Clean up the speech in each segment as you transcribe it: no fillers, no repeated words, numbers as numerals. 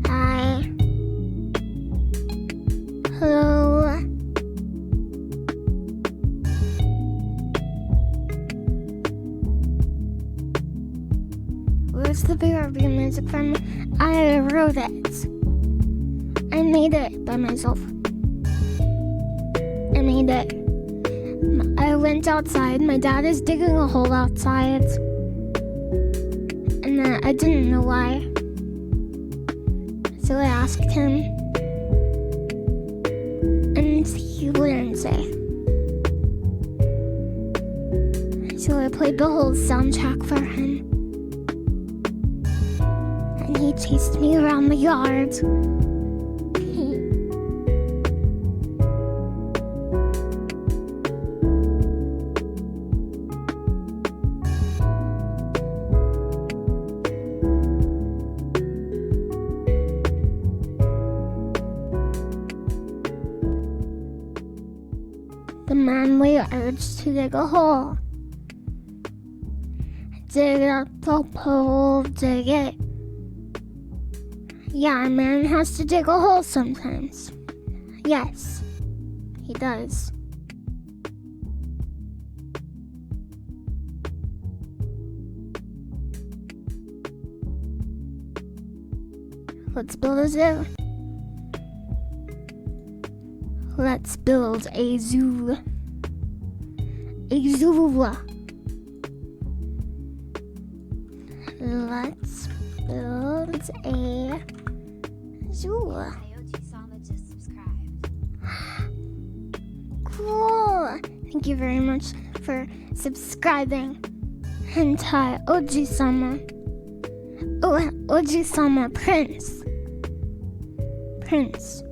Hi. Hello. Where's the BRB music from? I wrote it. I made it by myself. I made it. I went outside. My dad is digging a hole outside. And I didn't know why. So I asked him. And he wouldn't say. So I played the whole soundtrack for him. And he chased me around the yard. The man we urged to dig a hole. Dig up the hole, dig it. Yeah, a man has to dig a hole sometimes. Yes, he does. Let's build a zoo. Let's build a zoo. A zoo. Let's build a zoo. Just subscribed. Cool. Thank you very much for subscribing. Hentai Oji-sama. Oh, Oji-sama Prince. Prince.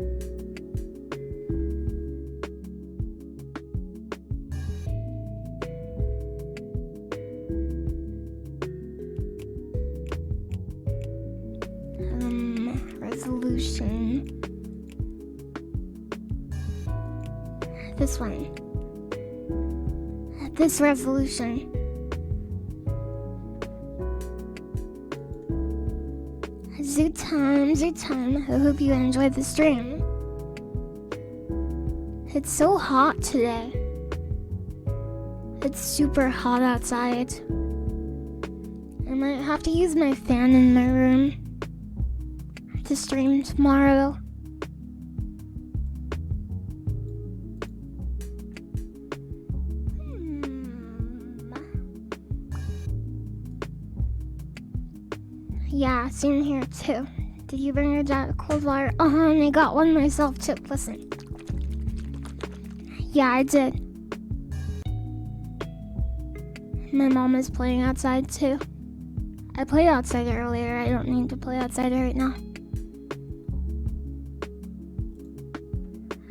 Resolution. This one. This resolution. Zoo time, zoo time. I hope you enjoyed the stream. It's so hot today. It's super hot outside. I might have to use my fan in my room to stream tomorrow. Yeah, same here too. Did you bring your dad cold water? And I got one myself too. Listen. Yeah, I did. My mom is playing outside too. I played outside earlier. I don't need to play outside right now.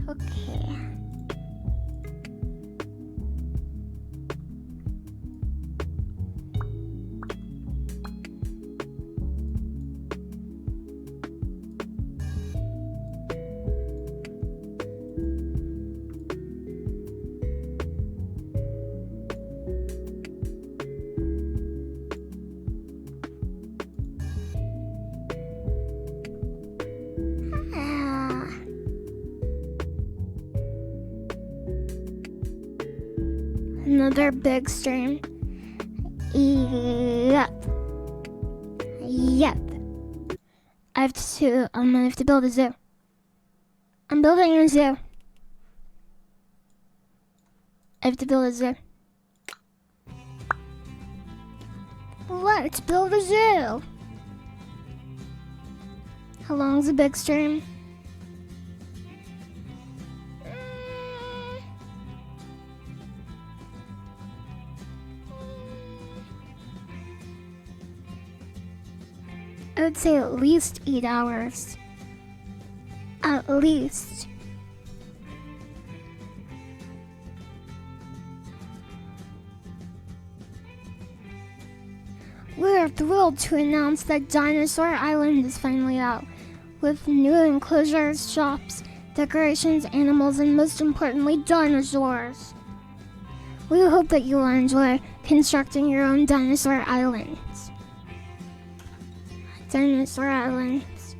Okay. Another big stream. Yep. I have to build a zoo. I'm building a zoo. I have to build a zoo. Let's build a zoo. How long's a big stream? I would say at least 8 hours. At least. We're thrilled to announce that Dinosaur Island is finally out, with new enclosures, shops, decorations, animals, and most importantly, dinosaurs. We hope that you will enjoy constructing your own dinosaur islands. Dinosaur Islands.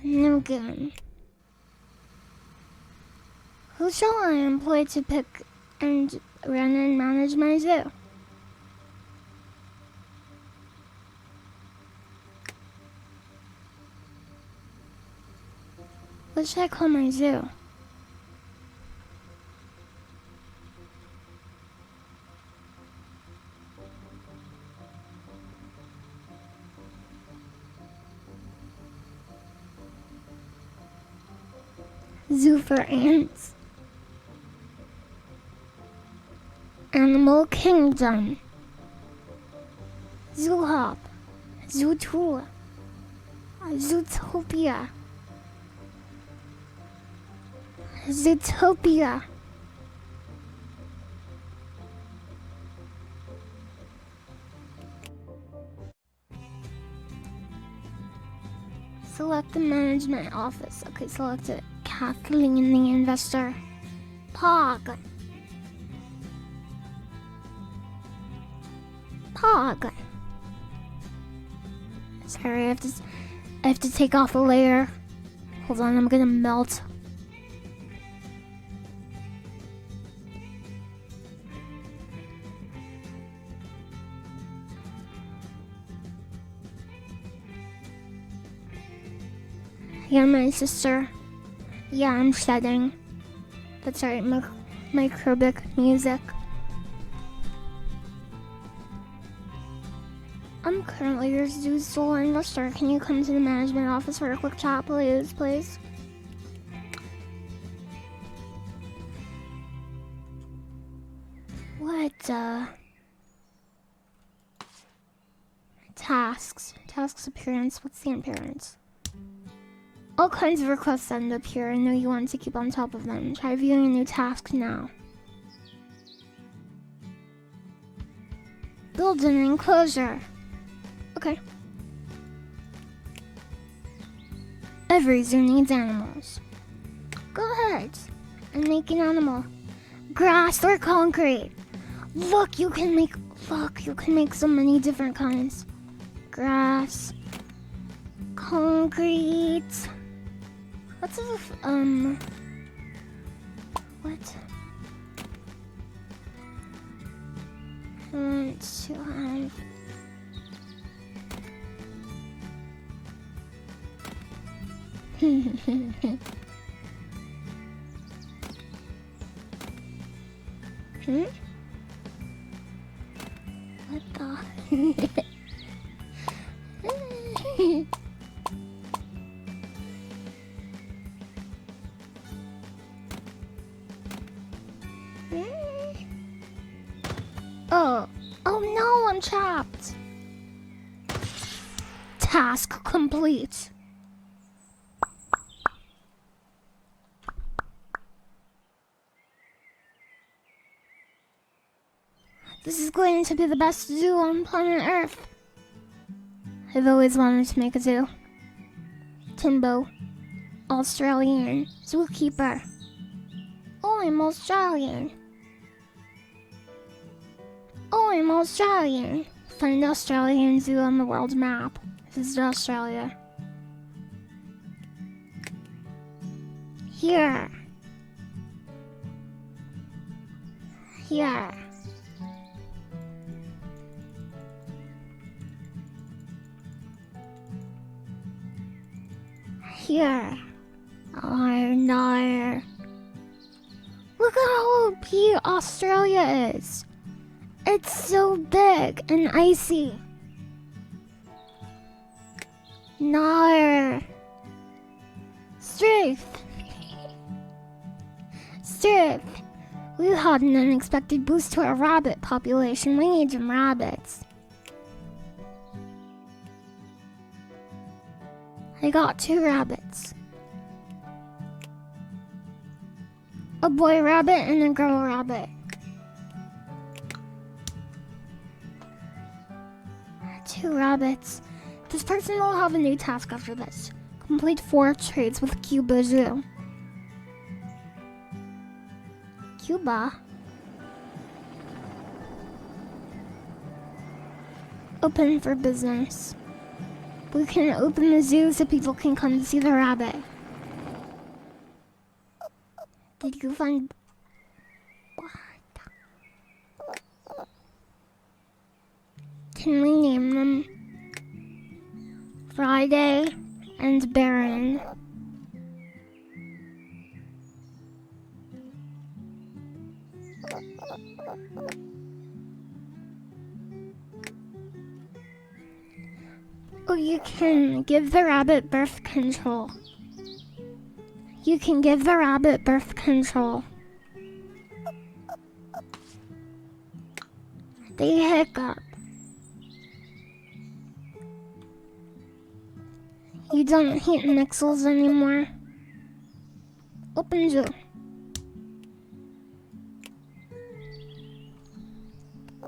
New game. Who shall I employ to pick and run and manage my zoo? What should I call my zoo? Zoo for ants. Animal Kingdom. Zoo Hop. Zoo Tour. Zootopia. Zootopia. Select the management office. Okay, select it. Kathleen, the investor. Pog. Pog. Sorry, I have to take off a layer. Hold on, I'm gonna melt. Yeah, my sister. Yeah, I'm shedding. That's right, microbic music. I'm currently your zoo's sole investor. Can you come to the management office for a quick chat, please? What, Tasks. Tasks appearance. What's the appearance? All kinds of requests end up here. I know you want to keep on top of them. Try viewing a new task now. Build an enclosure. Okay. Every zoo needs animals. Go ahead and make an animal. Grass or concrete. Look, you can make so many different kinds. Grass. Concrete. What's what? I want to have What the? Oh no, I'm trapped. Task complete. This is going to be the best zoo on planet Earth. I've always wanted to make a zoo. Timbo, Australian, zookeeper. Oh, I'm Australian. Oh, I'm Australian. Find Australian zoo on the world map. Visit Australia. Here. Here. Here. Oh, no. Look at how OP Australia is. It's so big and icy. No. Strength. Strength. We had an unexpected boost to our rabbit population. We need some rabbits. I got 2 rabbits. A boy rabbit and a girl rabbit. 2 rabbits. This person will have a new task after this. Complete 4 trades with Cuba Zoo. Cuba? open for business. We can open the zoo so people can come to see the rabbit. Did you find... What? Can we name them? Friday and Baron. Oh, you can give the rabbit birth control. You can give the rabbit birth control. They hiccup. You don't hate Mixels anymore. Open zoo.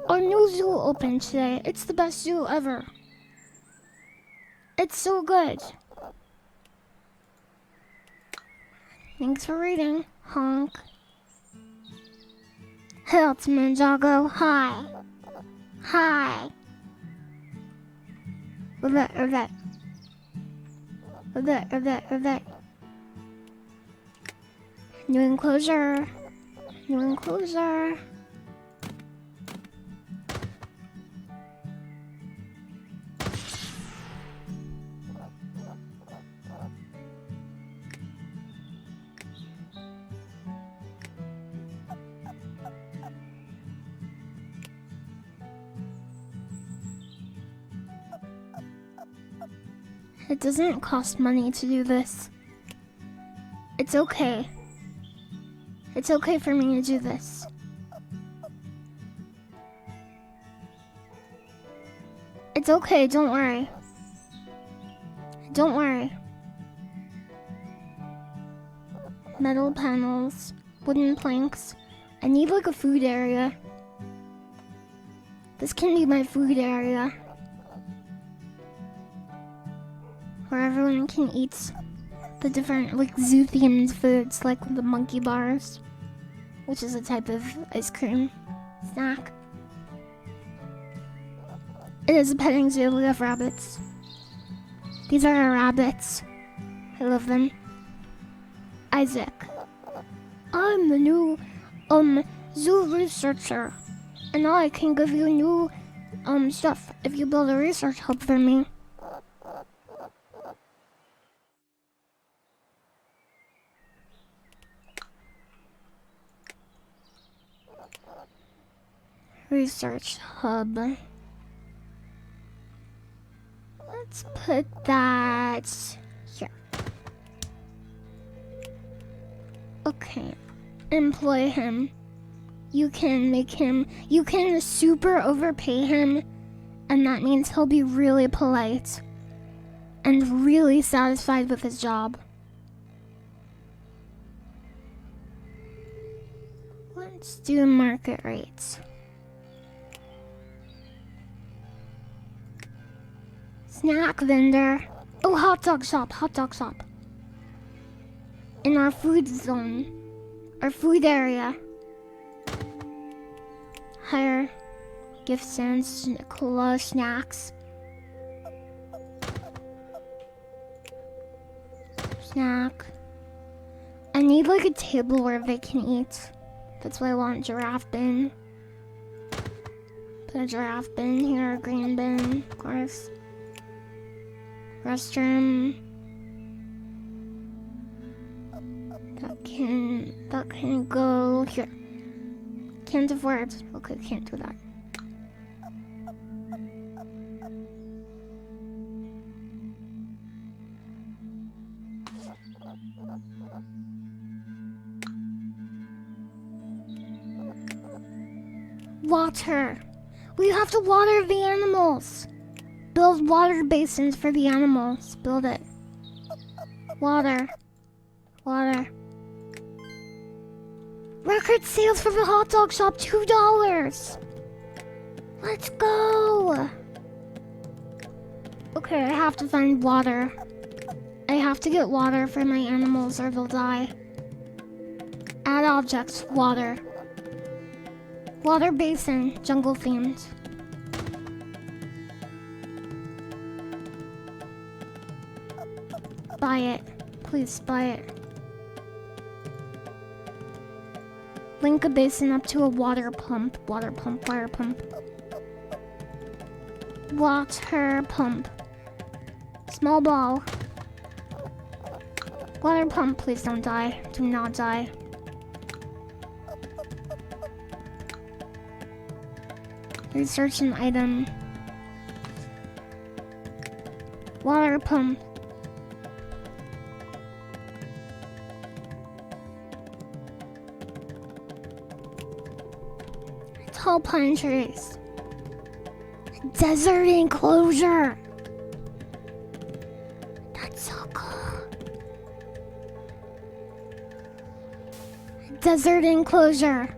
Our new zoo opened today. It's the best zoo ever. It's so good. Thanks for reading, honk. Hey, it's Manjago. Hi. Hi. Rivet. New enclosure. New enclosure. It doesn't cost money to do this. It's okay. It's okay for me to do this. It's okay, don't worry. Don't worry. Metal panels, wooden planks. I need like a food area. This can be my food area. Where everyone can eat the different like zoo themed foods like the monkey bars, which is a type of ice cream snack. It is a petting zoo. We have rabbits. These are our rabbits. I love them. Isaac. I'm the new zoo researcher, and I can give you new stuff if you build a research hub for me. Research hub. Let's put that here. Okay. Employ him. You can super overpay him, and that means he'll be really polite and really satisfied with his job. Let's do market rates. Snack vendor. Oh, hot dog shop. In our food zone. Our food area. Hire. Gift stands. Cola, snacks. Snack. I need like a table where they can eat. That's why I want giraffe bin. Put a giraffe bin here, a green bin, of course. Restroom. That can go here. Can't afford. Okay, can't do that. Water. We have to water the animals. Build water basins for the animals. Build it. Water. Record sales for the hot dog shop, $2. Let's go. Okay, I have to find water. I have to get water for my animals or they'll die. Add objects, water. Water basin, jungle themed. buy it. Please buy it. Link a basin up to a water pump. Water pump, water pump. Water pump. Small ball. Water pump, please don't die. Do not die. Research an item. Water pump. Tall pine trees. Desert enclosure. That's so cool. Desert enclosure.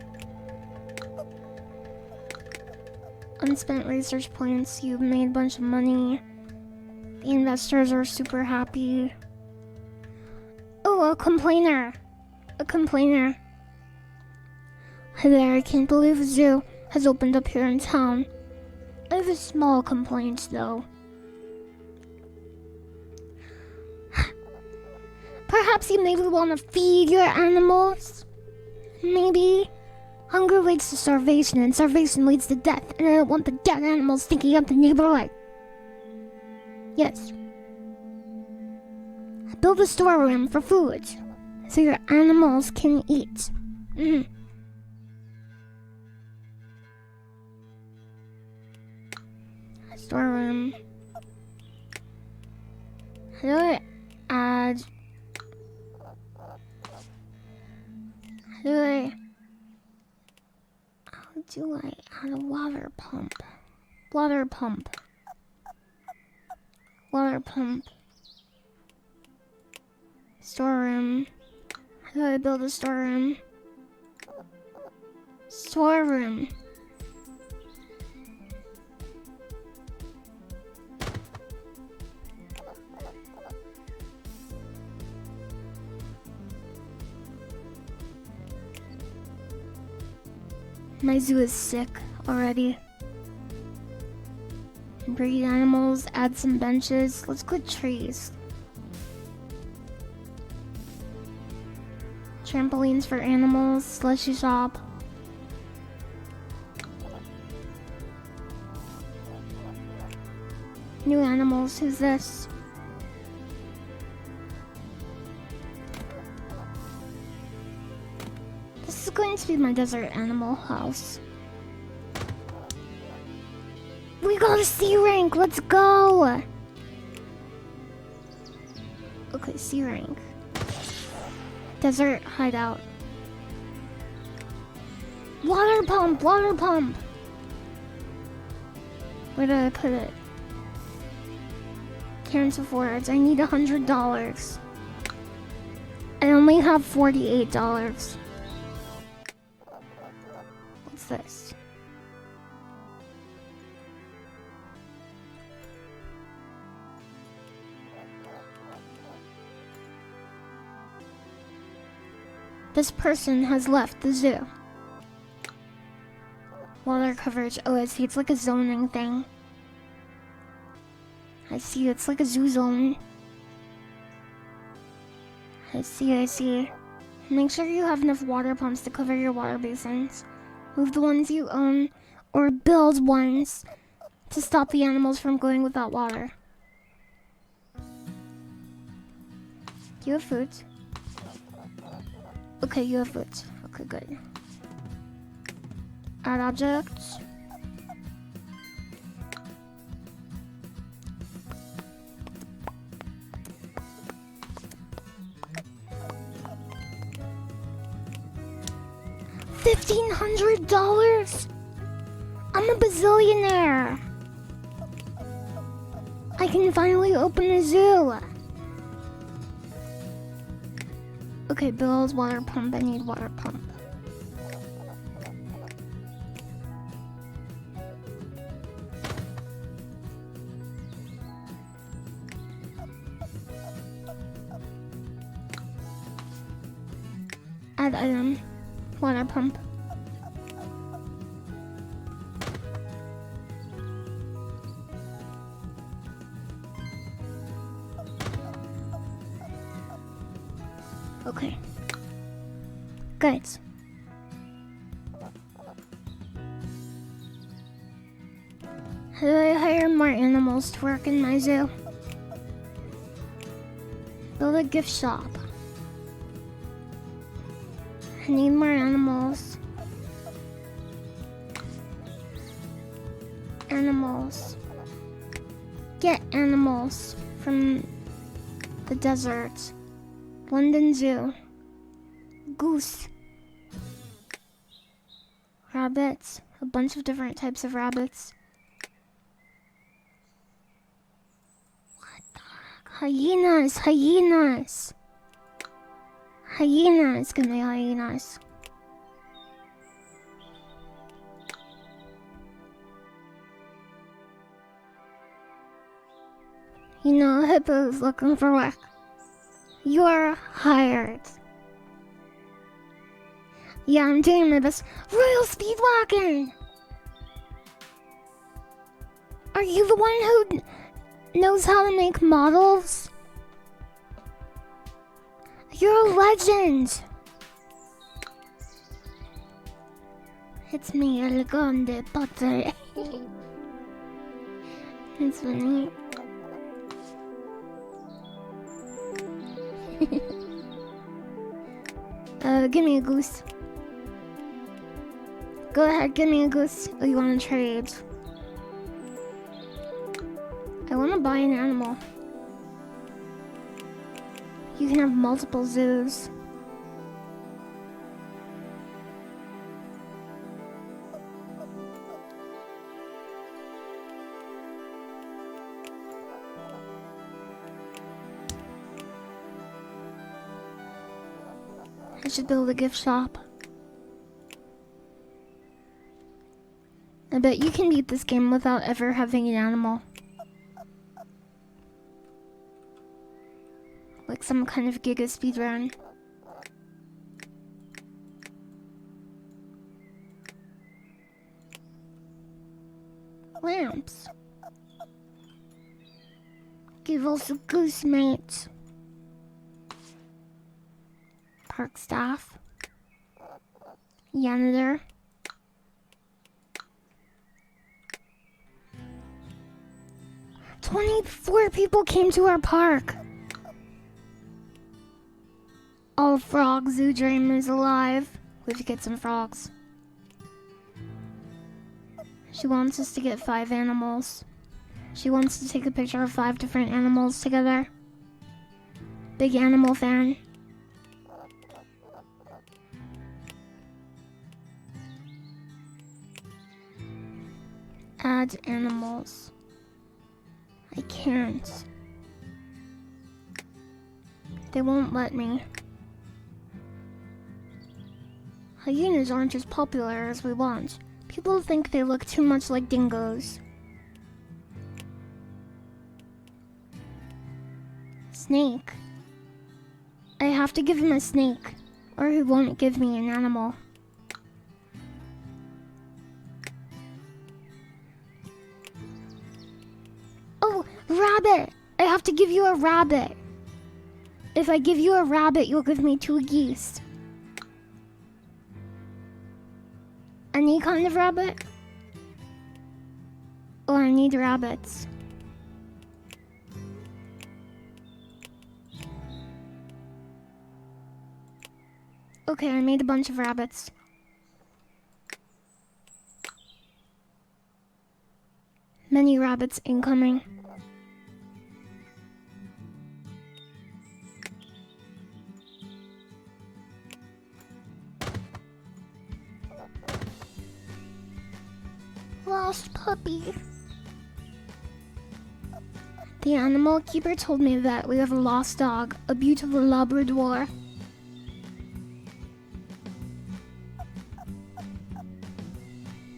Unspent research points. You've made a bunch of money. The investors are super happy. Oh, a complainer. A complainer. Hi there, I can't believe a zoo has opened up here in town. I have a small complaint, though. Perhaps you maybe want to feed your animals? Maybe? Hunger leads to starvation, and starvation leads to death, and I don't want the dead animals stinking up the neighborhood. Yes. Build a storeroom for food, so your animals can eat. Storeroom. How do I add? How do I add a water pump? Water pump. Water pump. Storeroom. How do I build a storeroom? Storeroom. My zoo is sick already. Breed animals, add some benches. Let's put trees. Trampolines for animals, slushy shop. New animals, who's this? This is going to be my desert animal house. We got a C rank, let's go! Okay, C rank. Desert hideout. Water pump, water pump! Where did I put it? Can't afford. I need $100. I only have $48. What's this? This person has left the zoo. Water coverage. Oh, I see. It's like a zoning thing. I see. It's like a zoo zone. I see. I see. Make sure you have enough water pumps to cover your water basins. Move the ones you own or build ones to stop the animals from going without water. Do you have food? Okay, you have food. Okay, good. Add objects. $1,500? I'm a bazillionaire. I can finally open a zoo. Okay, build water pump. I need water pump. Add item. Water pump. Okay. Good. How do I hire more animals to work in my zoo? Build a gift shop. I need more animals. Animals. Get animals from the desert. London Zoo. Goose. Rabbits. A bunch of different types of rabbits. What the heck? Hyenas! Hyenas! Hyenas! Give me hyenas. You know, Hippo's looking for work. You're hired. Yeah, I'm doing my best. Royal Speedwagon! Are you the one who knows how to make models? You're a legend! It's me, El Conde Potter. It's funny. Give me a goose. Go ahead, give me a goose. Oh, you want to trade? I want to buy an animal. You can have multiple zoos. I should build a gift shop. I bet you can beat this game without ever having an animal. Like some kind of giga speedrun. Lamps. Give us a goose, mate. Park staff. Janitor. "24 people came to our park. All frog zoo dream is alive." We have to get some frogs. She wants us to get 5 animals. She wants to take a picture of 5 different animals together. Big animal fan. Add animals. I can't. They won't let me. Hyenas aren't as popular as we want. People think they look too much like dingoes. Snake. I have to give him a snake, or he won't give me an animal. Oh, rabbit! I have to give you a rabbit. If I give you a rabbit, you'll give me 2 geese. Any kind of rabbit? Oh, I need rabbits. Okay, I made a bunch of rabbits. Many rabbits incoming. Lost puppy. The animal keeper told me that we have a lost dog, a beautiful Labrador.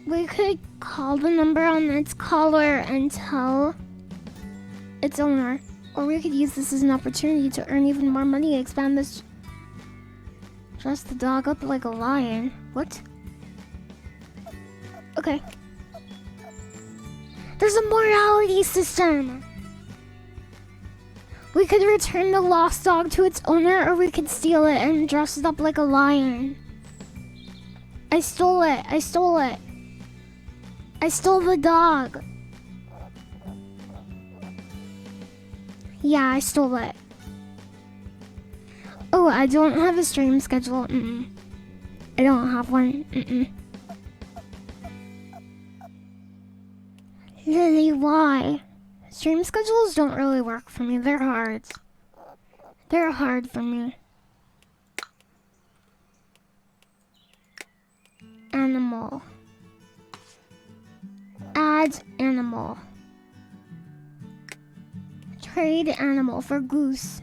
We could call the number on its collar and tell its owner, or we could use this as an opportunity to earn even more money, expand this. Dress the dog up like a lion. What? Okay. There's a morality system. We could return the lost dog to its owner, or we could steal it and dress it up like a lion. I stole it. I stole it. I stole the dog. Yeah, I stole it. Oh, I don't have a stream schedule. I don't have one. Lily, why? Stream schedules don't really work for me. They're hard. They're hard for me. Animal. Add animal. Trade animal for goose.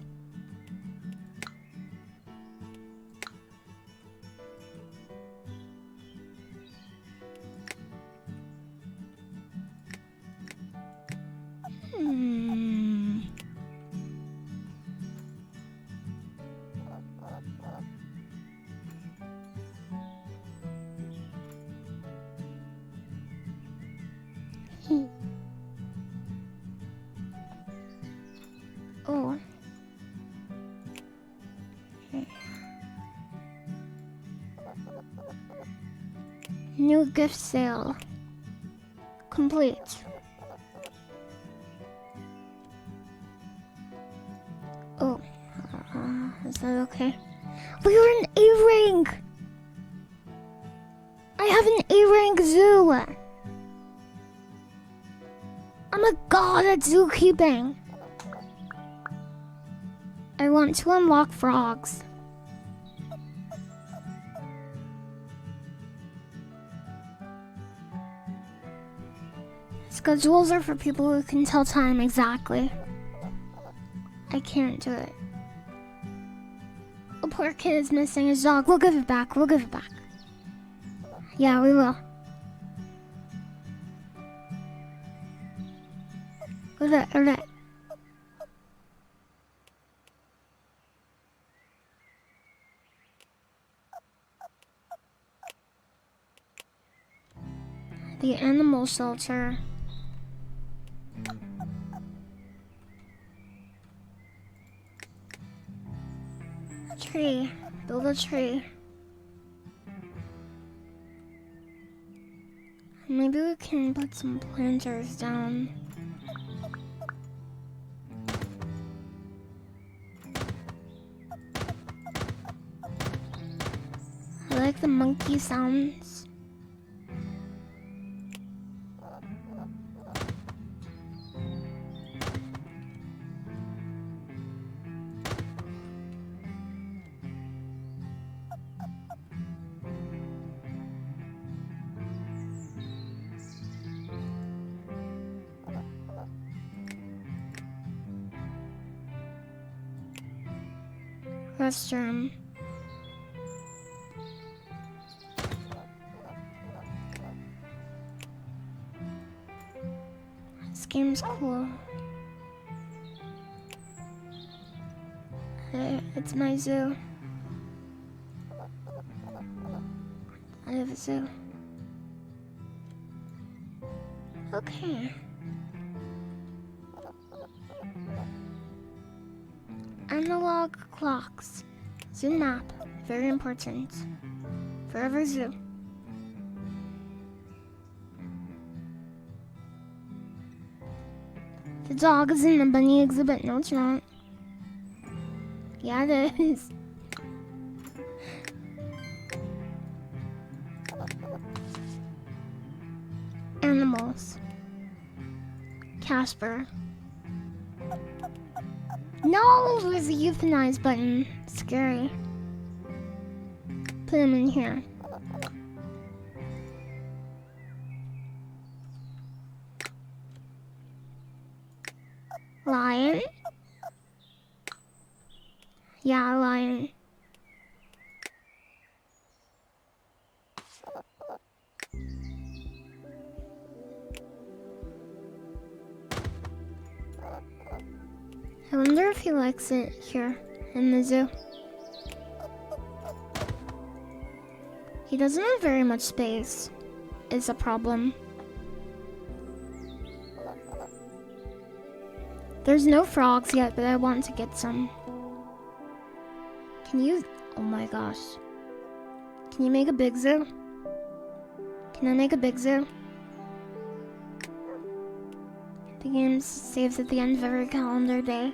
Oh. Okay. New gift sale. Complete. Oh. Is that okay? We are an A-rank! I have an A-rank zoo! I'm a god at zookeeping! I want to unlock frogs. Schedules are for people who can tell time exactly. I can't do it. A poor kid is missing his dog. We'll give it back. We'll give it back. Yeah, we will. Alright. The animal shelter. A tree. Build a tree. Maybe we can put some planters down. I like the monkey sounds. Restroom. This game's cool. Hey, it's my zoo. I have a zoo. Okay. Analog clocks. Zoo map. Very important. Forever zoo. The dog is in the bunny exhibit. No, it's not. Yeah, it is. Animals. Casper. No, there's a euthanize button. Scary. Put him in here. Lion. Yeah, lion. I wonder if he likes it here in the zoo. He doesn't have very much space, is a problem. There's no frogs yet, but I want to get some. Can you... Oh my gosh. Can you make a big zoo? Can I make a big zoo? The game saves at the end of every calendar day.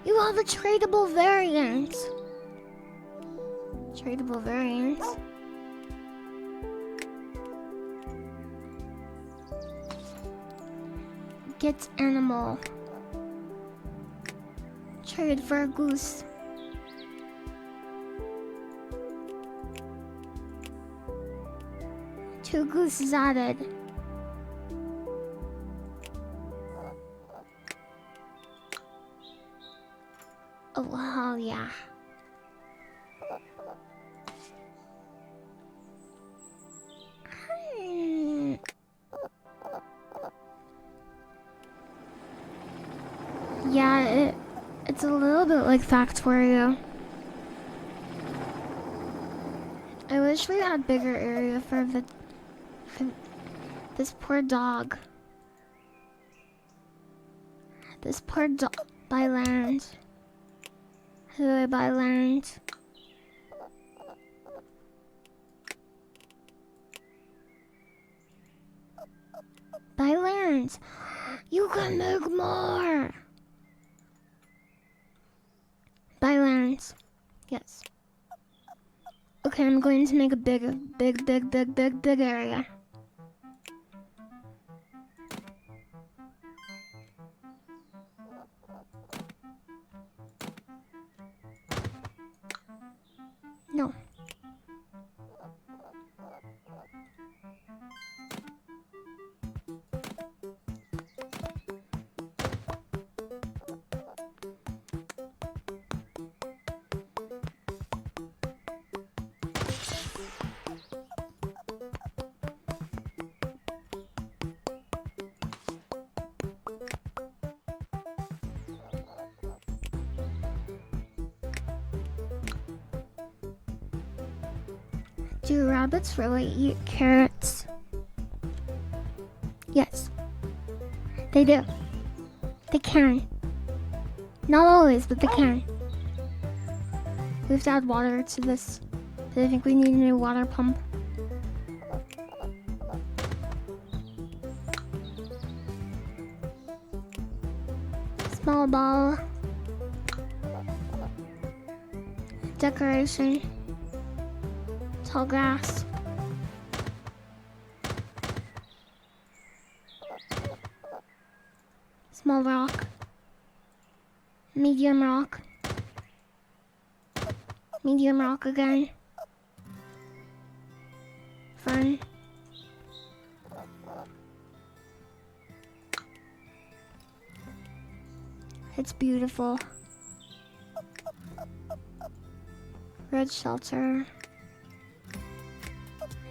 You have a tradable variant. Tradable variant. Get animal. Trade for a goose. Two gooses added. Oh, hell yeah. Yeah, it's a little bit like Factorio. I wish we had bigger area for this poor dog. This poor dog. Buy land. How do I buy land? Buy land. You can make more. Buy land. Yes. Okay, I'm going to make a big area. No. Do rabbits really eat carrots? Yes. They do. They can. Not always, but they can. We have to add water to this. But I think we need a new water pump. Small ball. Decoration. Tall grass. Small rock. Medium rock. Medium rock again. Fun. It's beautiful. Red shelter.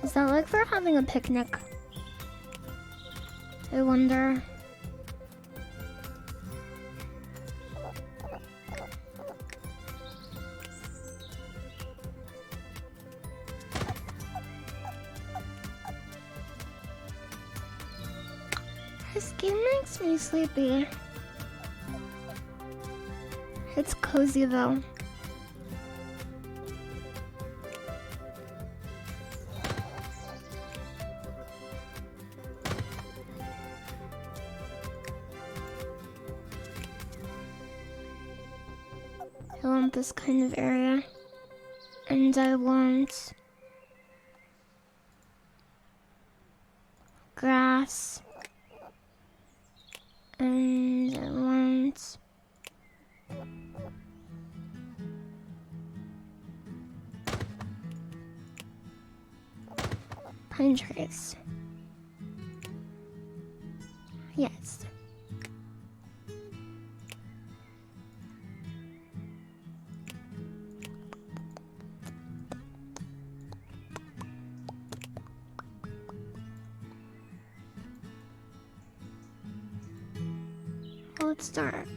Is that like for having a picnic? I wonder. This game makes me sleepy. It's cozy though. I want this kind of area. And I want grass. And I want pine trees. Yes. Well, it's dark.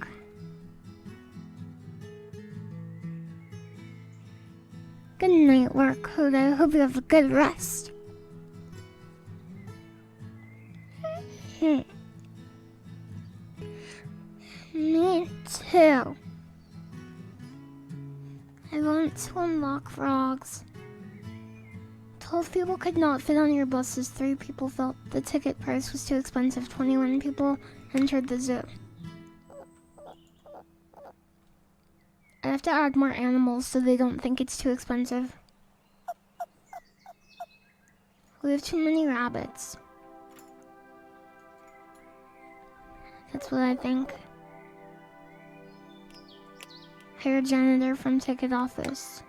Good night, Warcode. I hope you have a good rest. 2. I want to unlock frogs. 12 people could not fit on your buses. 3 people felt the ticket price was too expensive. 21 people entered the zoo. I have to add more animals so they don't think it's too expensive. We have too many rabbits. That's what I think. Hire janitor from ticket office.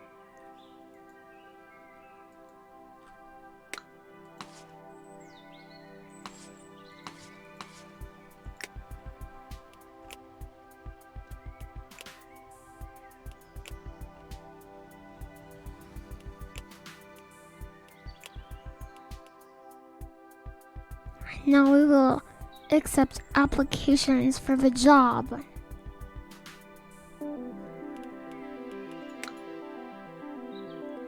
Now we will accept applications for the job.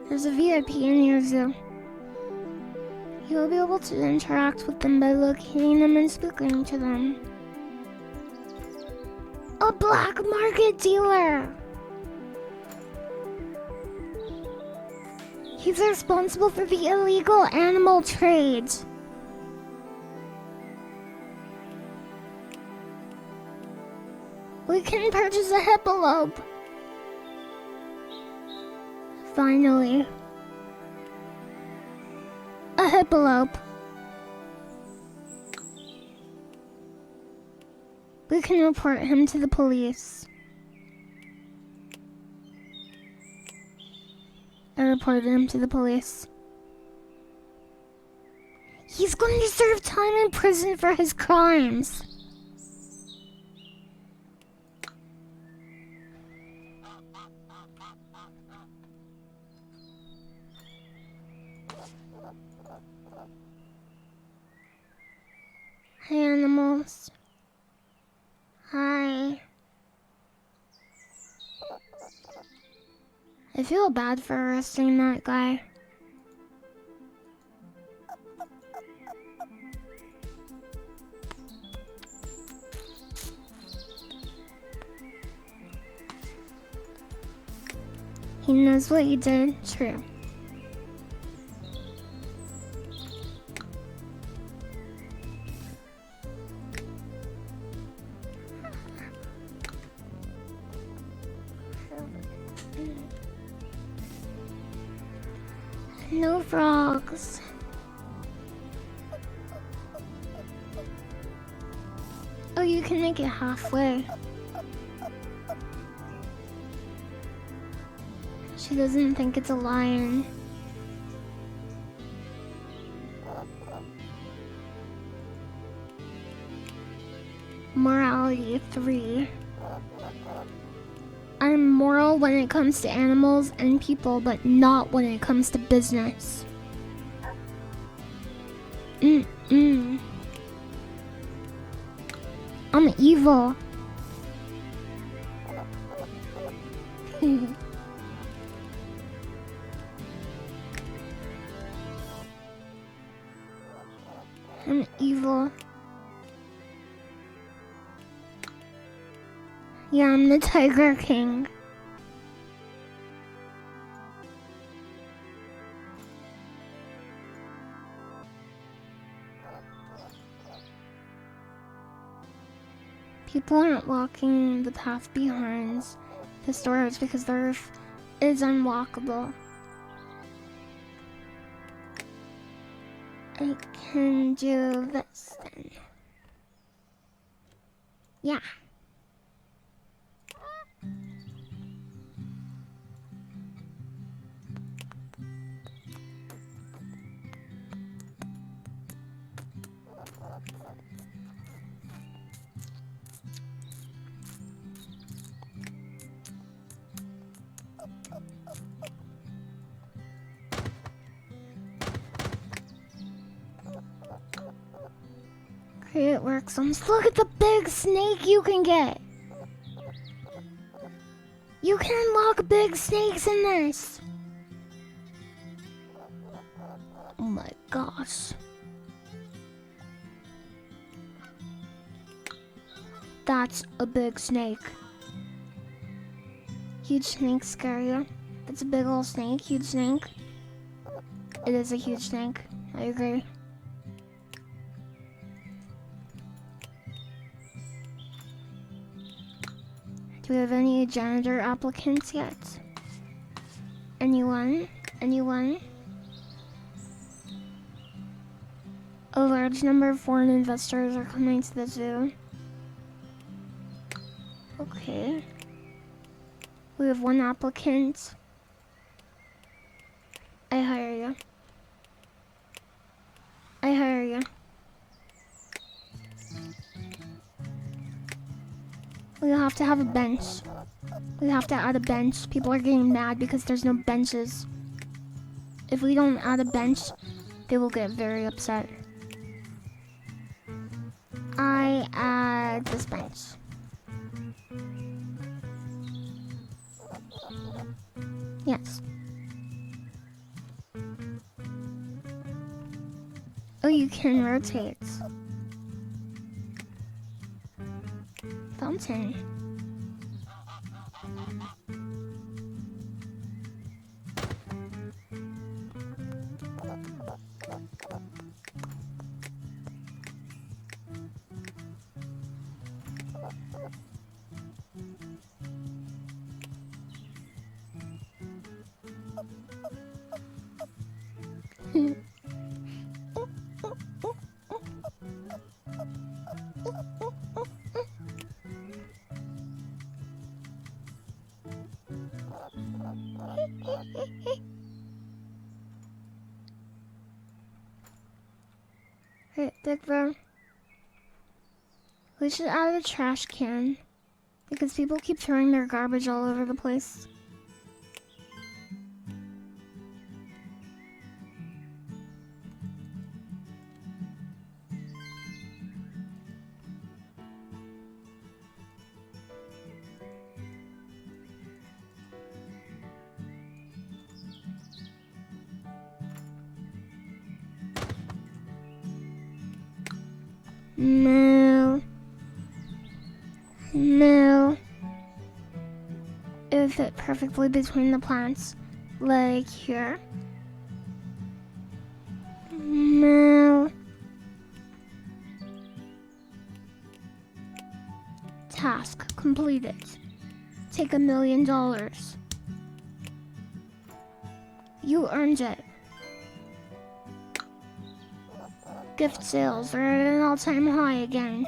There's a VIP in your zoo. You'll be able to interact with them by locating them and speaking to them. A black market dealer! He's responsible for the illegal animal trade. We can purchase a hippolope. Finally. A hippolope. We can report him to the police. I reported him to the police. He's going to serve time in prison for his crimes. Hi, animals. Hi. I feel bad for arresting that guy. He knows what he did. True. No frogs. Oh, you can make it halfway. She doesn't think it's a lion. Morality 3. I'm moral when it comes to animals and people, but not when it comes to business. I'm evil. I'm evil. Yeah, I'm the Tiger King. People aren't walking the path behind the stores because the roof is unwalkable. I can do this then. Yeah. Okay, it works. Look at the big snake you can get. You can unlock big snakes in this. Oh my gosh. That's a big snake. Huge snake scare you? It's a big old snake, huge snake. It is a huge snake, I agree. Do we have any janitor applicants yet? Anyone? Anyone? A large number of foreign investors are coming to the zoo. Okay. We have one applicant. I hire you. I hire you. We have to have a bench. We have to add a bench. People are getting mad because there's no benches. If we don't add a bench, they will get very upset. I add this bench. Yes. Oh, you can rotate. Fountain. Hey, Big Bro. We should add a trash can because people keep throwing their garbage all over the place. No. No. It would fit perfectly between the plants. Like here. No. Task completed. Take $1 million. You earned it. Gift sales are at an all-time high again.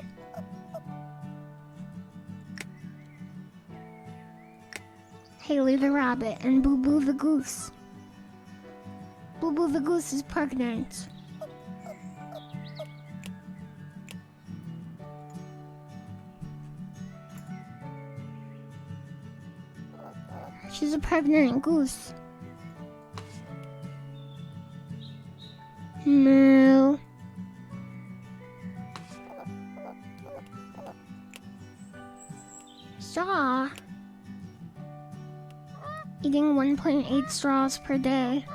Haley the rabbit and Boo Boo the goose. Boo Boo the goose is pregnant. She's a pregnant goose. Moo. Straw. Eating 1.8 straws per day.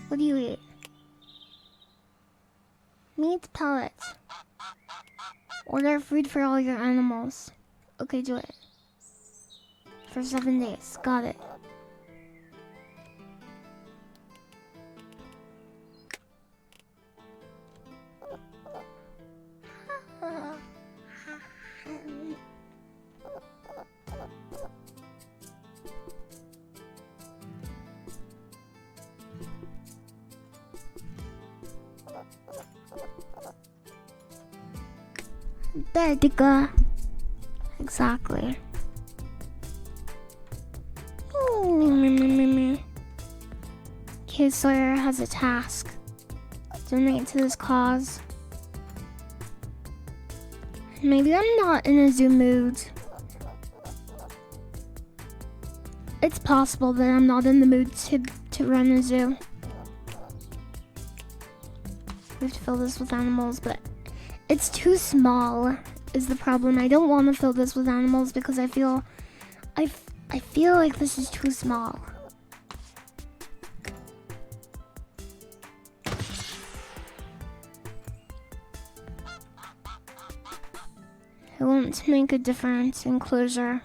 What do you eat? Meat pellets. Order food for all your animals. Okay, do it. For 7 days. Got it. There to go. Exactly. Okay, Sawyer has a task. Donate to this cause. Maybe I'm not in a zoo mood. It's possible that I'm not in the mood to run a zoo. We have to fill this with animals, but it's too small is the problem. I don't want to fill this with animals because I feel like this is too small. I want to make a different enclosure.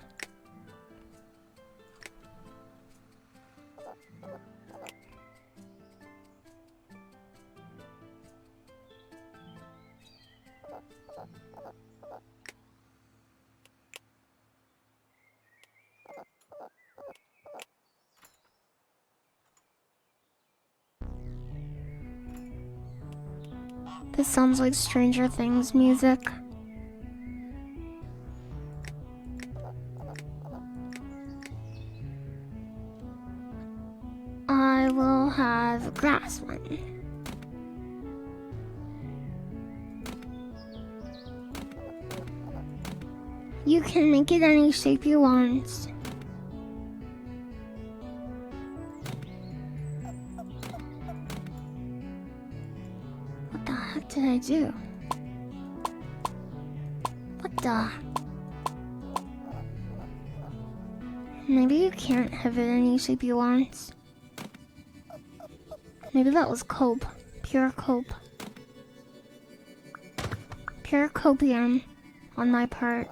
This sounds like Stranger Things music. I will have a grass one. You can make it any shape you want. What the heck did I do? What the? Maybe you can't have it any shape you want. Maybe that was cope. Pure cope. Pure copium on my part.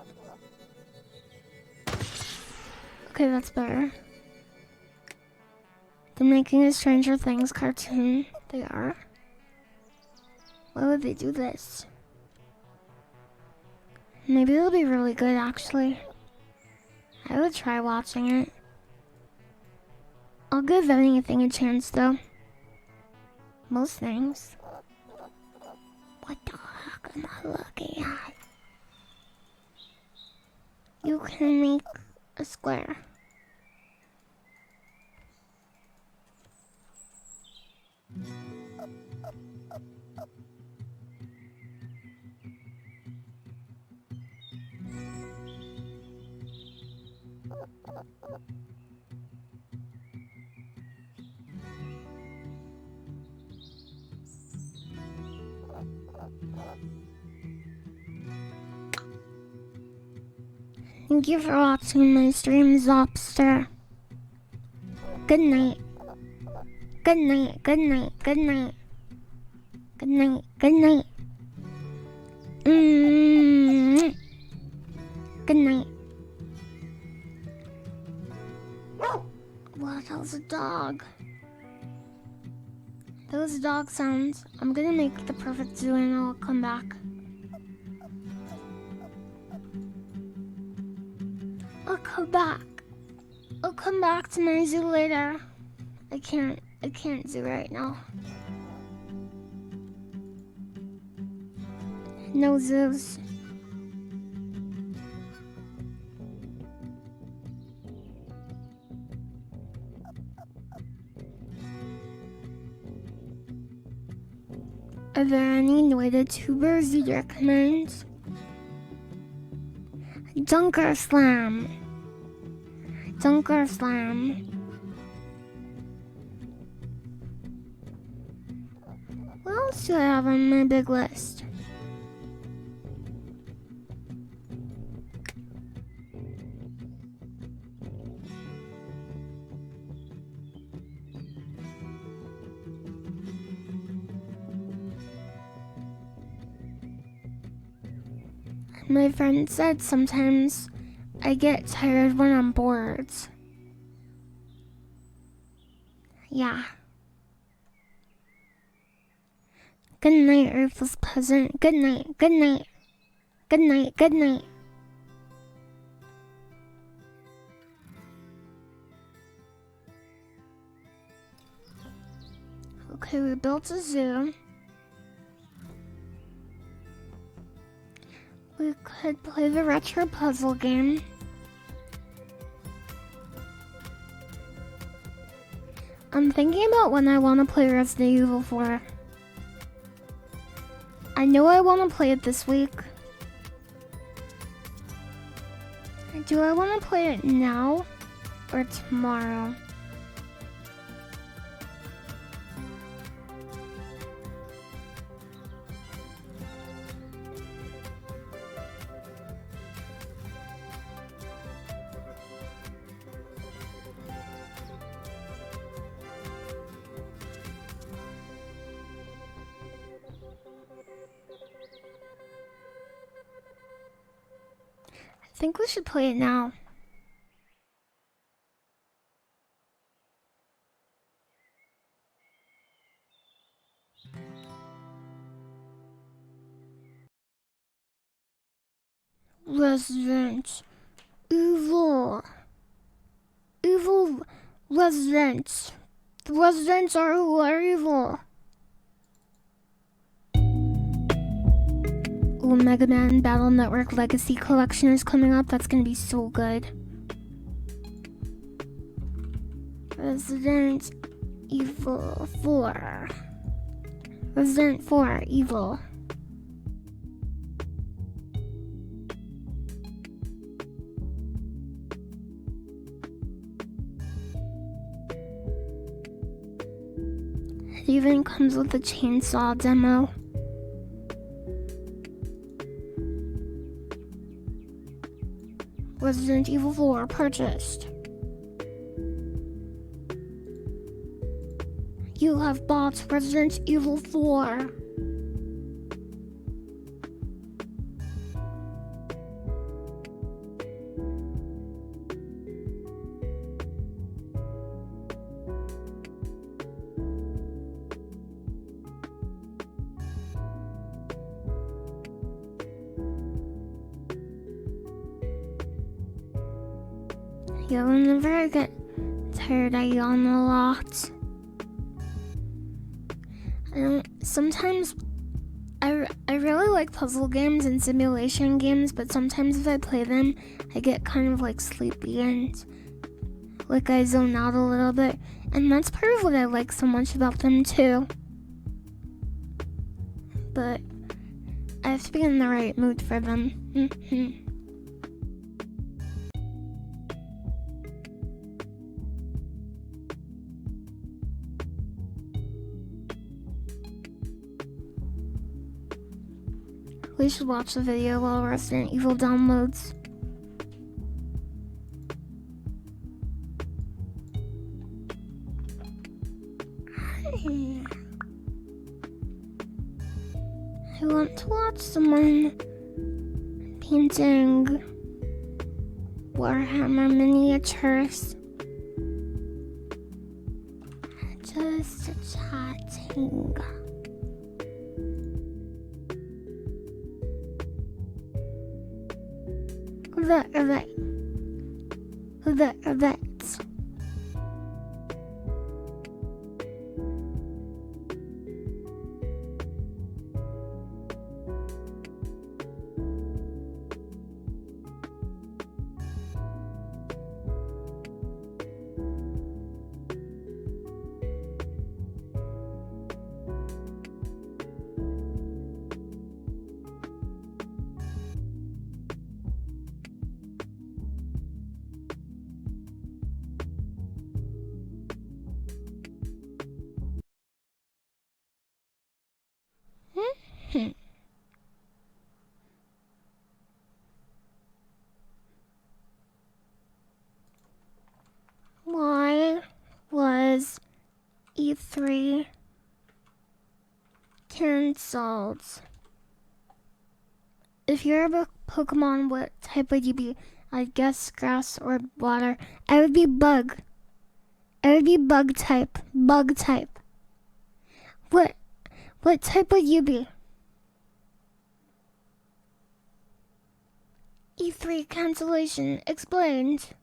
Okay, that's better. They're making a Stranger Things cartoon. They are. Why would they do this? Maybe it'll be really good, actually. I would try watching it. I'll give anything a chance, though. Most things. What the heck am I looking at? You can make a square. Thank you for watching my stream, Zopster. Good night. Good night, good night, good night. Good night, good night. Good night. Wow, that was a dog. Those dog sounds. I'm gonna make the perfect zoo and I'll come back. I'll come back. I'll come back to my zoo later. I can't zoo right now. No zoos. Are there any noita tubers you'd recommend? Dunker Slam. Dunker Slam. What else do I have on my big list? My friend said sometimes I get tired when I'm bored. Yeah. Good night, Ruthless Peasant. Good night, good night. Good night, good night. Okay, we built a zoo. We could play the retro puzzle game. I'm thinking about when I want to play Resident Evil 4. I know I want to play it this week. Do I want to play it now or tomorrow? I think we should play it now. Resident Evil. Evil residents. The residents are who are evil. school Mega Man Battle Network Legacy Collection is coming up. That's gonna be so good. Resident Evil 4. Resident 4 Evil. It even comes with a chainsaw demo. Resident Evil 4 purchased. You have bought Resident Evil 4. Yeah, whenever I get tired, I yawn a lot. Sometimes I really like puzzle games and simulation games, but sometimes if I play them, I get kind of like sleepy and like I zone out a little bit. And that's part of what I like so much about them too. But I have to be in the right mood for them. We should watch the video while Resident Evil downloads. I want to watch someone painting Warhammer miniatures. Just chatting. That. Why was E3 cancelled? If you're a Pokemon, what type would you be? I guess grass or water. I would be bug. I would be bug type. Bug type. What type would you be? E3 cancellation explained.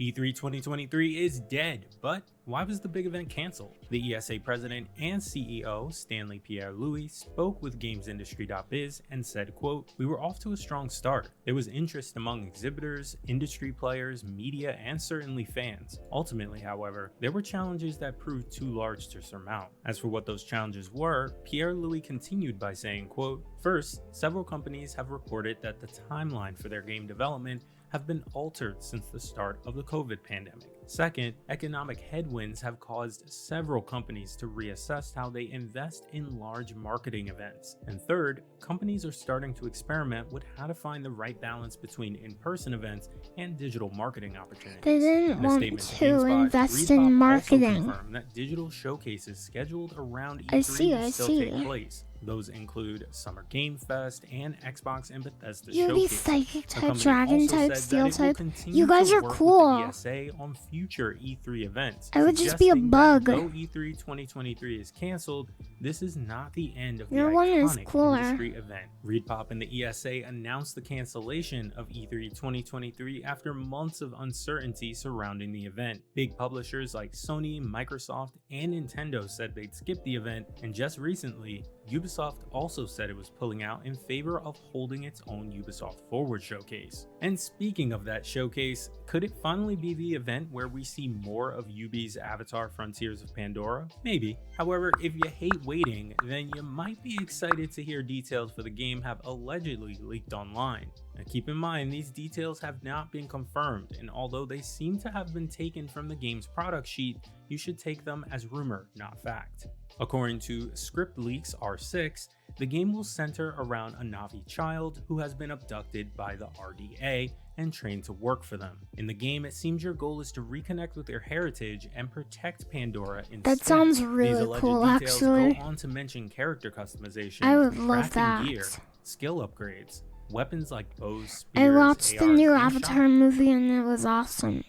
E3 2023 is dead, but why was the big event canceled? The ESA president and CEO, Stanley Pierre-Louis, spoke with GamesIndustry.biz and said, quote, "We were off to a strong start. There was interest among exhibitors, industry players, media, and certainly fans. Ultimately, however, there were challenges that proved too large to surmount. As for what those challenges were, Pierre-Louis continued by saying, quote, first, several companies have reported that the timeline for their game development have been altered since the start of the COVID pandemic. Second, economic headwinds have caused several companies to reassess how they invest in large marketing events. And third, companies are starting to experiment with how to find the right balance between in-person events and digital marketing opportunities." They didn't In a want statement to GameSpot, invest LilyHops in also marketing. confirmed that digital showcases scheduled around I E3 see. will still take place. Those include Summer Game Fest and Xbox and Bethesda You'd be showcases. psychic The type, company dragon also type, said steel that it will type. continue You guys to are work cool. with the ESA on future E3 events. I would just be a suggesting that bug. Though E3 2023 is canceled, this is not the end of Your the one is iconic cooler. industry event. ReedPop and the ESA announced the cancellation of E3 2023 after months of uncertainty surrounding the event. Big publishers like Sony, Microsoft, and Nintendo said they'd skip the event, and just recently, Ubisoft also said it was pulling out in favor of holding its own Ubisoft Forward showcase. And speaking of that showcase, could it finally be the event where we see more of Ubi's Avatar Frontiers of Pandora? Maybe. However, if you hate waiting, then you might be excited to hear details for the game have allegedly leaked online. Now keep in mind, these details have not been confirmed, and although they seem to have been taken from the game's product sheet, you should take them as rumor, not fact. According to Script Leaks R6, the game will center around a Na'vi child who has been abducted by the RDA and trained to work for them. In the game, it seems your goal is to reconnect with your heritage and protect Pandora instead. That sounds really cool, actually. Go on to mention character customization, I would love crafting that. gear, skill upgrades, weapons like bows, spears, I watched the ARs, new and Avatar movie and it was awesome.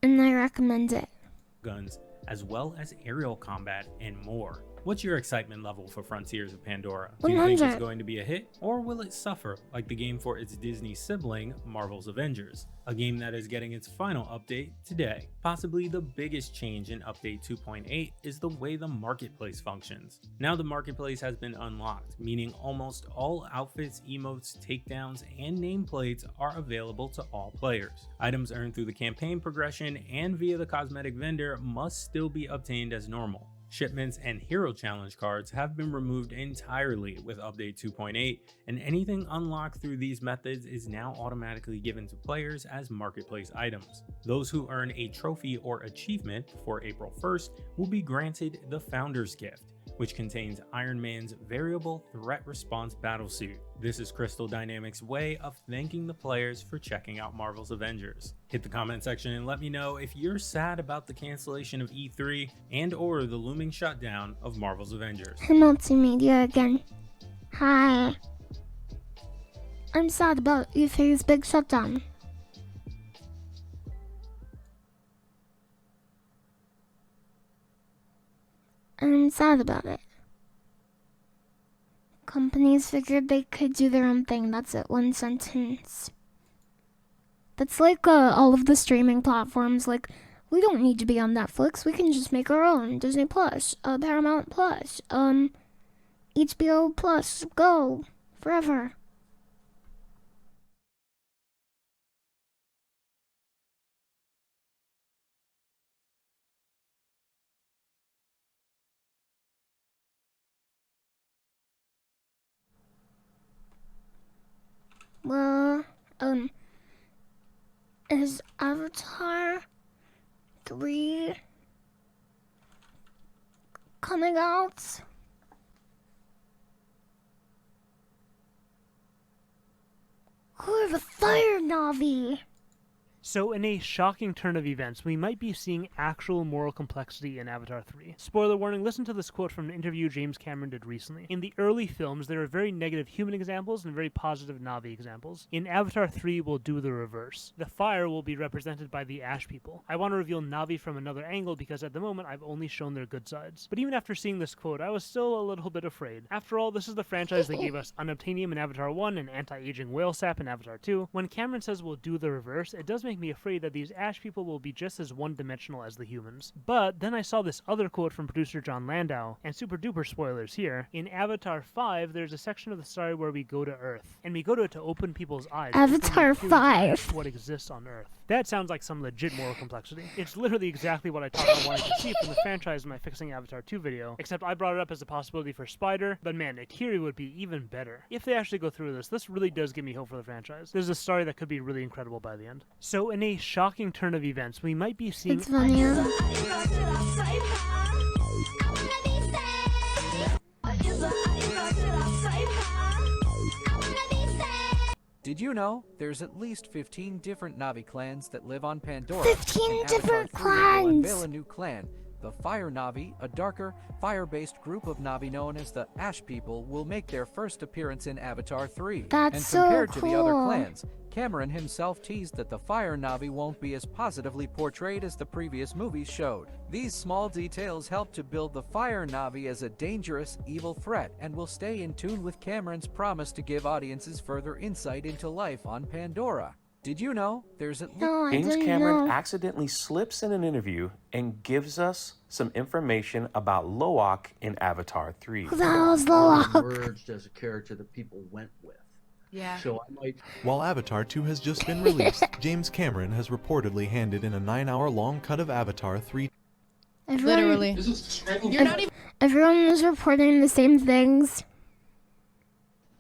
And I recommend it. shotguns, as well as aerial combat and more. What's your excitement level for Frontiers of Pandora? Do you think 100. it's going to be a hit, or will it suffer like the game for its Disney sibling, Marvel's Avengers? A game that is getting its final update today. Possibly the biggest change in Update 2.8 is the way the marketplace functions. Now the marketplace has been unlocked, meaning almost all outfits, emotes, takedowns, and nameplates are available to all players. Items earned through the campaign progression and via the cosmetic vendor must still be obtained as normal. Shipments and Hero Challenge cards have been removed entirely with Update 2.8, and anything unlocked through these methods is now automatically given to players as marketplace items. Those who earn a trophy or achievement before April 1st will be granted the Founder's Gift, which contains Iron Man's variable threat response battlesuit. This is Crystal Dynamics' way of thanking the players for checking out Marvel's Avengers. Hit the comment section and let me know if you're sad about the cancellation of E3 and or the looming shutdown of Marvel's Avengers. Multimedia again. Hi. I'm sad about E3's big shutdown. I'm sad about it. Companies figured they could do their own thing. That's it, one sentence. That's like all of the streaming platforms. Like, we don't need to be on Netflix. We can just make our own. Disney Plus, Paramount Plus, HBO Plus, go forever. Well, is Avatar 3 coming out? Who are the Fire Na'vi? So in a shocking turn of events, we might be seeing actual moral complexity in Avatar 3. Spoiler warning, listen to this quote from an interview James Cameron did recently. In the early films, there are very negative human examples and very positive Na'vi examples. In Avatar 3, we'll do the reverse. The fire will be represented by the Ash people. I want to reveal Na'vi from another angle because at the moment I've only shown their good sides. But even after seeing this quote, I was still a little bit afraid. After all, this is the franchise that gave us unobtainium in Avatar 1 and anti-aging whale sap in Avatar 2. When Cameron says we'll do the reverse, it does make me afraid that these Ash people will be just as one-dimensional as the humans. But then I saw this other quote from producer John Landau, and super duper spoilers here. In Avatar 5, there's a section of the story where we go to Earth, and we go to it to open people's eyes. Avatar 5. What exists on Earth. That sounds like some legit moral complexity. It's literally exactly what I thought I wanted to see from the franchise in my Fixing Avatar 2 video, except I brought it up as a possibility for Spider, but man, Akiri would be even better. If they actually go through this really does give me hope for the franchise. There's a story that could be really incredible by the end. So in a shocking turn of events, we might be seeing... It's funnier. Did you know there's at least 15 different Na'vi clans that live on Pandora? 15 and different Avatar 3 will clans! unveil a new clan. The Fire Na'vi, a darker, fire-based group of Na'vi known as the Ash People, will make their first appearance in Avatar 3. That's and so compared to the other cool. clans, Cameron himself teased that the Fire Na'vi won't be as positively portrayed as the previous movies showed. These small details help to build the Fire Na'vi as a dangerous, evil threat and will stay in tune with Cameron's promise to give audiences further insight into life on Pandora. Did you know there's at least No, I James didn't Cameron know. accidentally slips in an interview and gives us some information about Loak in Avatar 3. Who the hell is Really Loak? emerged as a character that people went with. Yeah. So I might. While Avatar 2 has just been released, James Cameron has reportedly handed in a 9-hour-long cut of Avatar 3. Everyone, You're not even. everyone is reporting the same things.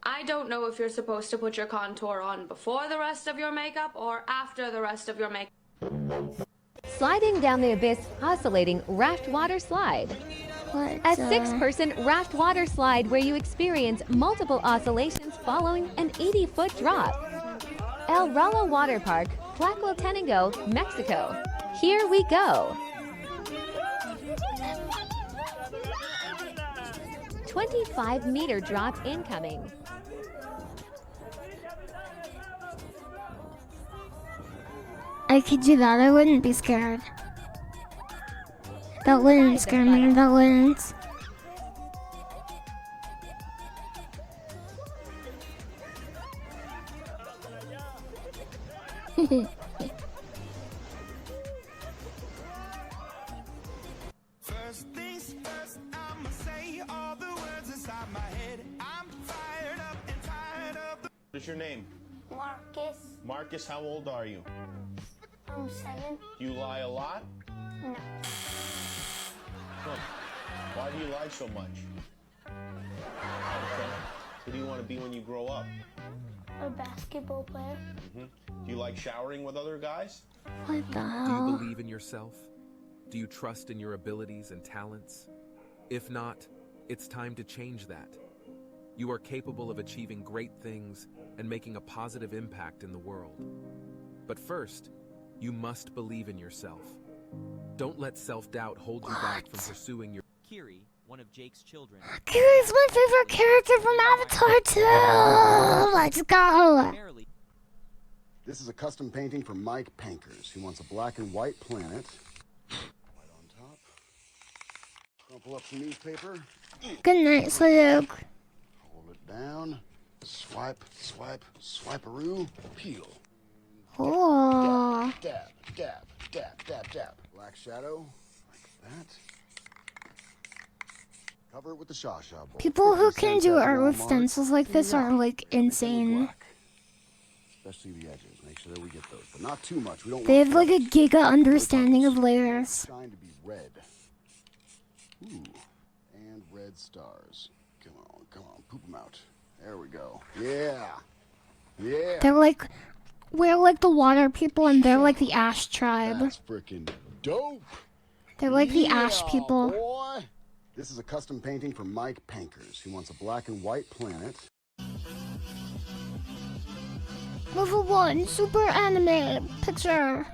I don't know if you're supposed to put your contour on before the rest of your makeup or after the rest of your makeup. Sliding down the abyss oscillating raft water slide. What? A 6-person raft water slide where you experience multiple oscillations following an 80-foot drop. El Ralo Water Park, Tlaquiltenango, Mexico. Here we go. 25-meter drop incoming. I could do that. I wouldn't be scared. That wouldn't scare me. That wouldn't. First things first, I'ma say all the words inside my head. I'm fired up and tired of the. What is your name? Marcus. Marcus, how old are you? I'm 7. Do you lie a lot? No. Good. Why do you lie so much? Okay. What do you want to be when you grow up? A basketball player. Do you like showering with other guys? What the Do you hell? believe in yourself? Do you trust in your abilities and talents? If not, it's time to change that. You are capable of achieving great things and making a positive impact in the world. But first, you must believe in yourself. Don't let self-doubt hold you back from pursuing your... Kiri, one of Jake's children. Kiri's my favorite character from Avatar 2! Let's go! This is a custom painting for Mike Pankers. He wants a black and white planet. White on top. Crumple up some newspaper. Good night, Saluk. Hold it down. Swipe, swipe, swiperoo. Peel. Oh. Dab, dab, dab, dab, dab. Black shadow, like that. Cover it with the Shasha bowl. People who can do art with stencils like this are like insane. Especially the edges. Make sure that we get those, but not too much. We don't. They have like a giga understanding of layers. Trying to be red. Ooh, and red stars. Come on, poop them out. There we go. Yeah, yeah. They're like, we're like the water people and they're like the ash tribe. That's freaking dope. They're like the ash people. Boy. This is a custom painting for Mike Pankers. He wants a black and white planet. Level 1, super anime picture.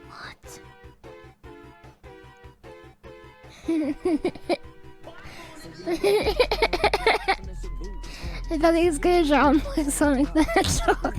What? I thought he was gonna jump like Sonic the Hedgehog.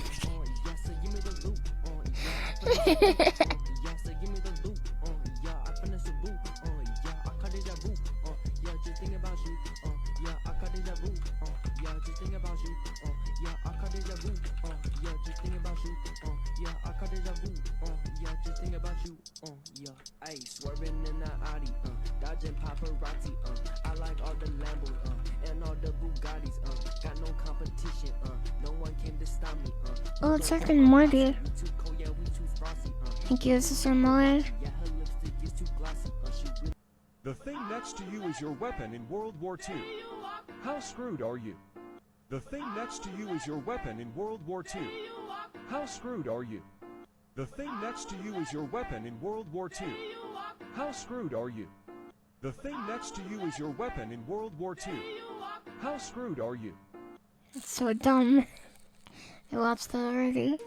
Swerving in the Audi, dodging paparazzi, I like all the Lambos, and all the Bugattis, got no competition, no one came to stop me, Oh, it's Rick and Morty. Thank you, Sister Miller. The thing next to you is your weapon in World War II. How screwed are you? The thing next to you is your weapon in World War II. How screwed are you? The thing next to you is your weapon in World War II. How screwed are you? The thing next to you is your weapon in World War II. How screwed are you? That's so dumb. I watched that already.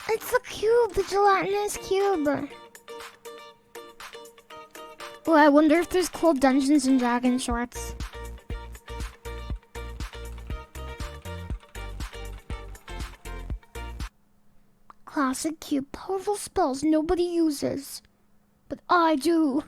It's the cube, the gelatinous cube. Oh, I wonder if there's cool Dungeons and Dragons shorts. Classic cube, powerful spells nobody uses, But I do.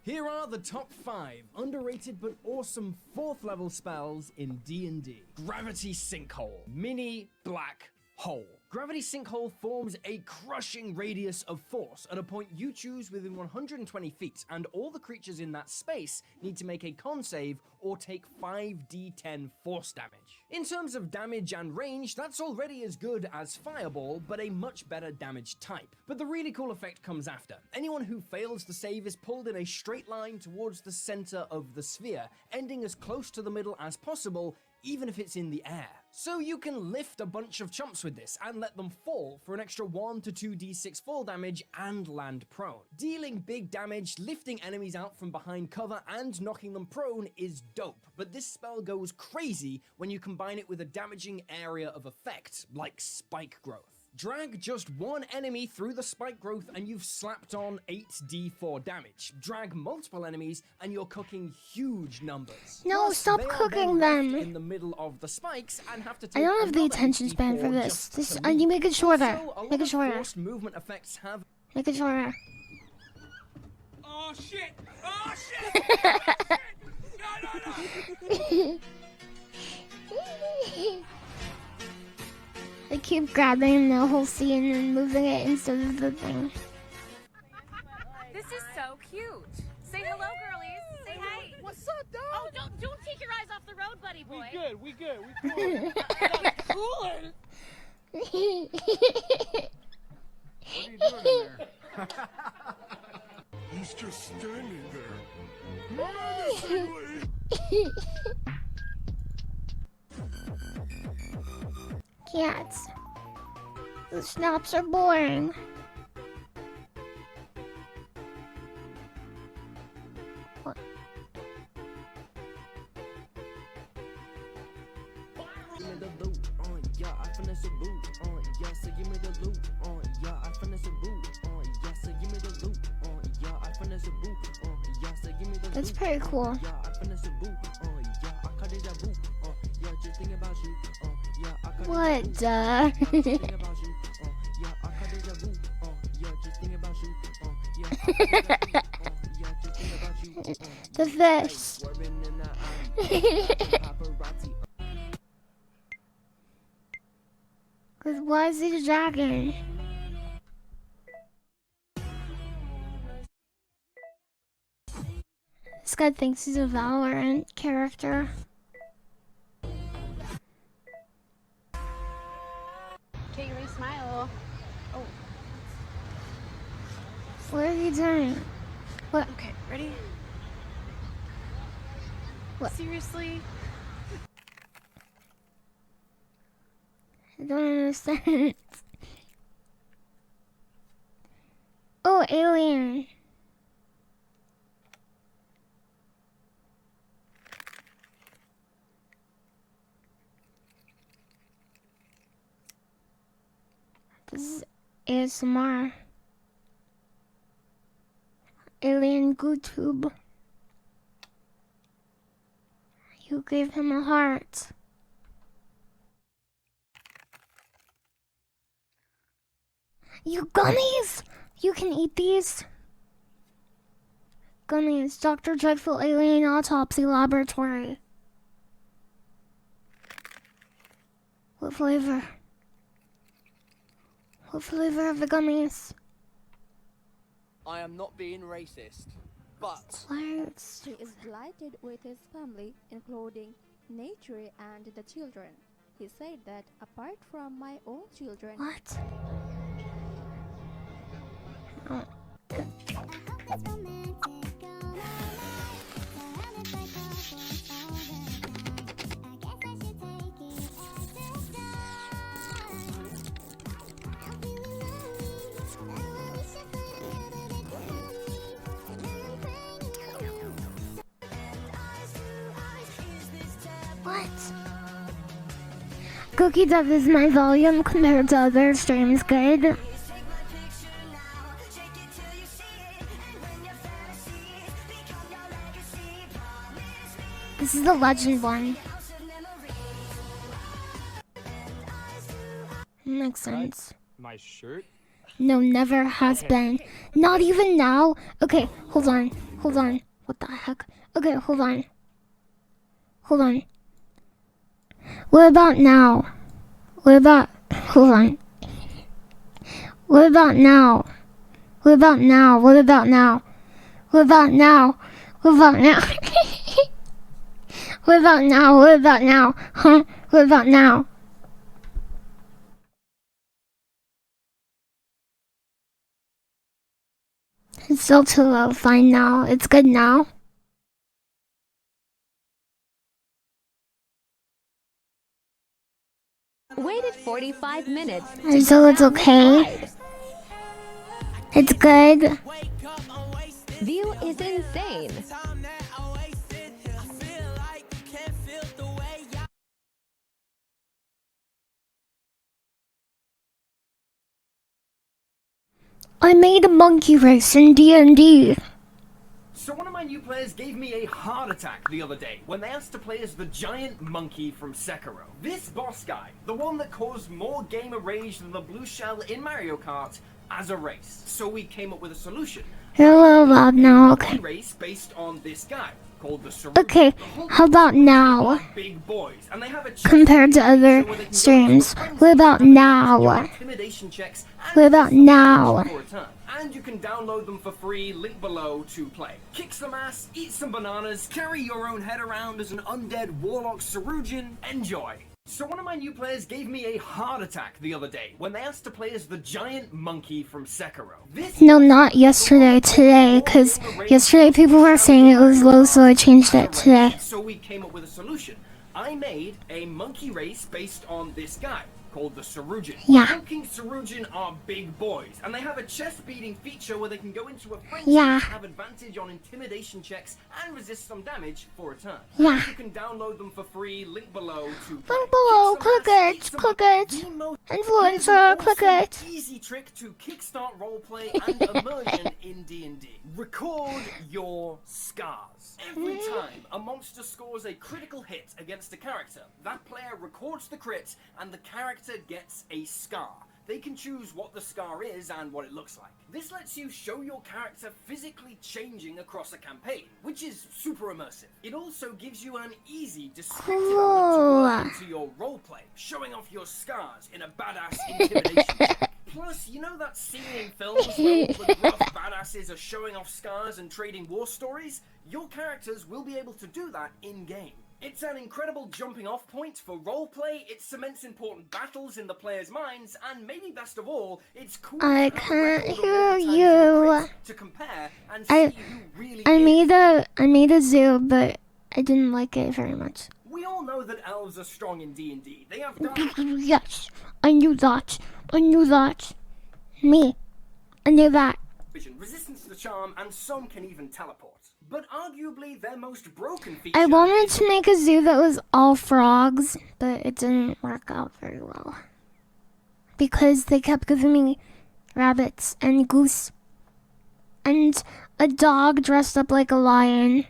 Here are the top 5 underrated but awesome 4th level spells in D&D. Gravity Sinkhole. Mini Black Hole. Gravity Sinkhole forms a crushing radius of force at a point you choose within 120 feet, and all the creatures in that space need to make a con save or take 5d10 force damage. In terms of damage and range, that's already as good as Fireball, but a much better damage type. But the really cool effect comes after. Anyone who fails the save is pulled in a straight line towards the center of the sphere, ending as close to the middle as possible, even if it's in the air. So you can lift a bunch of chumps with this and let them fall for an extra 1 to 2d6 fall damage and land prone. Dealing big damage, lifting enemies out from behind cover and knocking them prone is dope, but this spell goes crazy when you combine it with a damaging area of effect, like spike growth. Drag just one enemy through the spike growth and you've slapped on 8d4 damage. Drag multiple enemies and you're cooking huge numbers. No, Plus, stop they are cooking then them. left in the middle of the spikes and have to I take don't have the another attention span 8d4 for this. just This to you leave. make it shorter. Also, a lot Make it of shorter. forced movement effects have Make it shorter. Oh shit! Oh shit! No! I keep grabbing the whole scene and moving it instead of the thing. This is so cute. Say hello, girlies. Say hey. What's up, dog? Oh, don't take your eyes off the road, buddy boy. We good. We cool. Cooler. What are you doing in there? He's just standing there. Menacingly. Cats. The snaps are boring. What? Give me the loot, yeah, I finesse a boot, yeah, so give me the loot, yeah, I finesse a boot, yeah, so give me the loot, yeah, I finesse a boot, yeah, so give me the That's pretty cool. yeah, I finesse a boot, yeah, I cut it a boot, yeah, just think about you, yeah, I cut What, it duh? think about you, yeah, I cut it a boot, yeah, just think about you, yeah, I cut it a boot, yeah, just think about you, The fish. swerving in the alley, paparazzi, Cause why is he dragging? This guy thinks he's a Valorant character. Kaylee, smile. Oh. What are you doing? What? Okay, ready? What? Seriously? I don't understand. Oh, alien. This is ASMR. Alien GooTube. You gave him a heart. You gummies! You can eat these. Gummies, Dr. Dreadful Alien Autopsy Laboratory. What flavor? What flavor are the gummies? I am not being racist, but What? He is delighted with his family, including nature and the children. He said that apart from my own children. What? Oh. What? Cookie Dove is my volume compared to other streams good. This is the legend one. Makes sense. My shirt? No, never has been. Not even now. Okay, hold on. Hold on. What the heck? Okay, hold on. Hold on. What about now? What about... Hold on. What about now? What about now? What about now? What about now? What about now? What about now? What about now? Huh? What about now? It's still too low. Fine now. It's good now. Waited 45 minutes. So it's okay. It's good. View is insane. I made a monkey race in D&D. So one of my new players gave me a heart attack the other day when they asked to play as the giant monkey from Sekiro. This boss guy, the one that caused more gamer rage than the blue shell in Mario Kart, as a race. So we came up with a solution. You're a little loud now, okay. Race based on this guy called the Okay, how about now? Big boys, and they have a Compared to other streams. What about now? intimidation checks What about now? and you can download them for free, link below to play. Kick some ass, eat some bananas, carry your own head around as an undead warlock Sarujin, enjoy. So one of my new players gave me a heart attack the other day when they asked to play as the giant monkey from Sekiro. No, not yesterday, today, because yesterday people were saying it was low, so I changed it today. So we came up with a solution. I made a monkey race based on this guy called the Sarujin. Yeah. King Sarujin are big boys, and they have a chest-beating feature where they can go into a frenzy Yeah. and have advantage on intimidation checks and resist some damage for a turn. Yeah. You can download them for free, link below to Link below, click it, click it. Influencer, click it. Easy trick to kickstart roleplay and immersion in D&D. Record your scars. Every time a monster scores a critical hit against a character, that player records the crit and the character gets a scar. They can choose what the scar is and what it looks like. This lets you show your character physically changing across a campaign, which is super immersive. It also gives you an easy, descriptive element to work into your roleplay, showing off your scars in a badass intimidation check. Plus, you know that scene in films where all the gruff badasses are showing off scars and trading war stories? Your characters will be able to do that in-game. It's an incredible jumping off point for roleplay, it cements important battles in the players' minds, and maybe best of all, it's cool I can't hear you. to compare and see who really I made a zoo, but I didn't like it very much. We all know that elves are strong in D&D. They have Yes, I knew that. I knew that. Me. I knew that. vision, resistance to the charm, and some can even teleport. But arguably their most broken feature I wanted to make a zoo that was all frogs, but it didn't work out very well. Because they kept giving me rabbits and goose and a dog dressed up like a lion.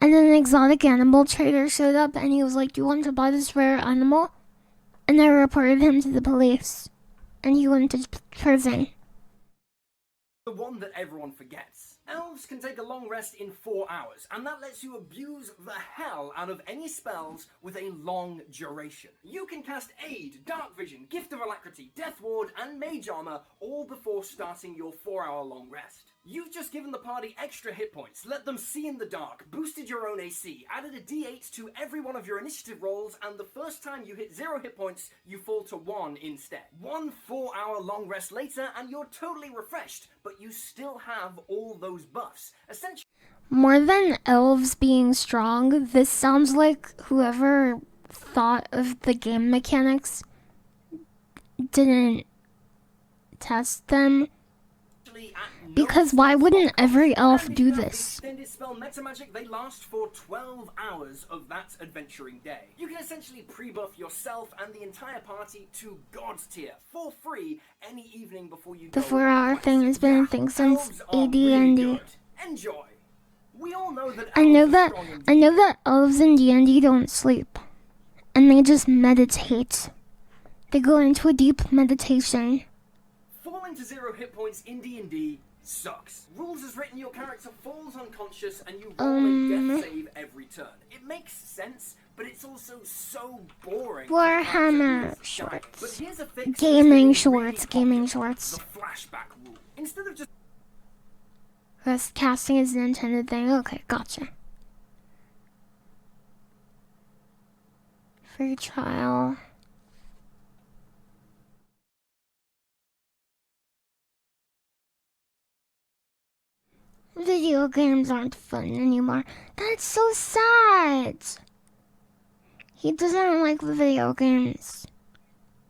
And then an exotic animal trader showed up and he was like, "Do you want to buy this rare animal?" And I reported him to the police. And he went to prison. the one that everyone forgets. Elves can take a long rest in 4 hours, and that lets you abuse the hell out of any spells with a long duration. You can cast Aid, Dark Vision, Gift of Alacrity, Death Ward, and Mage Armor all before starting your 4-hour long rest. You've just given the party extra hit points, let them see in the dark, boosted your own AC, added a d8 to every one of your initiative rolls, and the first time you hit 0 hit points, you fall to 1 instead. 1 4-hour long rest later, and you're totally refreshed, but you still have all those buffs. Essentially, More than elves being strong, this sounds like whoever thought of the game mechanics didn't test them. Because why wouldn't every elf do this? Extended spell Meta Magic, they last for 12 hours of that adventuring day. You can essentially pre-buff yourself and the entire party to God's tier for free any evening before you The go 4-hour thing has been a thing since AD&D. Enjoy. We all know that I know that elves in D&D don't sleep. And they just meditate. They go into a deep meditation. Falling to 0 hit points in D&D sucks. Rules as written, your character falls unconscious and you roll a death save every turn. It makes sense, but it's also so boring. Warhammer shorts. But here's a fix. Gaming shorts. Gaming shorts. The flashback rule. Instead of just Because casting is an intended thing. Okay, gotcha. Free trial. Video games aren't fun anymore. That's so sad. He doesn't like the video games.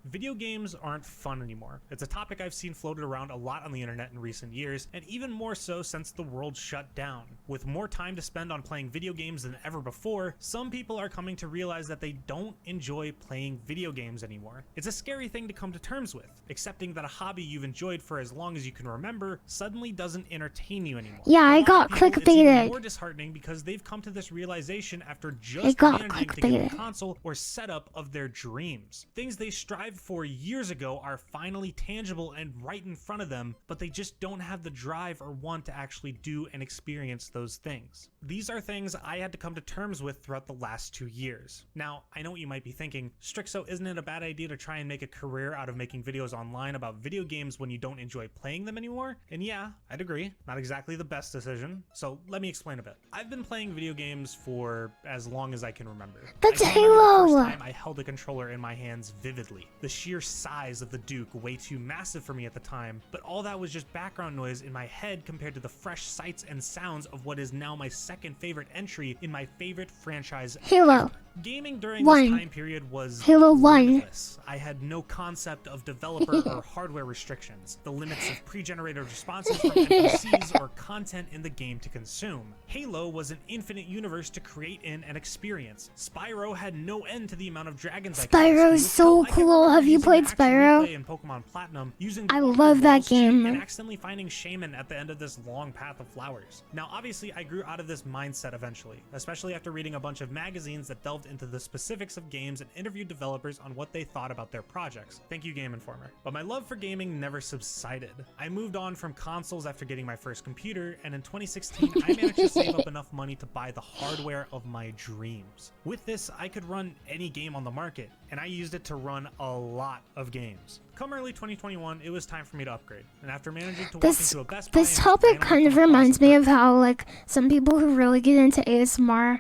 Video games aren't fun anymore. It's a topic I've seen floated around a lot on the internet in recent years, and even more so since the world shut down. With more time to spend on playing video games than ever before, some people are coming to realize that they don't enjoy playing video games anymore. It's a scary thing to come to terms with, accepting that a hobby you've enjoyed for as long as you can remember suddenly doesn't entertain you anymore. Yeah, I got It's even clickbaited. more disheartening because they've come to this realization after just managing to get the console or setup of their dreams. Things they strived for years ago are finally tangible and right in front of them, but they just don't have the drive or want to actually do and experience those things. These are things I had to come to terms with throughout the last 2 years. Now, I know what you might be thinking, Strixo, isn't it a bad idea to try and make a career out of making videos online about video games when you don't enjoy playing them anymore? And yeah, I'd agree. Not exactly the best decision. So let me explain a bit. I've been playing video games for as long as I can remember. That's I can remember the Halo! first time I held a controller in my hands vividly. The sheer size of the Duke, way too massive for me at the time, but all that was just background noise in my head compared to the fresh sights and sounds of what is now my second favorite entry in my favorite franchise Halo. ever. Gaming during 1. this time period was Halo 1. limitless. I had no concept of developer or hardware restrictions, the limits of pre-generated responses from NPCs or content in the game to consume. Halo was an infinite universe to create in and experience. Spyro had no end to the amount of dragons I could Spyro rescue. is so cool. Have you played Spyro? In Pokemon Platinum, using I love that game. and accidentally finding Shaman at the end of this long path of flowers. Now, obviously, I grew out of this mindset eventually, especially after reading a bunch of magazines that delved into the specifics of games and interviewed developers on what they thought about their projects. Thank you, Game Informer. But my love for gaming never subsided. I moved on from consoles after getting my first computer, and in 2016, I managed to save up enough money to buy the hardware of my dreams. With this, I could run any game on the market, and I used it to run a lot of games. Come early 2021, it was time for me to upgrade, and after managing to walk into a Best Buy This topic kind of reminds me of how, like, some people who really get into ASMR,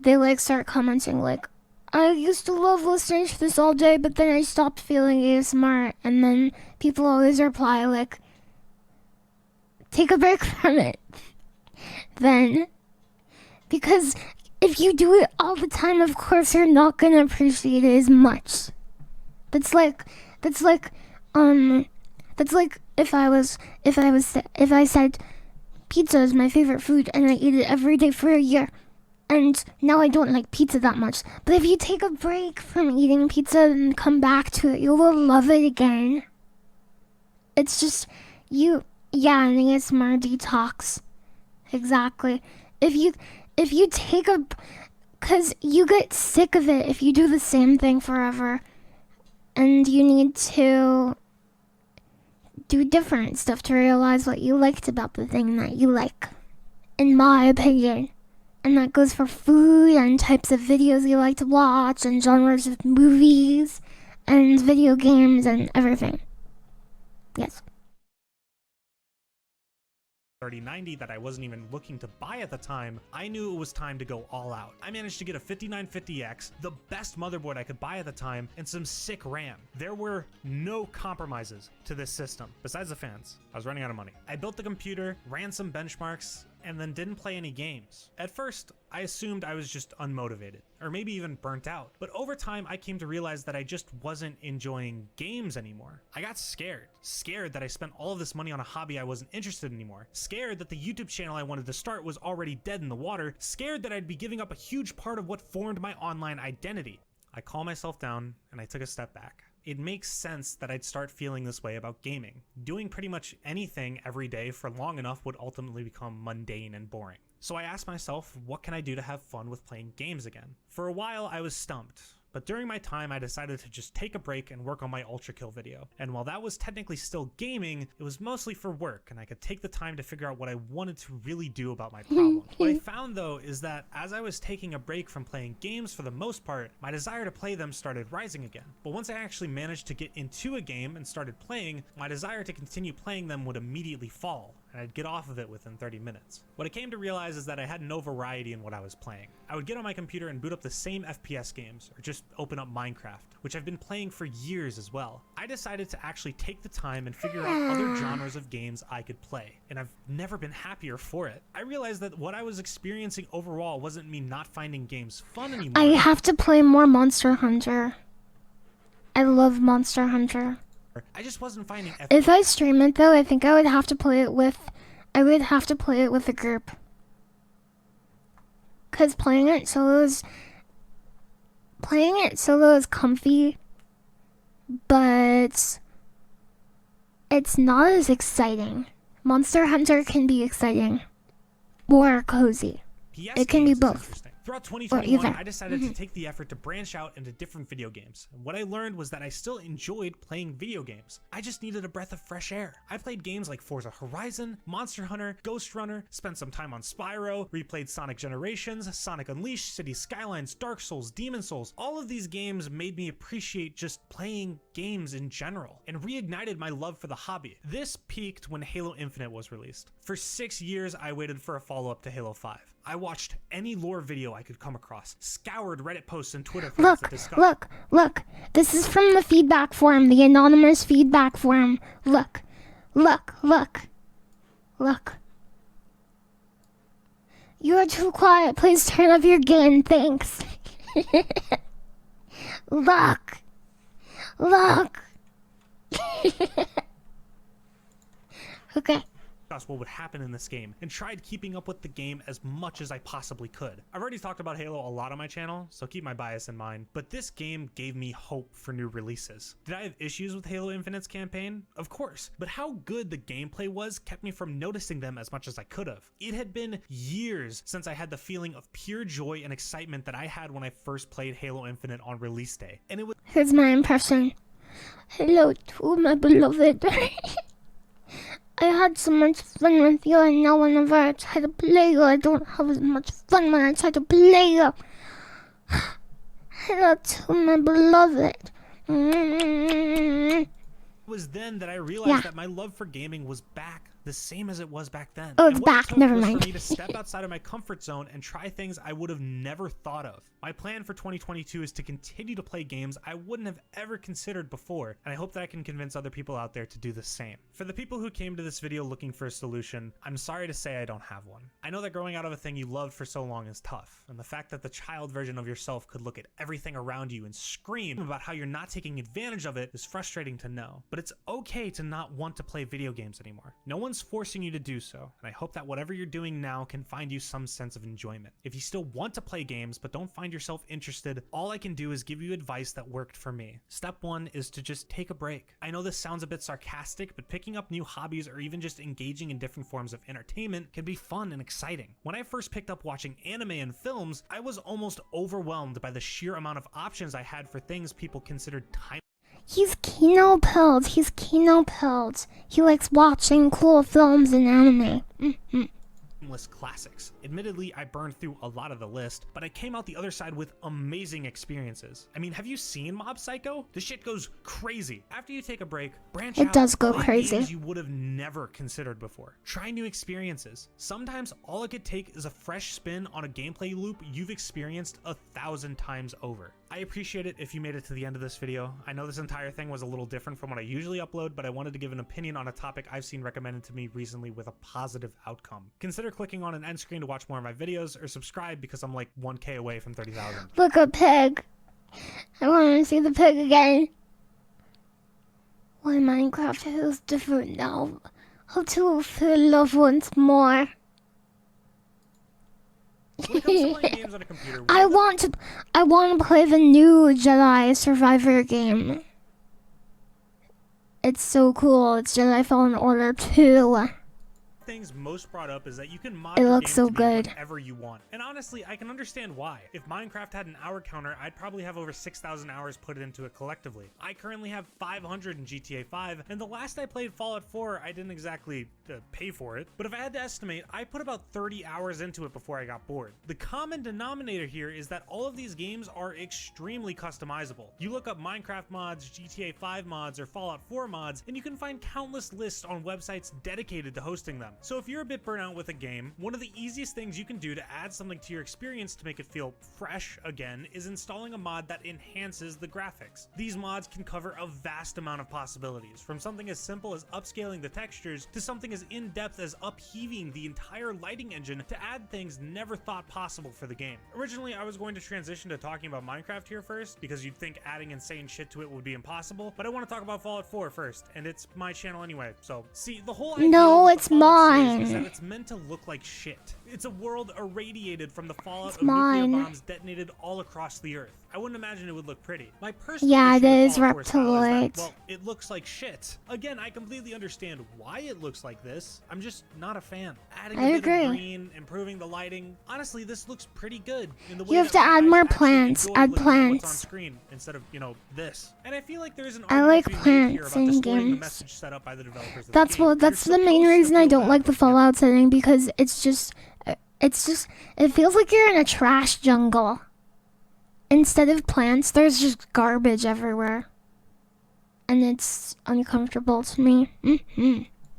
they, like, start commenting, like, I used to love listening to this all day, but then I stopped feeling ASMR, and then people always reply, like, take a break from it. Then, because if you do it all the time, of course you're not gonna appreciate it as much. That's like if I said pizza is my favorite food and I eat it every day for a year, and now I don't like pizza that much. But if you take a break from eating pizza and come back to it, you will love it again. It's just an ASMR detox. Exactly. If you take because you get sick of it if you do the same thing forever. And you need to do different stuff to realize what you liked about the thing that you like, in my opinion. And that goes for food and types of videos you like to watch and genres of movies and video games and everything. Yes. 3090 that I wasn't even looking to buy at the time, I knew it was time to go all out. I managed to get a 5950X, the best motherboard I could buy at the time, and some sick RAM. There were no compromises to this system, besides the fans. I was running out of money. I built the computer, ran some benchmarks, and then didn't play any games. At first, I assumed I was just unmotivated, or maybe even burnt out. But over time, I came to realize that I just wasn't enjoying games anymore. I got scared that I spent all of this money on a hobby I wasn't interested in anymore. Scared that the YouTube channel I wanted to start was already dead in the water. Scared that I'd be giving up a huge part of what formed my online identity. I calmed myself down and I took a step back. It makes sense that I'd start feeling this way about gaming. Doing pretty much anything every day for long enough would ultimately become mundane and boring. So I asked myself, what can I do to have fun with playing games again? For a while, I was stumped. but during my time I decided to just take a break and work on my Ultra Kill video. And while that was technically still gaming, it was mostly for work, and I could take the time to figure out what I wanted to really do about my problems. What I found though is that as I was taking a break from playing games for the most part, my desire to play them started rising again. But once I actually managed to get into a game and started playing, my desire to continue playing them would immediately fall, and I'd get off of it within 30 minutes. What I came to realize is that I had no variety in what I was playing. I would get on my computer and boot up the same FPS games, or just open up Minecraft, which I've been playing for years as well. I decided to actually take the time and figure out other genres of games I could play, and I've never been happier for it. I realized that what I was experiencing overall wasn't me not finding games fun anymore. I have to play more Monster Hunter. I love Monster Hunter. I just wasn't finding If I stream it though, I think I would have to play it with a group. Cause playing it solo is comfy, but it's not as exciting. Monster Hunter can be exciting or cozy. It can be both. Throughout 2021, I decided to take the effort to branch out into different video games. And what I learned was that I still enjoyed playing video games. I just needed a breath of fresh air. I played games like Forza Horizon, Monster Hunter, Ghost Runner, spent some time on Spyro, replayed Sonic Generations, Sonic Unleashed, Cities Skylines, Dark Souls, Demon Souls. All of these games made me appreciate just playing games in general and reignited my love for the hobby. This peaked when Halo Infinite was released. For 6 years, I waited for a follow-up to Halo 5. I watched any lore video I could come across, scoured Reddit posts and Twitter threads to discuss. Look. This is from the feedback forum, the anonymous feedback forum. Look. You are too quiet. Please turn off your gain. Thanks. Look. Okay. What would happen in this game and tried keeping up with the game as much as I possibly could. I've already talked about Halo a lot on my channel, so keep my bias in mind, but this game gave me hope for new releases. Did I have issues with Halo Infinite's campaign? Of course, but how good the gameplay was kept me from noticing them as much as I could have. It had been years since I had the feeling of pure joy and excitement that I had when I first played Halo Infinite on release day, and it was— Here's my impression. Hello to my beloved. I had so much fun with you, and now whenever I try to play you, I don't have as much fun when I try to play you. Hello to my beloved. It was then that I realized that my love for gaming was back, the same as it was back then. Oh, it's back. Never mind. For me to step outside of my comfort zone and try things I would have never thought of. My plan for 2022 is to continue to play games I wouldn't have ever considered before, and I hope that I can convince other people out there to do the same. For the people who came to this video looking for a solution, I'm sorry to say I don't have one. I know that growing out of a thing you loved for so long is tough, and the fact that the child version of yourself could look at everything around you and scream about how you're not taking advantage of it is frustrating to know. But it's okay to not want to play video games anymore. No one's forcing you to do so, and I hope that whatever you're doing now can find you some sense of enjoyment. If you still want to play games but don't find yourself interested, all I can do is give you advice that worked for me. Step 1 is to just take a break. I know this sounds a bit sarcastic, but picking up new hobbies or even just engaging in different forms of entertainment can be fun and exciting. When I first picked up watching anime and films, I was almost overwhelmed by the sheer amount of options I had for things people considered time. He's Kino pilled. He likes watching cool films and anime. Classics. Admittedly, I burned through a lot of the list, but I came out the other side with amazing experiences. I mean, have you seen Mob Psycho? This shit goes crazy. After you take a break, branch out. It does go play crazy. Games you would have never considered before. Try new experiences. Sometimes all it could take is a fresh spin on a gameplay loop you've experienced 1,000 times over. I appreciate it if you made it to the end of this video. I know this entire thing was a little different from what I usually upload, but I wanted to give an opinion on a topic I've seen recommended to me recently with a positive outcome. Consider clicking on an end screen to watch more of my videos, or subscribe because I'm like 1K away from 30,000. Look, a pig. I want to see the pig again. Why Minecraft feels different now. How to feel love once more. When it comes to playing games on a computer, I want to play the new Jedi Survivor game. It's so cool. It's Jedi Fallen Order 2. things most brought up is that you can mod It your looks game so to be good. whatever you want. And honestly, I can understand why. If Minecraft had an hour counter, I'd probably have over 6,000 hours put into it collectively. I currently have 500 in GTA 5, and the last I played Fallout 4, I didn't exactly pay for it. But if I had to estimate, I put about 30 hours into it before I got bored. The common denominator here is that all of these games are extremely customizable. You look up Minecraft mods, GTA 5 mods, or Fallout 4 mods, and you can find countless lists on websites dedicated to hosting them. So if you're a bit burnt out with a game, one of the easiest things you can do to add something to your experience to make it feel fresh again is installing a mod that enhances the graphics. These mods can cover a vast amount of possibilities, from something as simple as upscaling the textures to something as in-depth as upheaving the entire lighting engine to add things never thought possible for the game. Originally, I was going to transition to talking about Minecraft here first, because you'd think adding insane shit to it would be impossible, but I want to talk about Fallout 4 first, and it's my channel anyway, so see, the whole idea No, with it's the Fallout series is mine. that it's meant to look like shit. It's a world irradiated from the fallout It's of nuclear mine. bombs detonated all across the earth. I wouldn't imagine it would look pretty. My personal Yeah, issue it with is Fallout 4 style is that, Reptiloid. well, it looks like shit. Again, I completely understand why it looks like this. I'm just not a fan. Adding I a bit agree. of green, improving the lighting. Honestly, this looks pretty good in the way You have that to my add eyes more actually plants. enjoy Add looking at what's on plants. screen instead of, you know, this. And I feel like there's an I argument like to be made here plants about in distorting the games. message set up by the developers of the That's game. what. That's the main supposed to reason I feel don't like the Fallout setting, because it's just, it feels like you're in a trash jungle. Instead of plants, there's just garbage everywhere, and it's uncomfortable to me.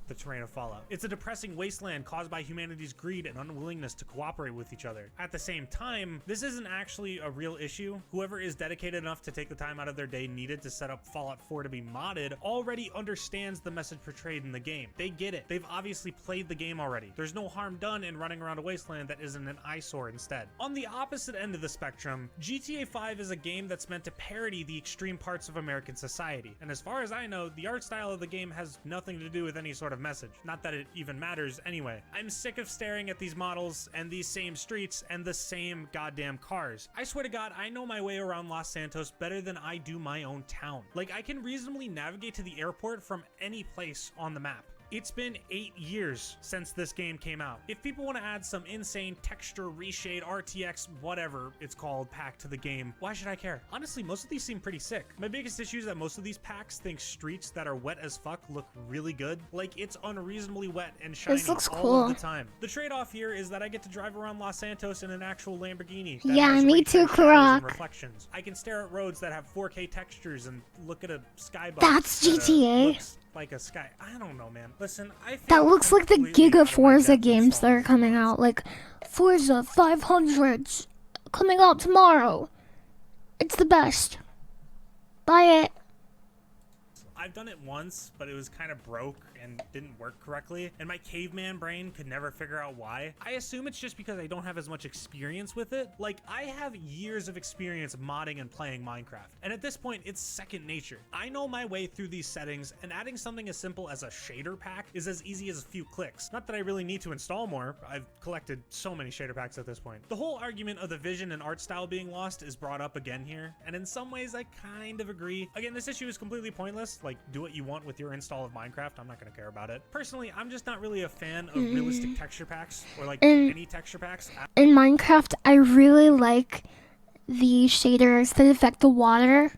The terrain of Fallout. It's a depressing wasteland caused by humanity's greed and unwillingness to cooperate with each other. At the same time, this isn't actually a real issue. Whoever is dedicated enough to take the time out of their day needed to set up Fallout 4 to be modded already understands the message portrayed in the game. They get it. They've obviously played the game already. There's no harm done in running around a wasteland that isn't an eyesore instead. On the opposite end of the spectrum, GTA 5 is a game that's meant to parody the extreme parts of American society. And as far as I know, the art style of the game has nothing to do with any sort of message. Not that it even matters anyway. I'm sick of staring at these models and these same streets and the same goddamn cars. I swear to God, I know my way around Los Santos better than I do my own town. Like, I can reasonably navigate to the airport from any place on the map. It's been 8 years since this game came out. If people want to add some insane texture, reshade, RTX, whatever it's called, pack to the game, why should I care? Honestly, most of these seem pretty sick. My biggest issue is that most of these packs think streets that are wet as fuck look really good. Like, it's unreasonably wet and shiny looks all cool. of the time. The trade-off here is that I get to drive around Los Santos in an actual Lamborghini. that Yeah, has me ray-traced too, shadows and Karak. reflections. I can stare at roads that have 4K textures and look at a skybox. That's that, GTA. looks like a sky. I don't know, man. Listen, I feel That looks like the completely Giga out of my Forza depth games that are coming out, like Forza 500's coming out tomorrow. It's the best. Buy it. I've done it once, but it was kind of broke and didn't work correctly, and my caveman brain could never figure out why. I assume it's just because I don't have as much experience with it. Like, I have years of experience modding and playing Minecraft, and at this point, it's second nature. I know my way through these settings, and adding something as simple as a shader pack is as easy as a few clicks. Not that I really need to install more. I've collected so many shader packs at this point. The whole argument of the vision and art style being lost is brought up again here, and in some ways, I kind of agree. Again, this issue is completely pointless. Like, do what you want with your install of Minecraft. I'm not going to care about it. Personally, I'm just not really a fan of realistic texture packs or like any texture packs. In Minecraft, I really like the shaders that affect the water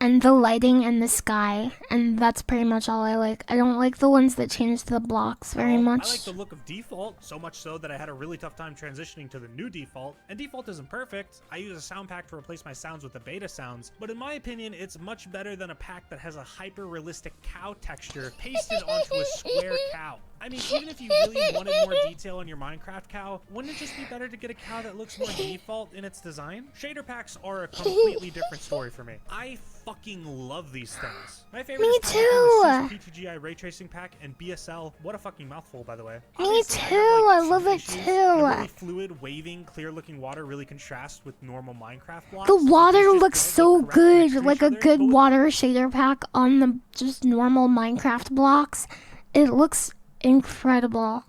and the lighting and the sky, and that's pretty much all I like. I don't like the ones that change the blocks very much. I like the look of default, so much so that I had a really tough time transitioning to the new default. And default isn't perfect. I use a sound pack to replace my sounds with the beta sounds, but in my opinion, it's much better than a pack that has a hyper-realistic cow texture pasted onto a square cow. I mean, even if you really wanted more detail on your Minecraft cow, wouldn't it just be better to get a cow that looks more default in its design? Shader packs are a completely different story for me. I fucking love these things. My favorite is the SUS PTGI ray tracing pack and BSL. What a fucking mouthful, by the way. Me too. I love it The too. really fluid, waving, clear-looking water really contrasts with normal Minecraft blocks. The water looks so good, like a good water shader pack on the just normal Minecraft blocks. It looks incredible.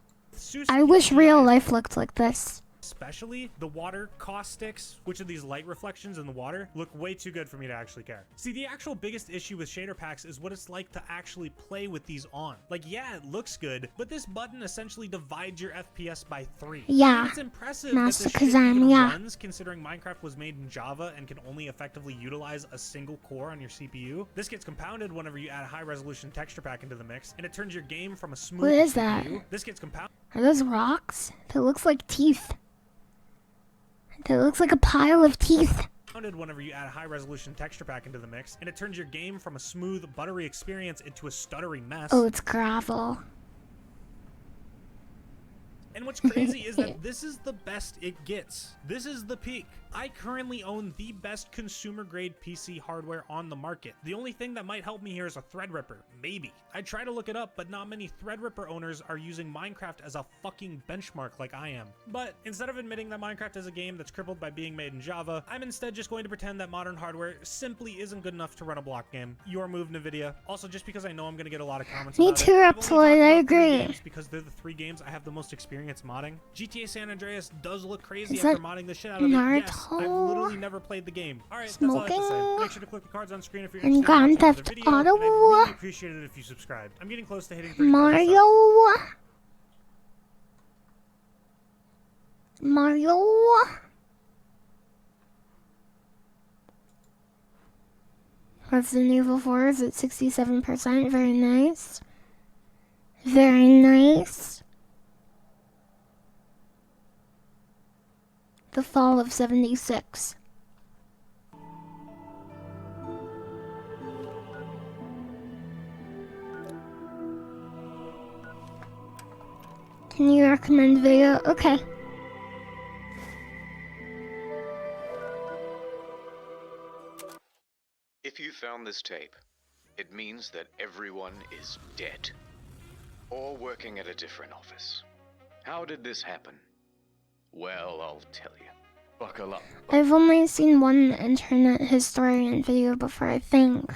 I wish real life looked like this. Especially the water caustics, which are these light reflections in the water, look way too good for me to actually care. See, the actual biggest issue with shader packs is what it's like to actually play with these on. Like, yeah, it looks good, but this button essentially divides your FPS by 3. Yeah, I mean, it's impressive that Master this shit even Kazam, yeah. runs, considering Minecraft was made in Java and can only effectively utilize a single core on your CPU. This gets compounded whenever you add a high-resolution texture pack into the mix, and it turns your game from a smooth What is CPU. that? This gets compounded. Are those rocks? That looks like teeth. That looks like a pile of teeth. Whenever you add a high-resolution texture pack into the mix, and it turns your game from a smooth, buttery experience into a stuttery mess. Oh, it's gravel. And what's crazy is that this is the best it gets. This is the peak. I currently own the best consumer-grade PC hardware on the market. The only thing that might help me here is a Threadripper. Maybe. I try to look it up, but not many Threadripper owners are using Minecraft as a fucking benchmark like I am. But instead of admitting that Minecraft is a game that's crippled by being made in Java, I'm instead just going to pretend that modern hardware simply isn't good enough to run a block game. Your move, NVIDIA. Also, just because I know I'm going to get a lot of comments Me about too, it, I've only Reptoid, talked I about 3 agree. games because they're the 3 games I have the most experience modding. GTA San Andreas does look crazy Is after that modding the shit out of it. Yes, Naruto? I've literally never played the game. Alright, that's all I have to say. Smoking? Make sure to click the cards on screen if you're And interested in Grand watching another Theft video, and I'd Auto? really appreciate it if you subscribed. I'm getting close to hitting 30,000 Mario? Mario? Resident Evil 4 is at 67%. Very nice. Very nice. The Fall of 76. Can you recommend video? Okay. If you found this tape, it means that everyone is dead. Or working at a different office. How did this happen? Well, I'll tell you. Buckle up. I've only seen one internet historian video before, I think.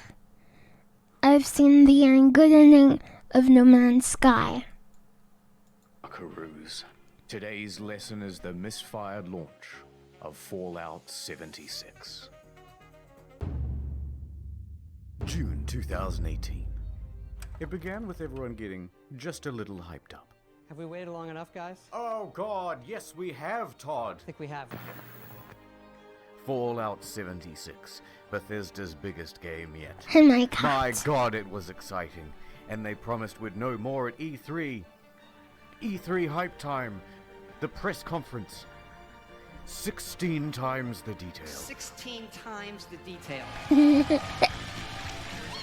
I've seen the good ending of No Man's Sky. Buckaroos. Today's lesson is the misfired launch of Fallout 76. June 2018. It began with everyone getting just a little hyped up. Have we waited long enough, guys? Oh God, yes we have, Todd. I think we have. Fallout 76, Bethesda's biggest game yet. Oh my God. My God, it was exciting. And they promised we'd know more at E3. E3 hype time. The press conference. 16 times the detail. 16 times the detail.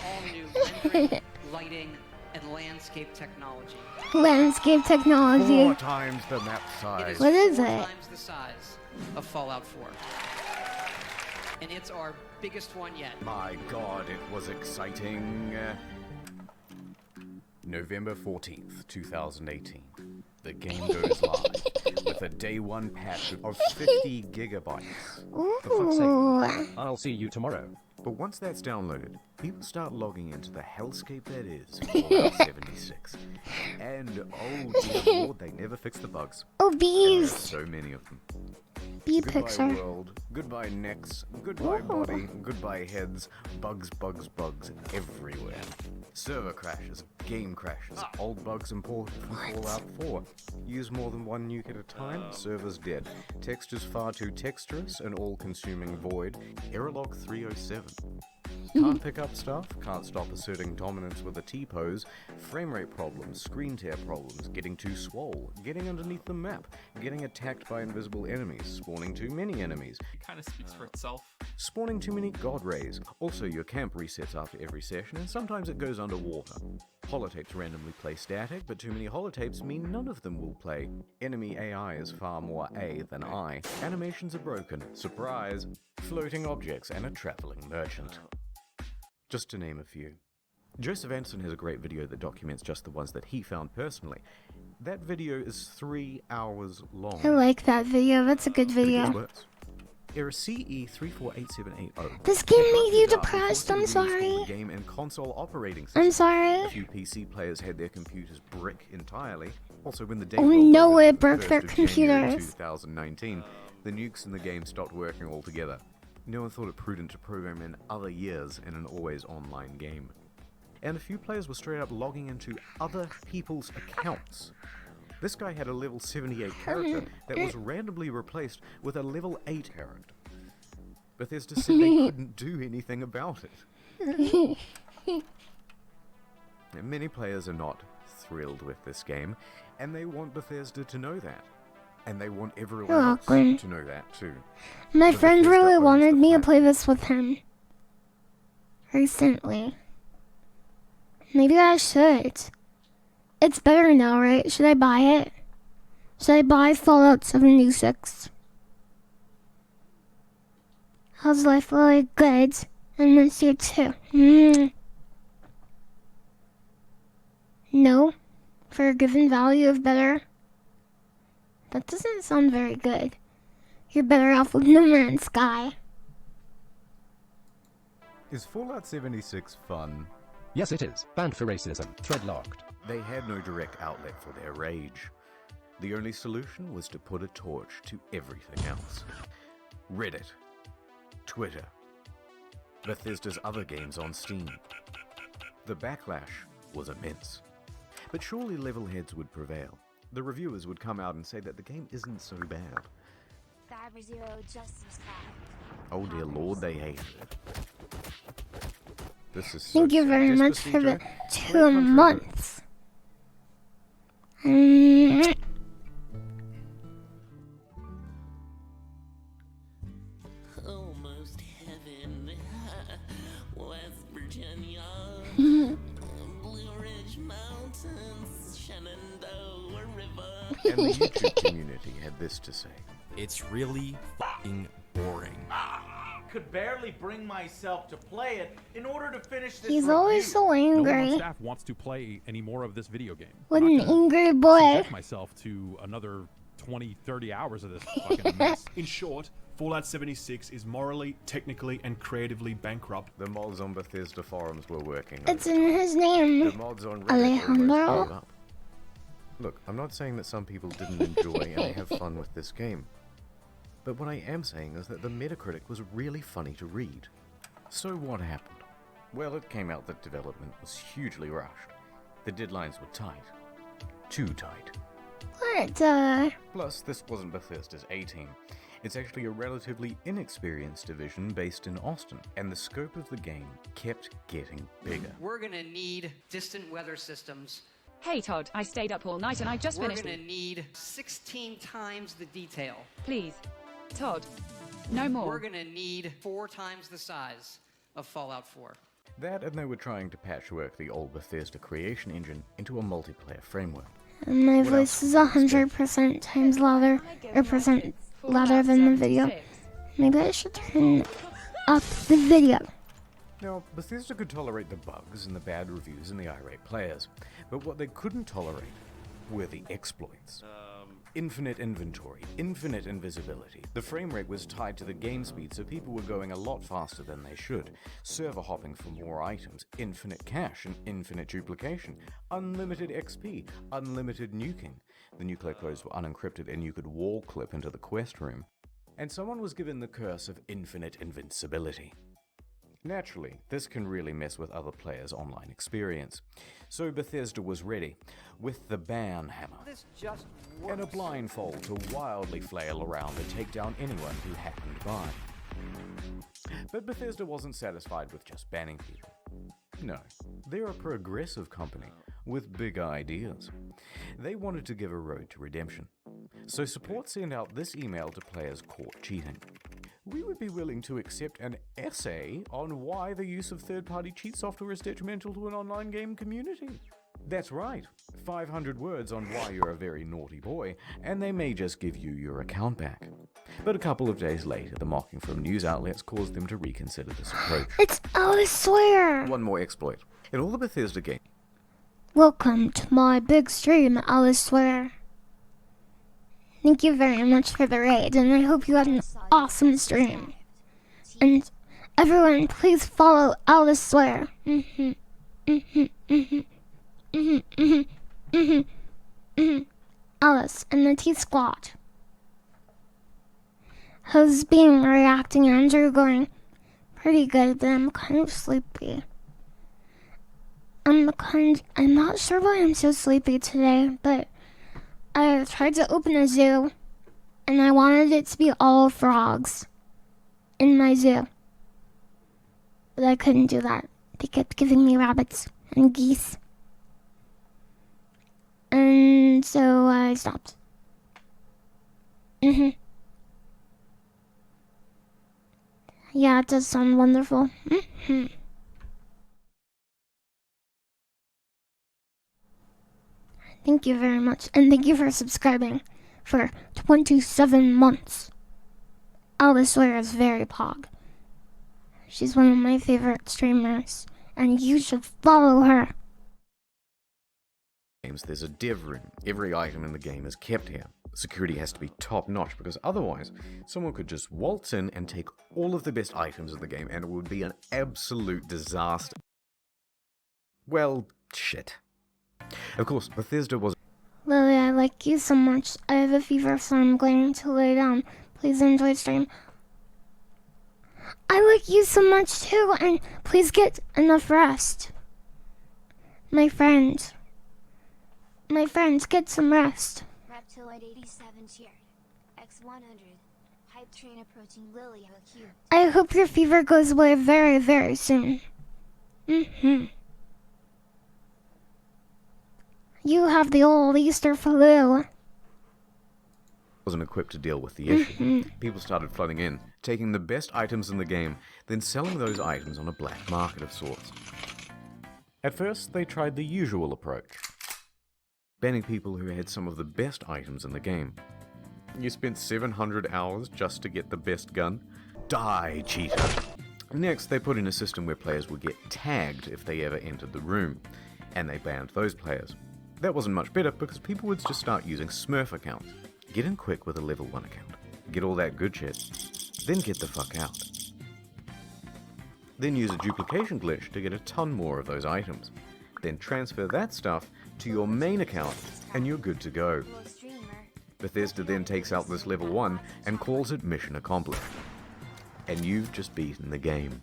All new rendering, lighting, and landscape technology. Landscape technology. 4 times the map size. What is 4 it? times the size of Fallout 4. And it's our biggest one yet. My God, it was exciting. November 14th, 2018. The game goes live with a day 1 patch of 50 gigabytes. For fuck's sake, I'll see you tomorrow. But once that's downloaded, people start logging into the hellscape that is Fallout 76. And oh dear lord, they never fix the bugs. Oh, There bees. are so many of them. Bee Goodbye picture. world, goodbye necks, goodbye body, goodbye heads, bugs, bugs, bugs everywhere. Server crashes, game crashes, old bugs imported from Fallout 4. Use more than one nuke at a time, server's dead. Textures far too texturous, an all-consuming void. Error log 307. Can't pick up stuff, can't stop asserting dominance with a T-pose, framerate problems, screen tear problems, getting too swole, getting underneath the map, getting attacked by invisible enemies, spawning too many enemies. It kind of speaks for itself. Spawning too many god rays. Also, your camp resets after every session, and sometimes it goes underwater. Holotapes randomly play static, but too many holotapes mean none of them will play. Enemy AI is far more A than I. Animations are broken. Surprise! Floating objects and a traveling merchant. Just to name a few. Joseph Anderson has a great video that documents just the ones that he found personally. That video is 3 hours long. I like that video. That's a good But it gets video. worse. Error CE348780. This game made you depressed. I'm sorry. The game and console operating system. I'm sorry. A few PC players had their computers brick entirely. Also, when the day Oh no, it broke their computers. 2019, the nukes in the game stopped working altogether. No one thought it prudent to program in other years in an always online game. And a few players were straight up logging into other people's accounts. This guy had a level 78 character that was randomly replaced with a level 8 character. Bethesda said they couldn't do anything about it. And many players are not thrilled with this game, and they want Bethesda to know that. And they want everyone else to know that too. My So friend Bethesda really owns wanted the me to platform. play this with him. Recently. Maybe I should. It's better now, right? Should I buy it? Should I buy Fallout 76? How's life really good? I miss you too. No? For a given value of better? That doesn't sound very good. You're better off with No Man's Sky. Is Fallout 76 fun? Yes, it is. Banned for racism. Thread locked. They had no direct outlet for their rage. The only solution was to put a torch to everything else. Reddit, Twitter, Bethesda's other games on Steam. The backlash was immense. But surely level heads would prevail. The reviewers would come out and say that the game isn't so bad. Oh dear lord, they hated it. This is Thank you very much for the 2 months. Almost heaven, West Virginia, Blue Ridge Mountains, Shenandoah River. And the YouTube community had this to say. It's really f***ing boring. Could barely bring myself to play it in order to finish this He's review. always so No one on angry. staff wants to play any more of this video game. What I'm an not gonna angry boy. subject myself to another 20, 30 hours of this fucking mess. In short, Fallout 76 is morally, technically, and creatively bankrupt. The mods on Bethesda forums were working. It's in his name. The mods on Reddit almost gave Alejandro. up. Look, I'm not saying that some people didn't enjoy and have fun with this game. But what I am saying is that the Metacritic was really funny to read. So what happened? Well, it came out that development was hugely rushed. The deadlines were tight. Too tight. What? Plus, this wasn't Bethesda's A-team. It's actually a relatively inexperienced division based in Austin, and the scope of the game kept getting bigger. We're gonna need distant weather systems. Hey Todd, I stayed up all night and I just We're finished. gonna need 16 times the detail. Please, Todd, no more. We're gonna need 4 times the size of Fallout 4. That, and they were trying to patchwork the old Bethesda creation engine into a multiplayer framework. My voice is 100% times louder, or percent louder than the video. Maybe I should turn up the video. Now, Bethesda could tolerate the bugs and the bad reviews and the irate players, but what they couldn't tolerate were the exploits. Infinite inventory, infinite invisibility. The frame rate was tied to the game speed, so people were going a lot faster than they should. Server hopping for more items, infinite cache and infinite duplication, unlimited XP, unlimited nuking. The nuclear codes were unencrypted and you could wall clip into the quest room. And someone was given the curse of infinite invincibility. Naturally, this can really mess with other players' online experience. So Bethesda was ready, with the ban hammer, and a blindfold to wildly flail around and take down anyone who happened by. But Bethesda wasn't satisfied with just banning people. No, they're a progressive company with big ideas. They wanted to give a road to redemption. So support sent out this email to players caught cheating. We would be willing to accept an essay on why the use of third-party cheat software is detrimental to an online game community. That's right, 500 words on why you're a very naughty boy, and they may just give you your account back. But a couple of days later, the mocking from news outlets caused them to reconsider this approach. It's Alice Sawyer! One more exploit. In all the Bethesda games... Welcome to my big stream, Alice Sawyer. Thank you very much for the raid, and I hope you had an awesome stream. And everyone, please follow Alice Swear. Alice and the T-Squad. How's being reacting, Andrew? Going pretty good, but I'm kind of sleepy. I'm not sure why I'm so sleepy today, but I tried to open a zoo, and I wanted it to be all frogs in my zoo. But I couldn't do that. They kept giving me rabbits and geese. And so I stopped. Yeah, it does sound wonderful. Thank you very much, and thank you for subscribing for 27 months. Alice Sawyer is very pog. She's one of my favorite streamers, and you should follow her. There's a dev room. Every item in the game is kept here. Security has to be top-notch because otherwise someone could just waltz in and take all of the best items in the game and it would be an absolute disaster. Well, shit. Of course, Bethesda was... Lily, I like you so much. I have a fever, so I'm going to lay down. Please enjoy stream. I like you so much too, and please get enough rest. My friend, get some rest. Reptiloid 87 cheered. X100. Hype train approaching LilyHops. I hope your fever goes away very, very soon. You have the old Easter flu. Wasn't equipped to deal with the issue. People started flooding in, taking the best items in the game, then selling those items on a black market of sorts. At first, they tried the usual approach, banning people who had some of the best items in the game. You spent 700 hours just to get the best gun? Die, cheater! Next, they put in a system where players would get tagged if they ever entered the room, and they banned those players. That wasn't much better because people would just start using Smurf accounts. Get in quick with a level 1 account, get all that good shit, then get the fuck out. Then use a duplication glitch to get a ton more of those items. Then transfer that stuff to your main account and you're good to go. Bethesda then takes out this level 1 and calls it mission accomplished. And you've just beaten the game.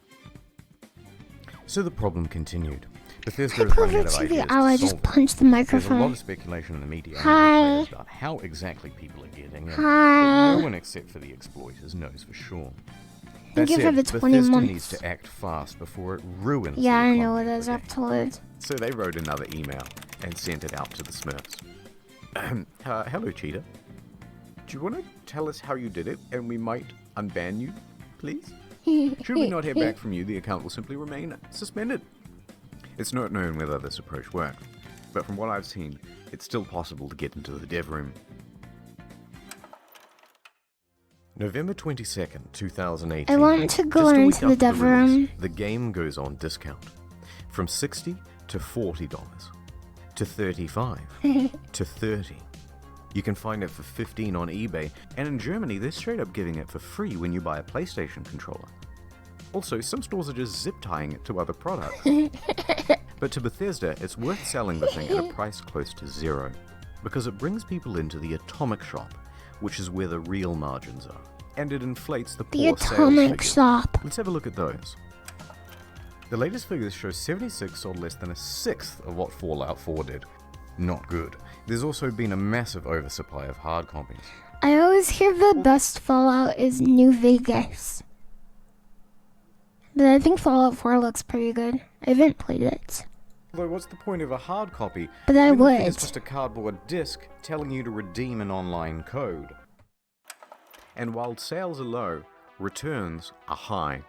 So the problem continued. Bethesda is running out of ideas to I just punched the microphone. There's a lot of speculation in the media about how exactly people are getting it, but no one except for the exploiters knows for sure. That said, Bethesda needs to act fast before it ruins Yeah, I know it is afterwards. So they wrote another email and sent it out to the Smurfs. Hello, Cheetah. Do you want to tell us how you did it, and we might unban you, please? Should we not hear back from you, the account will simply remain suspended. It's not known whether this approach worked, but from what I've seen, it's still possible to get into the dev room. November 22nd, 2018. I want to go into the dev room. The game goes on discount. From $60 to $40, to $35, to $30. You can find it for $15 on eBay, and in Germany they're straight up giving it for free when you buy a PlayStation controller. Also, some stores are just zip tying it to other products. But to Bethesda, it's worth selling the thing at a price close to zero, because it brings people into the atomic shop, which is where the real margins are, and it inflates the poor sales figures. Shop. Let's have a look at those. The latest figures show 76 sold less than a sixth of what Fallout 4 did. Not good. There's also been a massive oversupply of hard copies. I always hear the best Fallout is New Vegas. But I think Fallout 4 looks pretty good. I haven't played it. Although what's the point of a hard copy? But I would. It's just a cardboard disc telling you to redeem an online code. And while sales are low, returns are high.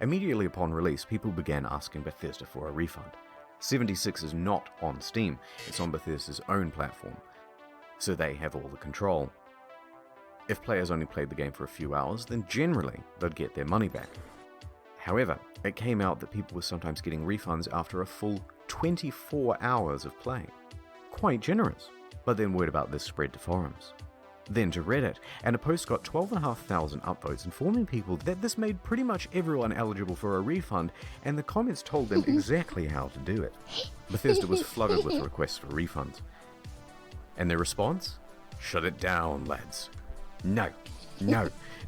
Immediately upon release, people began asking Bethesda for a refund. 76 is not on Steam, it's on Bethesda's own platform, so they have all the control. If players only played the game for a few hours, then generally they'd get their money back. However, it came out that people were sometimes getting refunds after a full 24 hours of play. Quite generous. But then word about this spread to forums. Then to Reddit, and a post got 12,500 upvotes informing people that this made pretty much everyone eligible for a refund, and the comments told them exactly how to do it. Bethesda was flooded with requests for refunds. And their response? Shut it down, lads. No,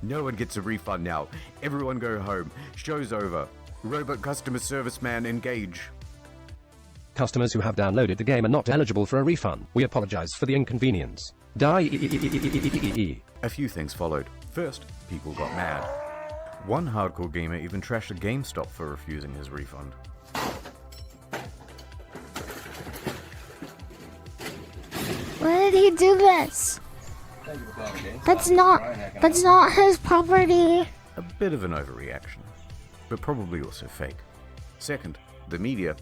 no one gets a refund now. Everyone go home. Show's over. Robot customer service man engage. Customers who have downloaded the game are not eligible for a refund. We apologize for the inconvenience. Die. A few things followed. First, people got mad. One hardcore gamer even trashed a GameStop for refusing his refund. Why did he do this? That's not his property. A bit of an overreaction, but probably also fake. Second, the media.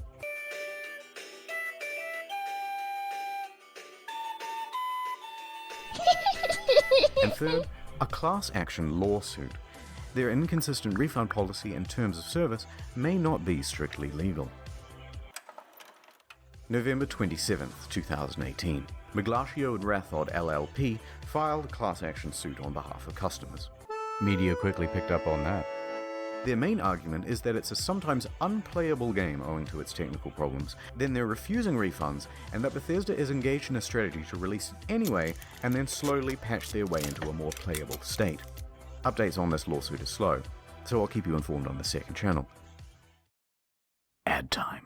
And third, a class action lawsuit. Their inconsistent refund policy and terms of service may not be strictly legal. November 27th, 2018. Miglaccio and Rathod LLP filed a class action suit on behalf of customers. Media quickly picked up on that. Their main argument is that it's a sometimes unplayable game owing to its technical problems, then they're refusing refunds, and that Bethesda is engaged in a strategy to release it anyway and then slowly patch their way into a more playable state. Updates on this lawsuit are slow, so I'll keep you informed on the second channel. Ad time.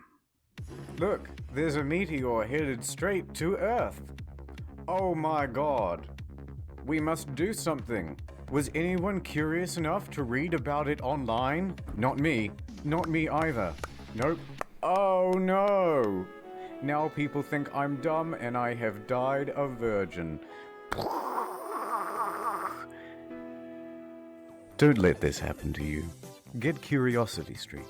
Look, there's a meteor headed straight to Earth. Oh my god. We must do something. Was anyone curious enough to read about it online? Not me. Not me either. Nope. Oh no. Now people think I'm dumb and I have died a virgin. Don't let this happen to you. Get Curiosity Stream.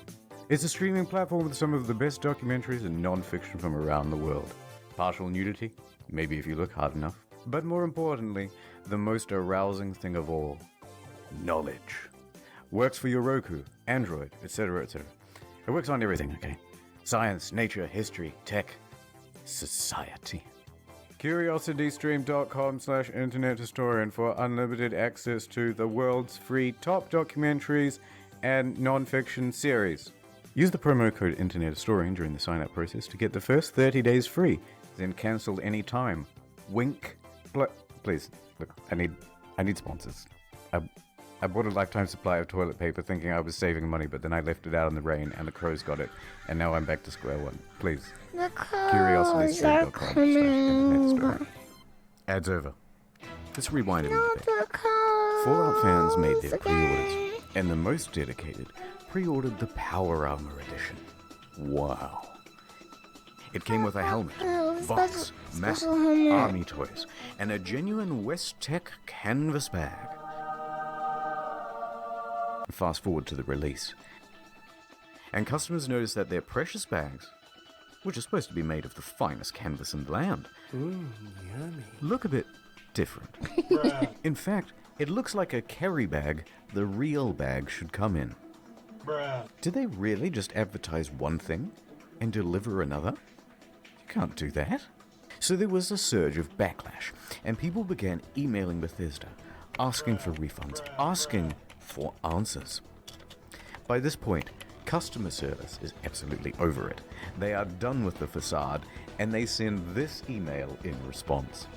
It's a streaming platform with some of the best documentaries and non-fiction from around the world. Partial nudity? Maybe if you look hard enough. But more importantly, the most arousing thing of all, knowledge. Works for your Roku, Android, etc., etc. It works on everything, okay? Science, nature, history, tech, society. CuriosityStream.com/internethistorian for unlimited access to the world's free top documentaries and non-fiction series. Use the promo code InternetHistorian during the sign-up process to get the first 30 days free, then cancel any time. Wink. Please, look, I need sponsors. I bought a lifetime supply of toilet paper thinking I was saving money, but then I left it out in the rain and the crows got it, and now I'm back to square one. Please. The crows are coming. Ads over. Let's rewind a little Not bit. the crows. Fallout fans made their again. pre-orders, and the most dedicated pre-ordered the Power Armor Edition. Wow. It came with a helmet, box, massive army toys, and a genuine West Tech canvas bag. Fast forward to the release. And customers noticed that their precious bags, which are supposed to be made of the finest canvas in the land, Yummy. look a bit different. In fact, it looks like a carry bag the real bag should come in. Did they really just advertise one thing and deliver another? You can't do that. So there was a surge of backlash, and people began emailing Bethesda, asking for refunds, asking for answers. By this point, customer service is absolutely over it. They are done with the facade, and they send this email in response.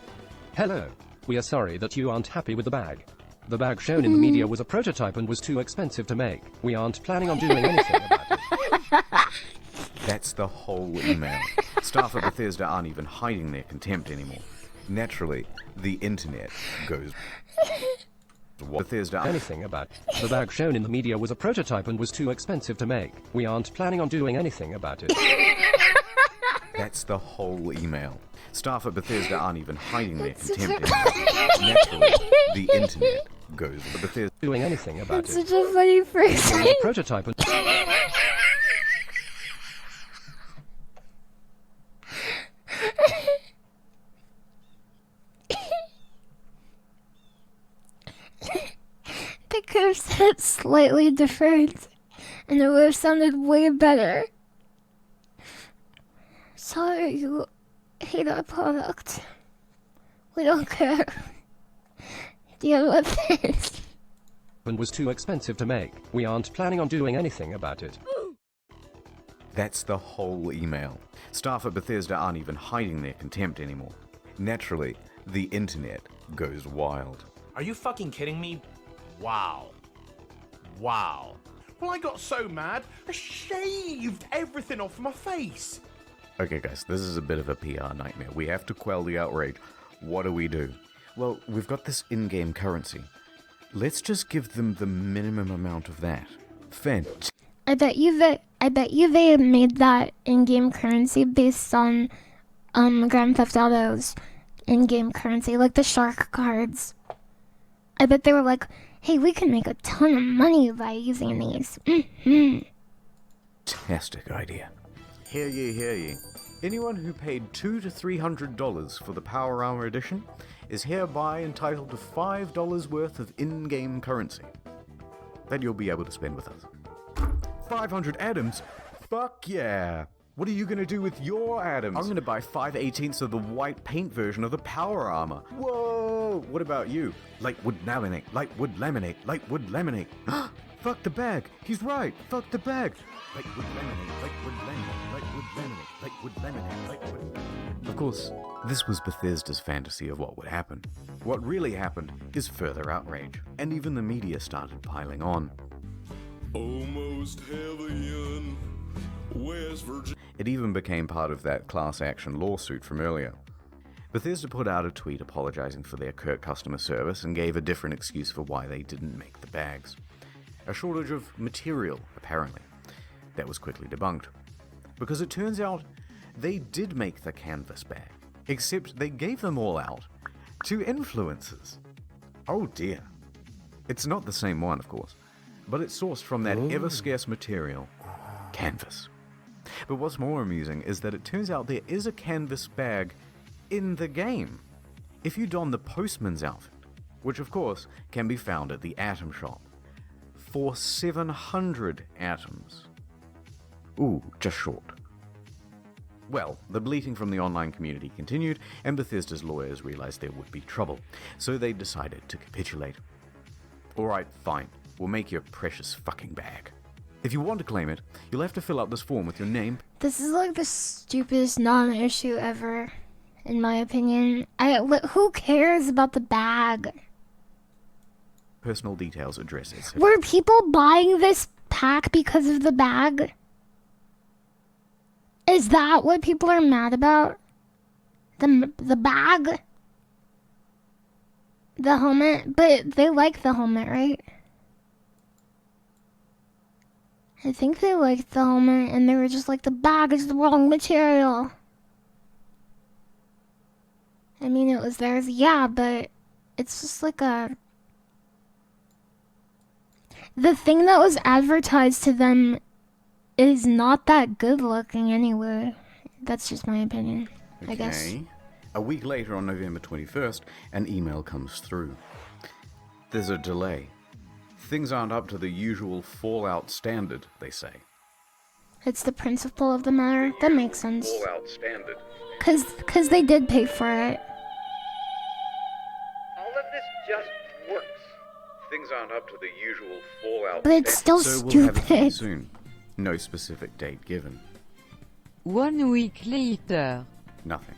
Hello. We are sorry that you aren't happy with the bag. The bag shown in the media was a prototype and was too expensive to make. We aren't planning on doing anything about it. That's the whole email. Staff at Bethesda aren't even hiding their contempt anymore. Naturally, the internet goes... Bethesda... Anything about it. The bag shown in the media was a prototype and was too expensive to make. We aren't planning on doing anything about it. That's the whole email. Staff at Bethesda aren't even hiding their contempt anymore. Naturally, the internet goes... Bethesda... Doing anything about That's it. such a funny phrase. It was a prototype and... They could have said it slightly different, and it would have sounded way better. Sorry you hate our product. We don't care. deal with this. And was too expensive to make. We aren't planning on doing anything about it. That's the whole email. Staff at Bethesda aren't even hiding their contempt anymore. Naturally, the internet goes wild. Are you fucking kidding me? Wow. Wow. Well, I got so mad, I shaved everything off my face. Okay guys, this is a bit of a PR nightmare. We have to quell the outrage. What do? Well, we've got this in-game currency. Let's just give them the minimum amount of that. I bet you they made that in-game currency based on Grand Theft Auto's in-game currency, like the shark cards. I bet they were like, hey, we can make a ton of money by using these. Fantastic idea. Hear ye. Anyone who paid $200 to $300 for the Power Armor Edition is hereby entitled to $5 worth of in-game currency that you'll be able to spend with us. 500 atoms? Fuck yeah! What are you gonna do with your atoms? I'm gonna buy 5/18 of the white paint version of the Power Armor. Whoa! What about you? Lightwood laminate, lightwood laminate, lightwood laminate. Fuck the bag! He's right! Fuck the bag! Lightwood laminate, lightwood laminate, lightwood laminate, lightwood laminate, lightwood... Of course, this was Bethesda's fantasy of what would happen. What really happened is further outrage, and even the media started piling on. Almost heaven, West Virginia. It even became part of that class action lawsuit from earlier. Bethesda put out a tweet apologizing for their curt customer service and gave a different excuse for why they didn't make the bags. A shortage of material, apparently. That was quickly debunked. Because it turns out they did make the canvas bag, except they gave them all out to influencers. Oh dear. It's not the same one, of course, but it's sourced from that ever-scarce material, canvas. But what's more amusing is that it turns out there is a canvas bag in the game. If you don the postman's outfit, which of course can be found at the Atom Shop, for 700 atoms. Ooh, just short. Well, the bleating from the online community continued, and Bethesda's lawyers realized there would be trouble, so they decided to capitulate. Alright, fine, we'll make your precious fucking bag. If you want to claim it, you'll have to fill out this form with your name. This is like the stupidest non-issue ever, in my opinion. Who cares about the bag? Personal details, address, etc. Were people buying this pack because of the bag? Is that what people are mad about? The bag? The helmet? But they like the helmet, right? I think they liked the helmet and they were just like, the bag is the wrong material. I mean, it was theirs, yeah, but it's just like a... The thing that was advertised to them is not that good looking anyway. That's just my opinion, I guess. A week later, on November 21st, an email comes through. There's a delay. Things aren't up to the usual Fallout standard, they say. It's the principle of the matter. That makes sense. Fallout standard. Cause they did pay for it. All of this just works. Things aren't up to the usual Fallout But it's still so we'll have it for you stupid. soon. No specific date given. 1 week later. Nothing.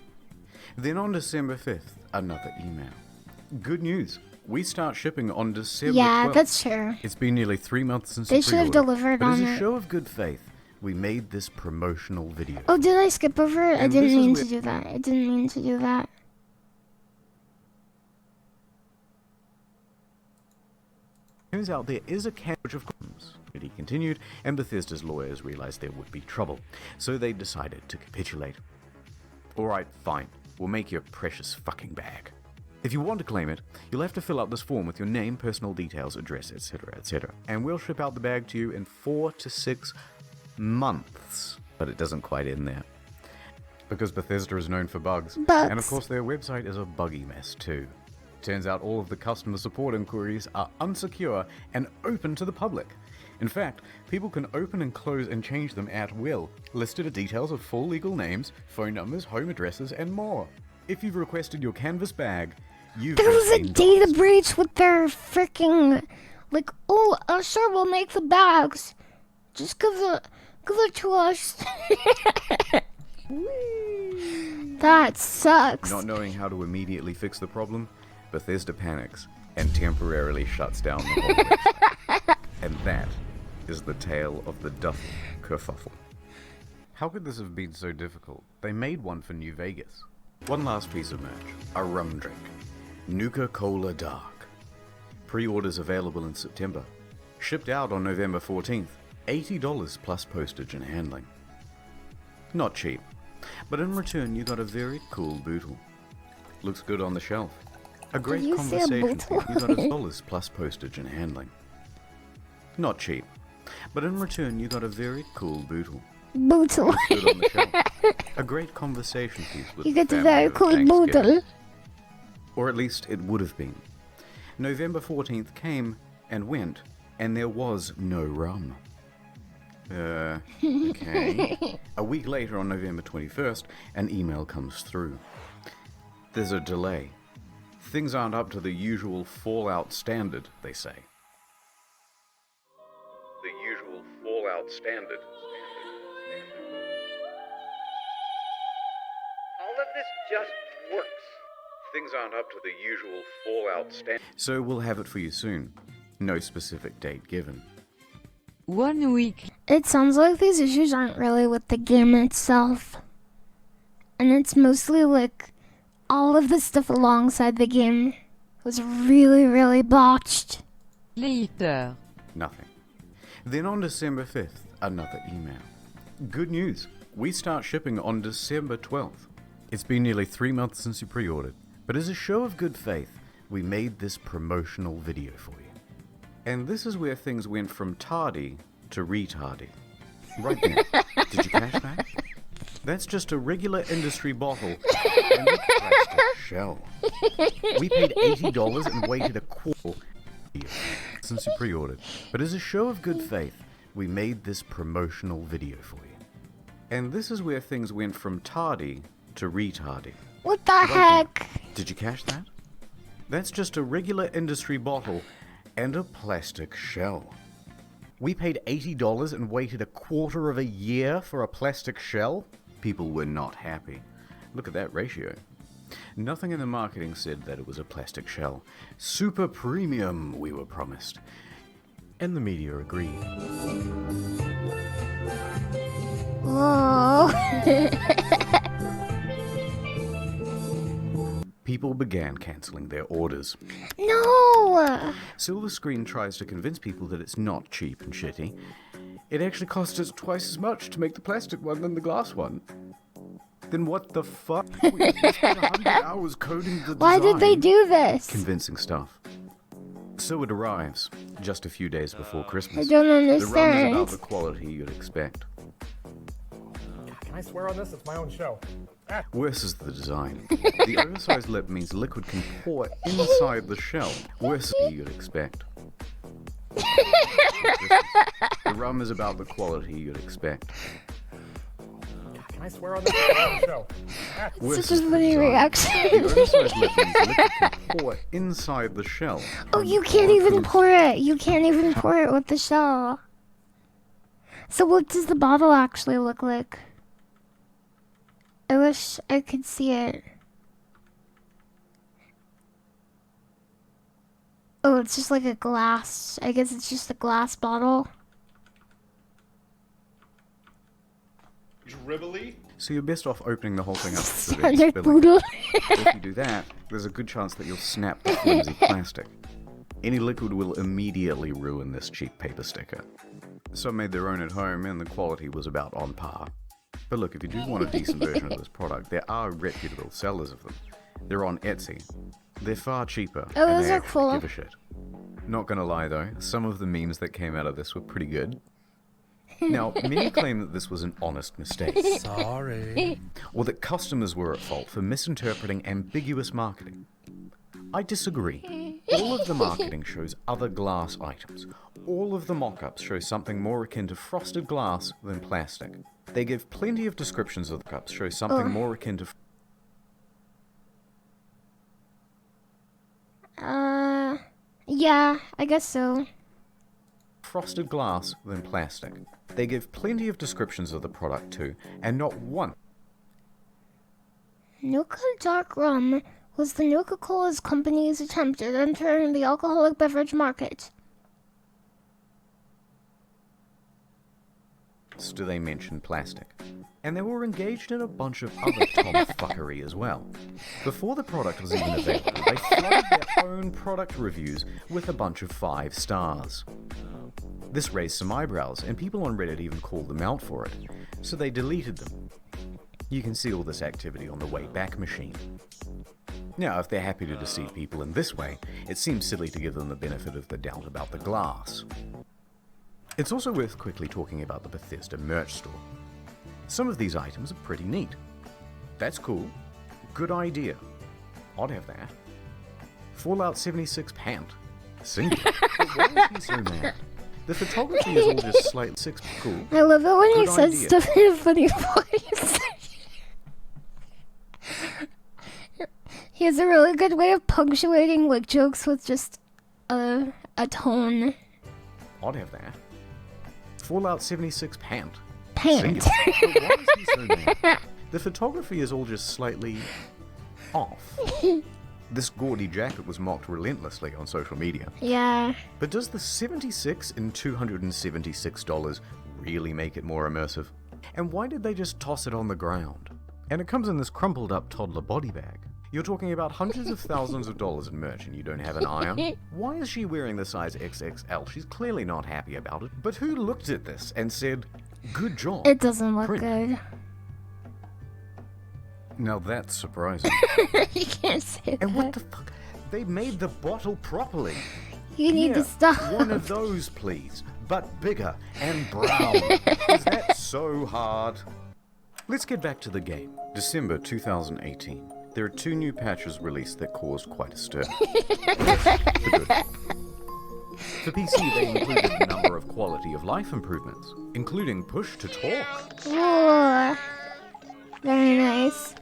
Then on December 5th, another email. Good news. We start shipping on December 12th. That's true. It's been nearly 3 months since They the should have pre-order, delivered but on as a it. show of good faith, we made this promotional video. Oh, did I skip over it? I And didn't this is mean where- to do that. I didn't mean to do that. Turns out there is a catch of comes. He continued, and Bethesda's lawyers realized there would be trouble, so they decided to capitulate. Alright, fine. We'll make your precious fucking bag. If you want to claim it, you'll have to fill out this form with your name, personal details, address, etc., etc. And we'll ship out the bag to you in 4 to 6 months. But it doesn't quite end there. Because Bethesda is known for bugs. And of course their website is a buggy mess too. Turns out all of the customer support inquiries are unsecure and open to the public. In fact, people can open and close and change them at will. Listed are details of full legal names, phone numbers, home addresses, and more. If you've requested your canvas bag, You've There was a been data breach with their freaking, like, oh, sure, we'll make the bags. Just give it to us. That sucks. Not knowing how to immediately fix the problem, Bethesda panics and temporarily shuts down the whole website. And that is the tale of the Duffel kerfuffle. How could this have been so difficult? They made one for New Vegas. One last piece of merch, a rum drink. Nuka-Cola Dark. Pre-orders available in September. Shipped out on November 14th. $80 plus postage and handling. Not cheap, but in return you got a very cool bootle. Looks good on the shelf. A great you say a conversation. bootle? You got $1 plus postage and handling. Not cheap, but in return you got a very cool bootle. Bootle. Looks good on the shelf. A great conversation piece with You get a family very over cool Thanksgiving. bootle. Or at least it would have been. November 14th came and went, and there was no rum. Okay. A week later, on November 21st, an email comes through. There's a delay. Things aren't up to the usual Fallout standard, they say. The usual Fallout standard. All of this just works. Things aren't up to the usual Fallout standard. So we'll have it for you soon. No specific date given. 1 week. It sounds like these issues aren't really with the game itself. And it's mostly like all of the stuff alongside the game was really, really botched. Later. Nothing. Then on December 5th, another email. Good news. We start shipping on December 12th. It's been nearly 3 months since you pre-ordered, but as a show of good faith, we made this promotional video for you. And this is where things went from tardy to retardy. Right there. Did you catch that? That's just a regular industry bottle and a plastic shell. We paid $80 and waited a quarter since you pre-ordered. But as a show of good faith, we made this promotional video for you. And this is where things went from tardy to retardy. What the heck? Did you catch that? That's just a regular industry bottle and a plastic shell. We paid $80 and waited a quarter of a year for a plastic shell? People were not happy. Look at that ratio. Nothing in the marketing said that it was a plastic shell. Super premium, we were promised. And the media agreed. Whoa. People began cancelling their orders. No! Silver Screen tries to convince people that it's not cheap and shitty. It actually costs us twice as much to make the plastic one than the glass one. Then what the fuck? We spent 100 hours coding the design. Why did they do this? Convincing stuff. So it arrives, just a few days before Christmas. I don't The rum is understand. about the quality you'd expect. Can I swear on this? It's my own show. Worse is the design. The oversized lip means liquid can pour inside the shell. Worse than you'd expect. The rum is about the quality you'd expect. Can I swear on this? It's my own show. Worse Such is a the funny design. reaction. The oversized lip means liquid can pour inside the shell. Oh, you can't even pour it. You can't even pour it with the shell. So what does the bottle actually look like? I wish I could see it. Oh, it's just like a glass. I guess it's just a glass bottle. Dribbly? So you're best off opening the whole thing up so that Standard it's spilling. poodle. If you do that, there's a good chance that you'll snap the flimsy plastic. Any liquid will immediately ruin this cheap paper sticker. Some made their own at home and the quality was about on par. But look, if you do want a decent version of this product, there are reputable sellers of them. They're on Etsy. They're far cheaper. Oh, and those they are actually cool. give a shit. Not gonna lie though, some of the memes that came out of this were pretty good. Now, many claim that this was an honest mistake. Sorry. Or that customers were at fault for misinterpreting ambiguous marketing. I disagree. All of the marketing shows other glass items. All of the mock-ups show something more akin to frosted glass than plastic. They give plenty of descriptions of the cups, show something more akin to... Yeah, I guess so. Frosted glass than plastic. They give plenty of descriptions of the product too, and not one. Nuka Dark Rum was the Nuka-Cola's company's attempt at entering the alcoholic beverage market. Do they mention plastic? And they were engaged in a bunch of other tomfuckery as well. Before the product was even available, they flooded their own product reviews with a bunch of 5 stars. This raised some eyebrows, and people on Reddit even called them out for it, so they deleted them. You can see all this activity on the Wayback Machine. Now, if they're happy to deceive people in this way, it seems silly to give them the benefit of the doubt about the glass. It's also worth quickly talking about the Bethesda merch store. Some of these items are pretty neat. That's cool. Good idea. I'd have that. Fallout 76 pant. Single. But why is he so mad? The photography is all just slightly cool. I love it when he Good says idea. stuff in a funny voice. He has a really good way of punctuating like jokes with just a tone. I'd have that. Fallout 76 pant. Pant. Singular. But why is he so mad? The photography is all just slightly off. This gaudy jacket was mocked relentlessly on social media. Yeah. But does the $76 and $276 really make it more immersive? And why did they just toss it on the ground? And it comes in this crumpled up toddler body bag. You're talking about hundreds of thousands of dollars in merch and you don't have an eye on? Why is she wearing the size XXL? She's clearly not happy about it. But who looked at this and said, good job? It doesn't look print." good. Now that's surprising. You can't say And that. what the fuck? They made the bottle properly. You need to Here, stop. One of those, please. But bigger and brown. Is that so hard? Let's get back to the game. December 2018. There are 2 new patches released that caused quite a stir. For good. For PC, they included a number of quality of life improvements, including push to talk. Ooh. Very nice.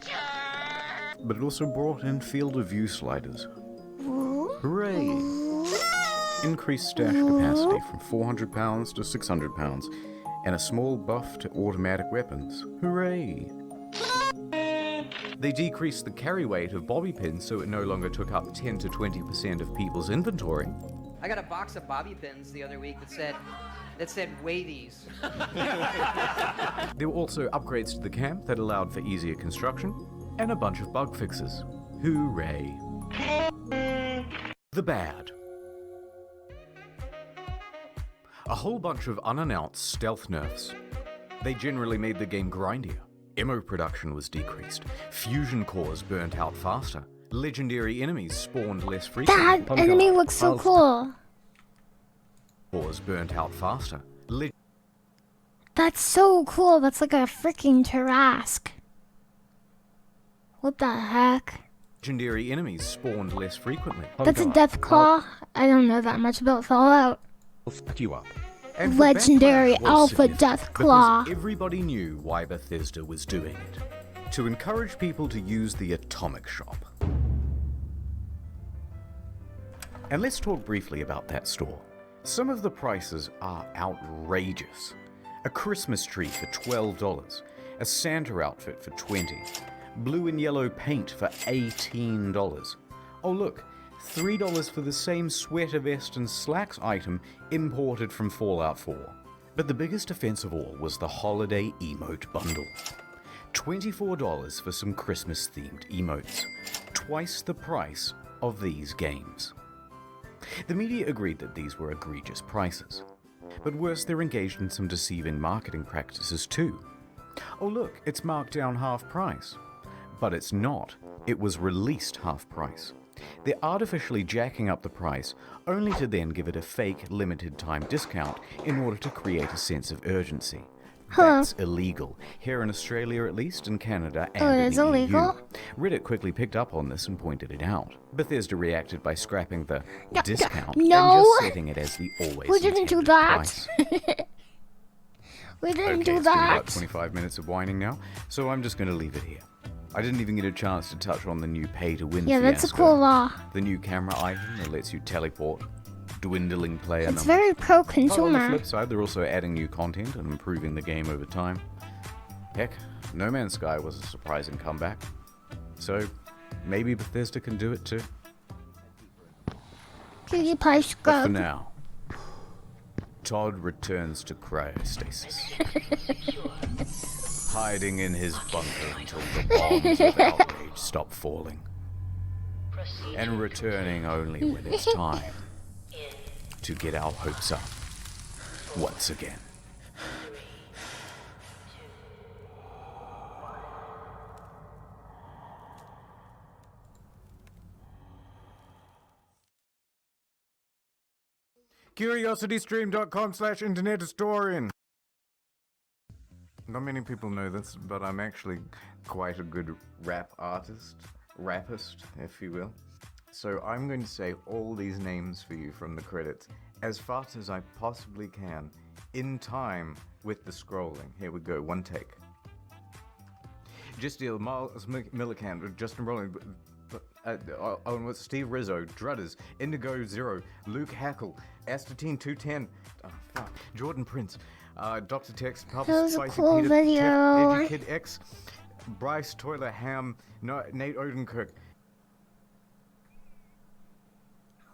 But it also brought in field of view sliders. Hooray! Increased stash capacity from 400 pounds to 600 pounds, and a small buff to automatic weapons. Hooray! They decreased the carry weight of bobby pins so it no longer took up 10 to 20% of people's inventory. I got a box of bobby pins the other week that said weigh these. There were also upgrades to the camp that allowed for easier construction, and a bunch of bug fixes. Hooray! The bad. A whole bunch of unannounced stealth nerfs. They generally made the game grindier. Ammo production was decreased. Fusion cores burnt out faster. Legendary enemies spawned less frequently. That enemy looks so cool. Cores burnt out faster. That's so cool. That's like a freaking Tarrasque. What the heck? Legendary enemies spawned less frequently. That's a Deathclaw. I don't know that much about Fallout. I'll fuck you up. And the Legendary backlash was Alpha significant Deathclaw. because everybody knew why Bethesda was doing it. To encourage people to use the Atomic Shop. And let's talk briefly about that store. Some of the prices are outrageous. A Christmas tree for $12, a Santa outfit for $20, blue and yellow paint for $18. Oh look, $3 for the same sweater vest and slacks item imported from Fallout 4. But the biggest offense of all was the holiday emote bundle. $24 for some Christmas-themed emotes, twice the price of these games. The media agreed that these were egregious prices. But worse, they're engaged in some deceiving marketing practices too. Oh look, it's marked down half price. But it's not. It was released half price. They're artificially jacking up the price, only to then give it a fake limited time discount in order to create a sense of urgency. That's illegal. Here in Australia at least, in Canada, and in it's the illegal? EU. Reddit quickly picked up on this and pointed it out. Bethesda reacted by scrapping the discount no. and just setting it as the always We didn't do intended that. price. We didn't Okay, do it's been that. about 25 minutes of whining now, so I'm just going to leave it here. I didn't even get a chance to touch on the new pay-to-win Yeah, that's a fiasco. cool law. The new camera item that lets you teleport. dwindling player It's numbers. very But on the pro-consumer. flip side, they're also adding new content and improving the game over time. Heck, No Man's Sky was a surprising comeback. So, maybe Bethesda can do it too. PewDiePie But for scrub. now, Todd returns to cryostasis. Hiding in his bunker until the bombs of outrage stop falling. And returning only when it's time to get our hopes up once again. CuriosityStream.com/internethistorian. Not many people know this, but I'm actually quite a good rappist, if you will. So I'm going to say all these names for you from the credits as fast as I possibly can, in time with the scrolling. Here we go, one take. Justiel, Miles Millican, Justin Rowland, Steve Rizzo, Drudders, Indigo Zero, Luke Hackle, Astatine 210, Jordan Prince, Dr. Tex, Papa That was a Spicy cool Peter, video. Tiff, Kid X, Bryce Toiler Ham, Nate Odenkirk.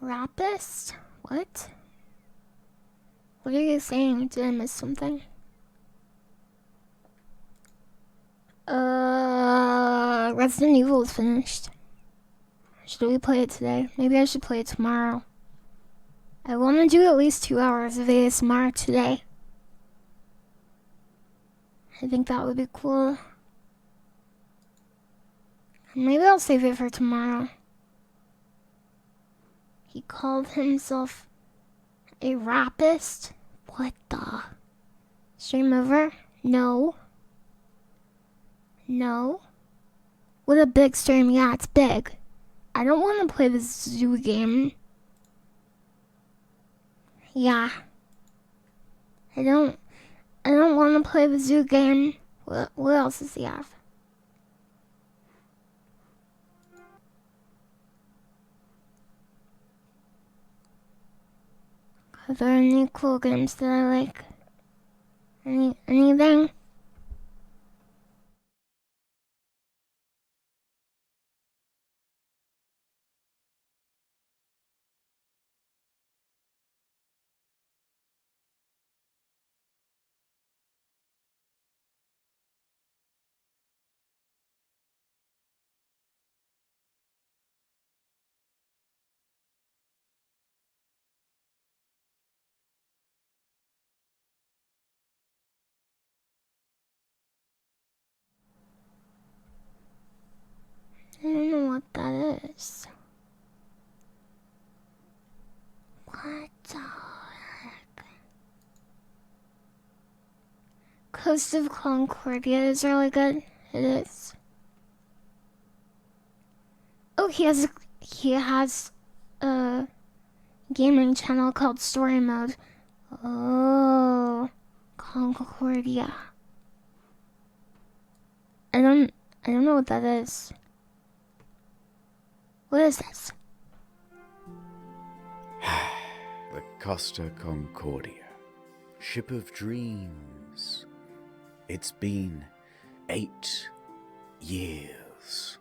Rapist? What? What are you saying? Did I miss something? Resident Evil is finished. Should we play it today? Maybe I should play it tomorrow. I want to do at least 2 hours of ASMR today. I think that would be cool. Maybe I'll save it for tomorrow. He called himself a rapist? What the? Stream over? No. No. What a big stream. Yeah, it's big. I don't want to play this zoo game. Yeah. I don't want to play the zoo game. What else does he have? Are there any cool games that I like? Anything? I don't know what that is. What the heck? Coast of Concordia is really good. It is. Oh, he has a gaming channel called Story Mode. Oh, Concordia. I don't know what that is. What is this? The Costa Concordia, ship of dreams. It's been 8 years.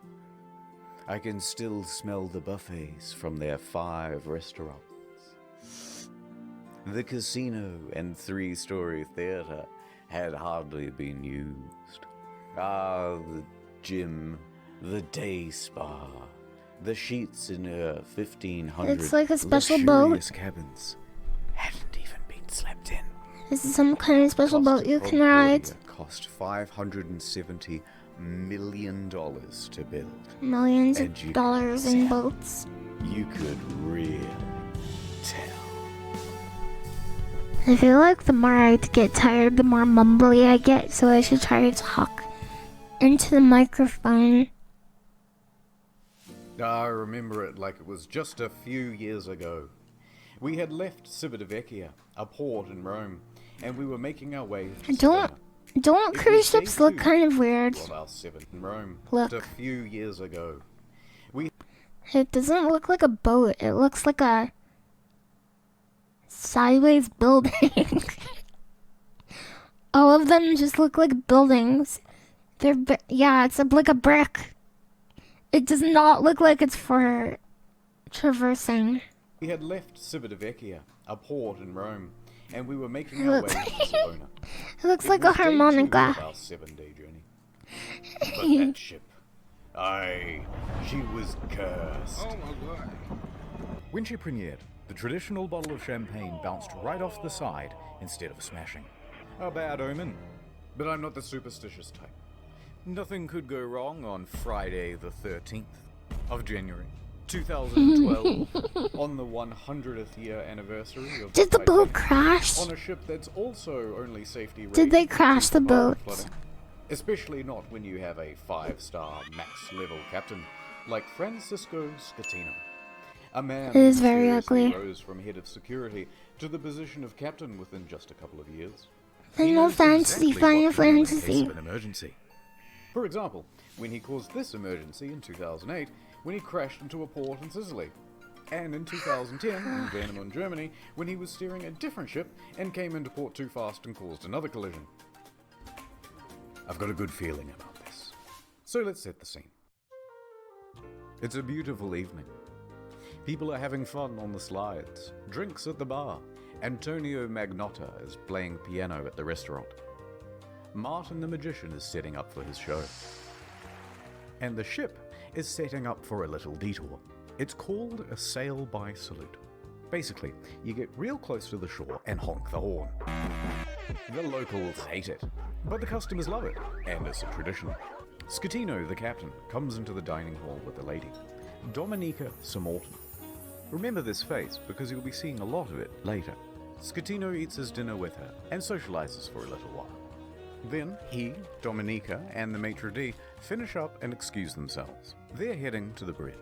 I can still smell the buffets from their 5 restaurants. The casino and 3-story theater had hardly been used. The gym, the day spa, the sheets in her 1,500 It's like a special boat. luxurious cabins hadn't even been slept in. This is some kind of special boat you can ride. Cost $570 million to build. Millions And of you dollars could in tell. boats. You could really tell. I feel like the more I get tired, the more mumbly I get, so I should try to talk into the microphone. I remember it like it was just a few years ago. We had left Civitavecchia, a port in Rome, and we were making our way to Don't It cruise was day ships look 2 kind of weird? of our 7th in Rome. Look. Just a few years ago. We It doesn't look like a boat. It looks like a sideways buildings. All of them just look like buildings. Yeah, it's like a brick. It does not look like it's for traversing. We had left Civitavecchia, a port in Rome, and we were making our way to Salona. It looks like a harmonica. Of our 7-day journey. But that ship, she was cursed. Oh my god. When she premiered, the traditional bottle of champagne bounced right off the side instead of smashing. A bad omen. But I'm not the superstitious type. Nothing could go wrong on Friday the 13th of January, 2012, on the 100th year anniversary of Did the boat crash? on a ship that's also only safety rated. Did they crash the boat? Especially not when you have a 5-star max level captain like Francisco Scatino. A man It is very who ugly. rose from head of security to the position of captain within just a couple of years. Final Fantasy, Final Final Fantasy. An emergency. For example, when he caused this emergency in 2008, when he crashed into a port in Sicily. And in 2010, in Venom, Germany, when he was steering a different ship and came into port too fast and caused another collision. I've got a good feeling about this. So let's set the scene. It's a beautiful evening. People are having fun on the slides, drinks at the bar. Antonio Magnotta is playing piano at the restaurant. Martin the Magician is setting up for his show. And the ship is setting up for a little detour. It's called a sail-by salute. Basically, you get real close to the shore and honk the horn. The locals hate it, but the customers love it, and it's a tradition. Scatino, the captain, comes into the dining hall with a lady, Dominica Samorton. Remember this face because you'll be seeing a lot of it later. Scatino eats his dinner with her and socializes for a little while. Then he, Dominica, and the maitre d' finish up and excuse themselves. They're heading to the bridge.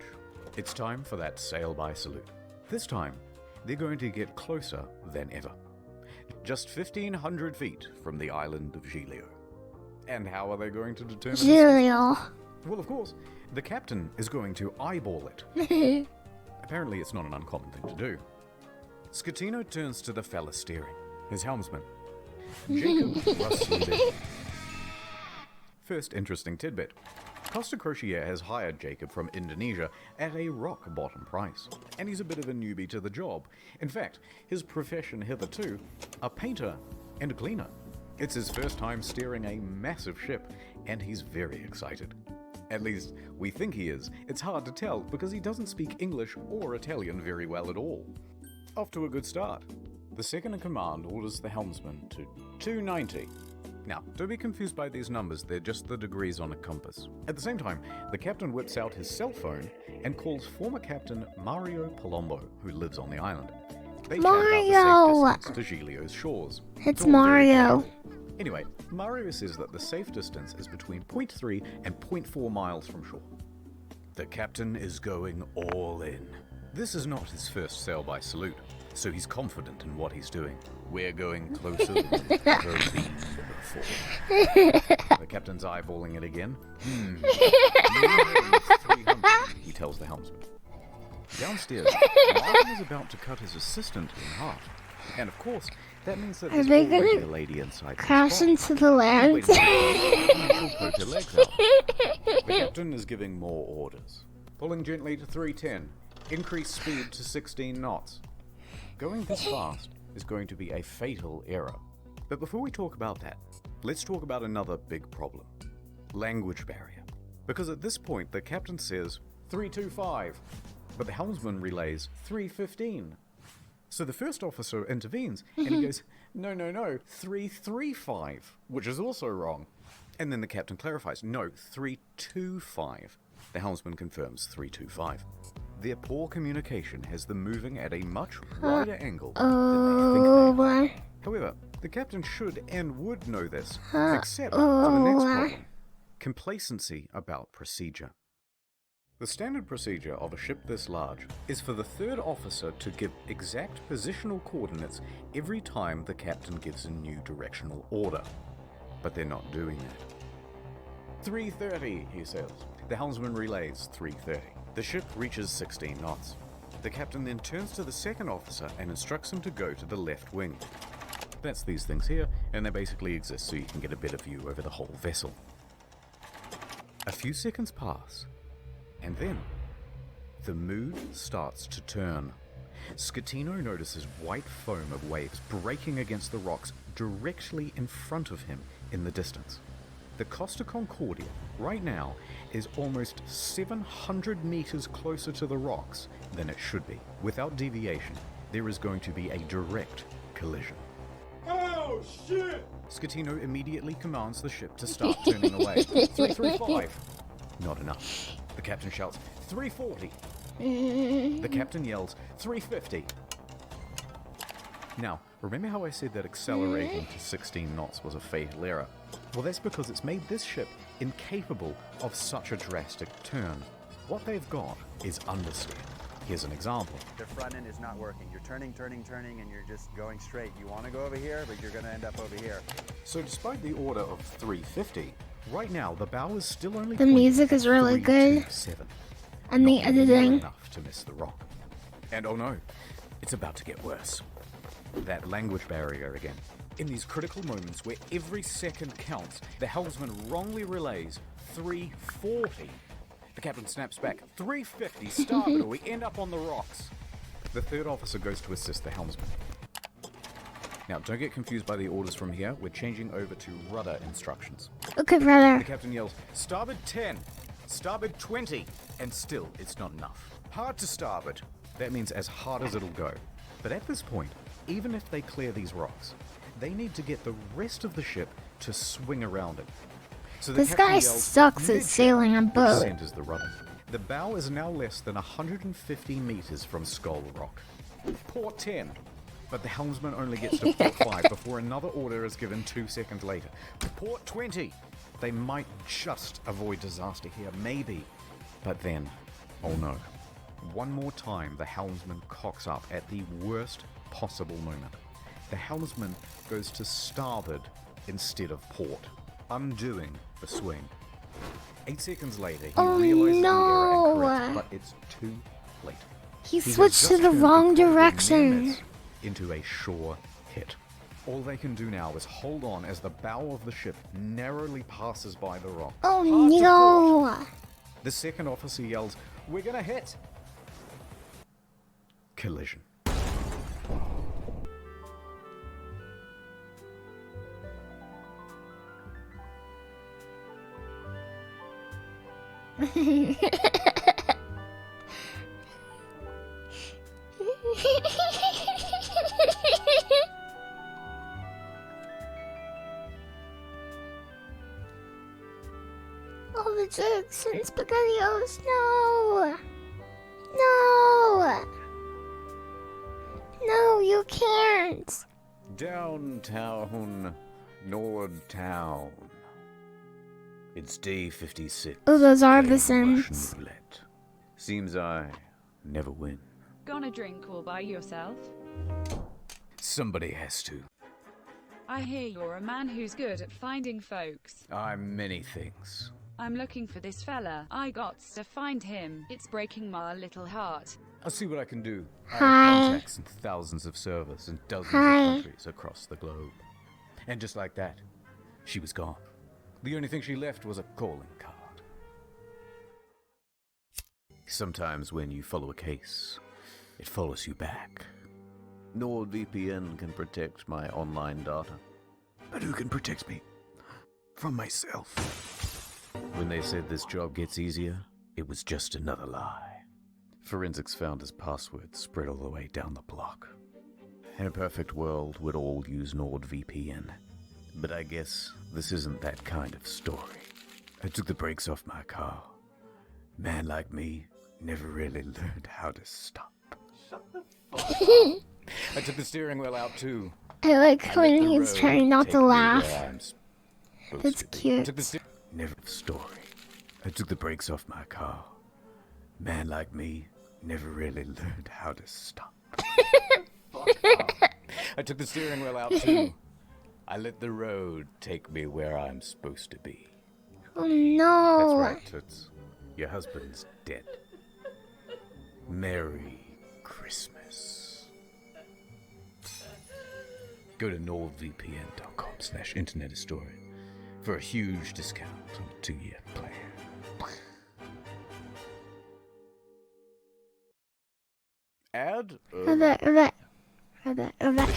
It's time for that sail-by salute. This time, they're going to get closer than ever. Just 1,500 feet from the island of Giglio. And how are they going to determine Giglio. Well, of course, the captain is going to eyeball it. Apparently, it's not an uncommon thing to do. Scatino turns to the fella steering, his helmsman, Jacob Russell. First interesting tidbit. Costa Crociere has hired Jacob from Indonesia at a rock-bottom price, and he's a bit of a newbie to the job. In fact, his profession hitherto, a painter and a cleaner. It's his first time steering a massive ship, and he's very excited. At least, we think he is. It's hard to tell because he doesn't speak English or Italian very well at all. Off to a good start. The second-in-command orders the helmsman to 290. Now, don't be confused by these numbers, they're just the degrees on a compass. At the same time, the captain whips out his cell phone and calls former captain Mario Palombo, who lives on the island. They chat about the safe distance to Giglio's shores. It's all very Mario. casual. Anyway, Mario says that the safe distance is between 0.3 and 0.4 miles from shore. The captain is going all in. This is not his first sail-by salute, so he's confident in what he's doing. We're going closer than we've ever been before. The captain's eyeballing it again. It's 300, he tells the helmsman. Downstairs, Martin is about to cut his assistant in half. And of course, that means that Are there's they already gonna a lady inside. crash into the land? She'll poke her legs out. The captain is giving more orders. Pulling gently to 310. Increase speed to 16 knots. Going this fast is going to be a fatal error. But before we talk about that, let's talk about another big problem. Language barrier. Because at this point, the captain says 325, but the helmsman relays 315. So the first officer intervenes, and he goes, no, 335, which is also wrong. And then the captain clarifies, no, 325. The helmsman confirms 325. Their poor communication has them moving at a much wider angle than they think they are. However, the captain should and would know this, except for the next problem. Complacency about procedure. The standard procedure of a ship this large is for the third officer to give exact positional coordinates every time the captain gives a new directional order. But they're not doing that. 330, he says. The helmsman relays 330. The ship reaches 16 knots. The captain then turns to the second officer and instructs him to go to the left wing. That's these things here, and they basically exist so you can get a better view over the whole vessel. A few seconds pass, and then the mood starts to turn. Scatino notices white foam of waves breaking against the rocks directly in front of him in the distance. The Costa Concordia, right now, is almost 700 meters closer to the rocks than it should be. Without deviation, there is going to be a direct collision. Oh, shit! Scatino immediately commands the ship to start turning away. 335. Not enough. The captain shouts, 340. The captain yells, 350. Now, remember how I said that accelerating to 16 knots was a fatal error? Well, that's because it's made this ship incapable of such a drastic turn. What they've got is understeer. Here's an example. The front end is not working. You're turning, and you're just going straight. You want to go over here, but you're going to end up over here. So despite the order of 350, right now the bow is still only The music is really good. 327. And the Not near editing. enough to miss the rock. And oh no, it's about to get worse. That language barrier again. In these critical moments where every second counts, the helmsman wrongly relays 340. The captain snaps back, 350 starboard or we end up on the rocks. The third officer goes to assist the helmsman. Now, don't get confused by the orders from here. We're changing over to rudder instructions. Okay, brother. The captain yells, starboard 10, starboard 20, and still it's not enough. Hard to starboard. That means as hard as it'll go. But at this point, even if they clear these rocks, they need to get the rest of the ship to swing around it. So the This captain guy yells, sucks at "Midship," sailing a which boat. centers the rudder. The bow is now less than 150 meters from Skull Rock. Port 10. But the helmsman only gets to port 5 before another order is given 2 seconds later. Port 20. They might just avoid disaster here, maybe. But then, oh no. One more time, the helmsman cocks up at the worst possible moment. The helmsman goes to starboard instead of port, undoing the swing. 8 seconds later, he realizes the error and corrects, but it's too late. He has switched to just the turned wrong a near direction. miss into a sure hit. All they can do now is hold on as the bow of the ship narrowly passes by the rock. Oh Hard to no! port. The second officer yells, "We're gonna hit!" Collision. All the jokes and spaghettios, no! No! No, you can't! Downtown, Nordtown. It's day 56. Oh, those are the playing Russian Sims. roulette. Seems I never win. Gonna drink all by yourself? Somebody has to. I hear you're a man who's good at finding folks. I'm many things. I'm looking for this fella. I gots to find him. It's breaking my little heart. I'll see what I can do. I Hi. have contacts in thousands of servers in dozens Hi. of countries across the globe. And just like that, she was gone. The only thing she left was a calling card. Sometimes when you follow a case, it follows you back. NordVPN can protect my online data. But who can protect me from myself? When they said this job gets easier, it was just another lie. Forensics found his password spread all the way down the block. In a perfect world, we'd all use NordVPN. But I guess this isn't that kind of story. I took the brakes off my car. Man like me never really learned how to stop. Shut the fuck up. I took the steering wheel out too. I like I let when the he's road trying not take to me laugh. where I'm supposed That's to be. cute. Took the never story. I took the brakes off my car. Man like me never really learned how to stop. I took the steering wheel out too. I let the road take me where I'm supposed to be. Oh no! That's right, Toots. Your husband's dead. Merry Go to nordvpn.com/internethistory for a huge discount on a 2-year plan. Add the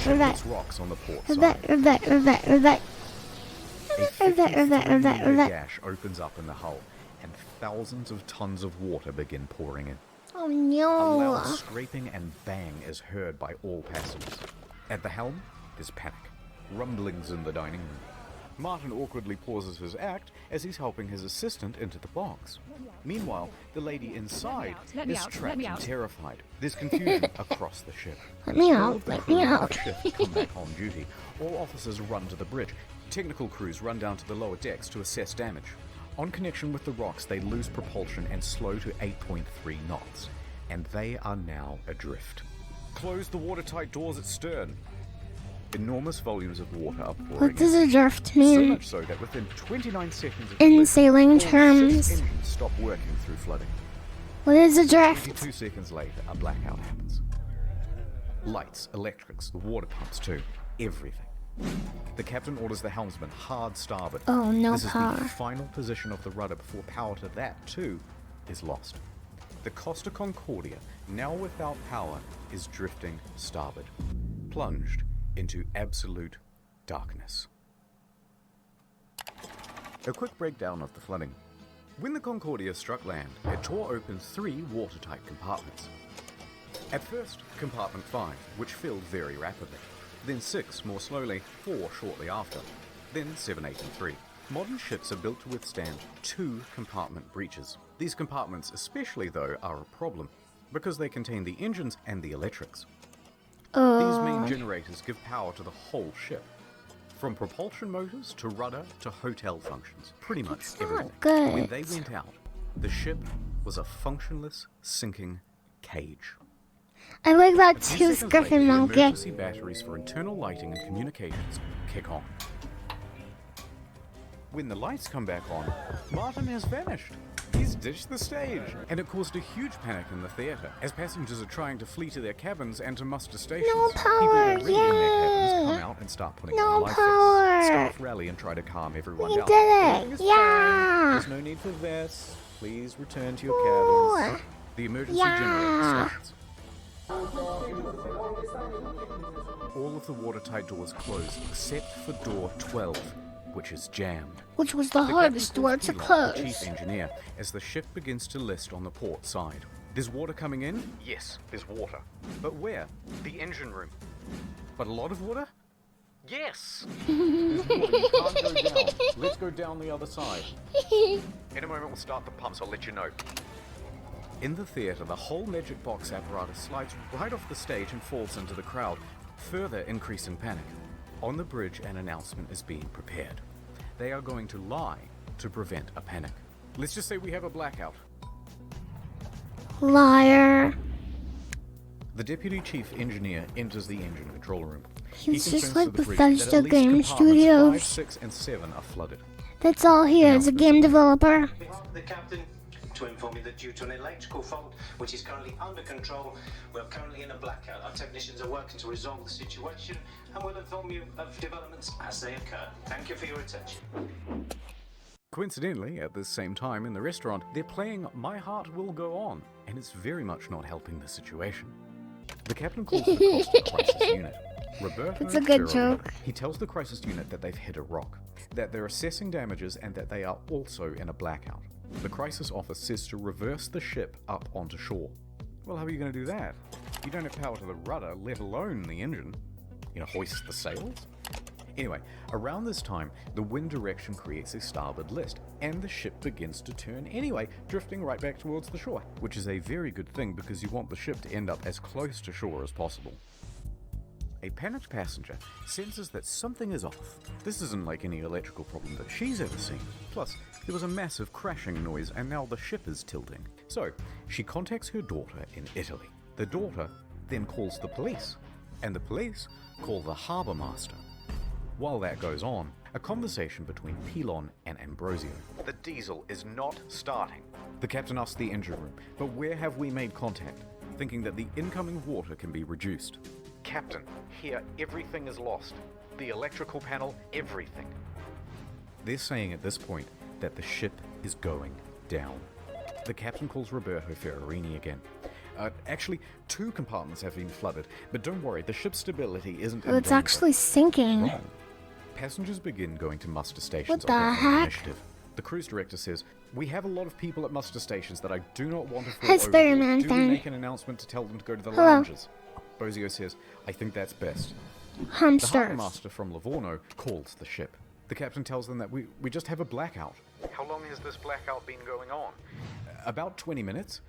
ship rocks on the port side. A 53-meter gash opens up in the hull, and thousands of tons of water begin pouring in. Oh A no. loud scraping and bang is heard by all passengers. At the helm is panic. Rumblings in the dining room. Martin awkwardly pauses his act as he's helping his assistant into the box. Meanwhile, the lady inside is trapped and terrified. There's confusion across the ship. Let me All out, of the let crew me of the out. ship come back on duty. All officers run to the bridge. Technical crews run down to the lower decks to assess damage. On connection with the rocks, they lose propulsion and slow to 8.3 knots. And they are now adrift. Close the watertight doors at stern. Enormous volumes of water are pouring What does in. adrift So mean? much so that within 29 seconds of In collision, sailing all 6 terms. engines stop working through flooding. What is adrift? 22 seconds later, a blackout happens. Lights, electrics, the water pumps too, everything. The captain orders the helmsman hard starboard. Oh, no This is power. the final position of the rudder before power to that too is lost. The Costa Concordia, now without power, is drifting starboard, plunged into absolute darkness. A quick breakdown of the flooding. When the Concordia struck land, it tore open 3 watertight compartments. At first, compartment 5, which filled very rapidly. Then 6 more slowly, 4 shortly after. Then 7, 8 and 3. Modern ships are built to withstand 2 compartment breaches. These compartments especially, though, are a problem because they contain the engines and the electrics. These main generators give power to the whole ship. From propulsion motors to rudder to hotel functions. Pretty much everything. good. When they went out, the ship was a functionless, sinking cage. I like that A few too, seconds Griffin later, the Monkey. emergency batteries for internal lighting and communications kick on. When the lights come back on, Martin has vanished. He's ditched the stage. And it caused a huge panic in the theatre, as passengers are trying to flee to their cabins and to muster stations. No power, People already in their cabins yay. come out and start putting No on life power. vests. Staff rally and try to calm everyone We down. did it. Everything is Yeah. fine. There's no need for vests. Please return to your cabins. The emergency generator starts. All of the watertight doors close except for door 12, which is jammed. Which was the The hardest captain door calls to Pilon, the close. chief engineer, as the ship begins to list on the port side. There's water coming in? Yes, there's water. But where? The engine room. But a lot of water? Yes! There's water, you can't go down. Let's go down the other side. In a moment we'll start the pumps, I'll let you know. In the theatre, the whole magic box apparatus slides right off the stage and falls into the crowd, further increasing panic. On the bridge, an announcement is being prepared. They are going to lie to prevent a panic. Let's just say we have a blackout. Liar. The deputy chief engineer enters the engine control room. He's he just confirms like to the bridge Bethesda that at least Game compartments Studios. 5, 6, and 7 are flooded. That's all he is, a game developer. The captain to inform you that due to an electrical fault, which is currently under control, we're currently in a blackout. Our technicians are working to resolve the situation, and we'll inform you of developments as they occur. Thank you for your attention. Coincidentally, at the same time in the restaurant, they're playing My Heart Will Go On, and it's very much not helping the situation. The captain calls the Costa crisis unit. Roberto That's a good Ferraro. joke. He tells the crisis unit that they've hit a rock, that they're assessing damages, and that they are also in a blackout. The crisis office says to reverse the ship up onto shore. Well, how are you going to do that? You don't have power to the rudder, let alone the engine. You know, hoist the sails? Anyway, around this time, the wind direction creates a starboard list, and the ship begins to turn anyway, drifting right back towards the shore, which is a very good thing because you want the ship to end up as close to shore as possible. A panicked passenger senses that something is off. This isn't like any electrical problem that she's ever seen. Plus, there was a massive crashing noise and now the ship is tilting. So, she contacts her daughter in Italy. The daughter then calls the police, and the police call the harbour master. While that goes on, a conversation between Pilon and Ambrosio. The diesel is not starting. The captain asks the engine room, but where have we made contact? thinking that the incoming water can be reduced. Captain, here everything is lost. The electrical panel, everything. They're saying at this point that the ship is going down. The captain calls Roberto Ferrarini again. Actually, 2 compartments have been flooded, but don't worry, the ship's stability isn't in Oh, it's danger. actually sinking. Wrong. Passengers begin going to muster stations What the on their own heck? initiative. The cruise director says, "We have a lot of people at muster stations that I do not want to fall Hi, overboard. Spider-Man Do we fan. make an announcement to tell them to go to the Hello. lounges?" Bozio says, "I think that's best." Hamsters. The harbour master from Livorno calls the ship. The captain tells them that we just have a blackout. How long has this blackout been going on? About 20 minutes.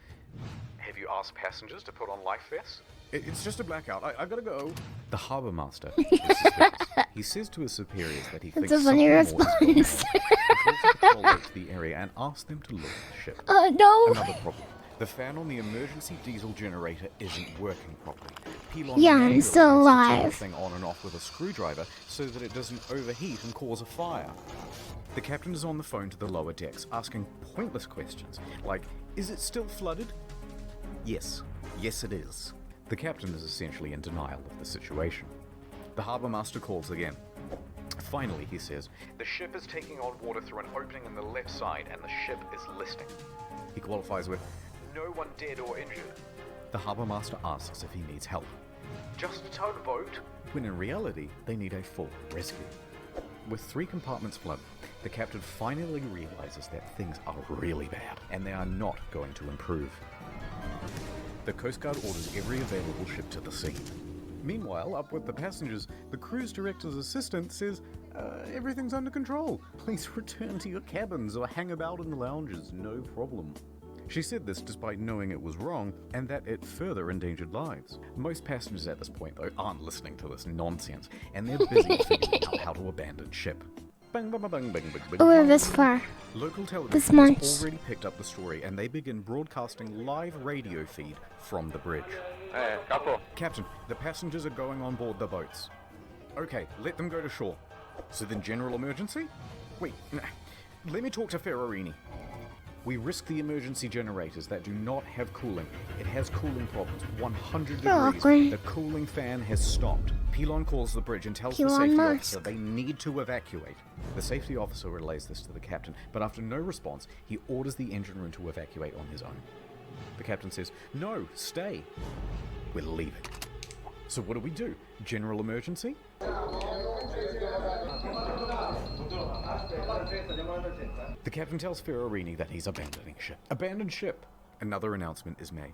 Have you asked passengers to put on life vests? It's just a blackout. I gotta go. The harbour master is suspicious. He says to his superiors that he thinks That's a funny something more is going response. on. He calls a patrol boat to the area and asks them to look at the ship. No. Another problem. The fan on the emergency diesel generator isn't working properly. Pilon Yeah, I'm manually still has to turn the alive. thing on and off with a screwdriver so that it doesn't overheat and cause a fire. The captain is on the phone to the lower decks, asking pointless questions like, "Is it still flooded?" Yes. Yes, it is. The captain is essentially in denial of the situation. The harbour master calls again. Finally, he says, "The ship is taking on water through an opening in the left side and the ship is listing." He qualifies with, "No one dead or injured." The harbour master asks if he needs help. "Just a tugboat?" When in reality, they need a full rescue. With 3 compartments flooded, the captain finally realizes that things are really bad and they are not going to improve. The Coast Guard orders every available ship to the scene. Meanwhile, up with the passengers, the cruise director's assistant says, "Everything's under control. Please return to your cabins or hang about in the lounges, no problem." She said this despite knowing it was wrong and that it further endangered lives. Most passengers at this point, though, aren't listening to this nonsense, and they're busy figuring out how to abandon ship. Bang, bang, bang, bang, bang, bang, Oh, we're bang. this far. Local This television much. has already picked up the story, and they begin broadcasting live radio feed from the bridge. Hey, Capo. Captain, the passengers are going on board the boats. Okay, let them go to shore. So then general emergency? Wait, let me talk to Ferrarini. We risk the emergency generators that do not have cooling. It has cooling problems, 100 Oh, degrees. great. The cooling fan has stopped. Pilon calls the bridge and tells the Elon safety Musk. officer they need to evacuate. The safety officer relays this to the captain, but after no response, he orders the engine room to evacuate on his own. The captain says, "No, stay. We're leaving." So what do? General emergency? The captain tells Ferrarini that he's abandoning ship. Abandon ship! Another announcement is made.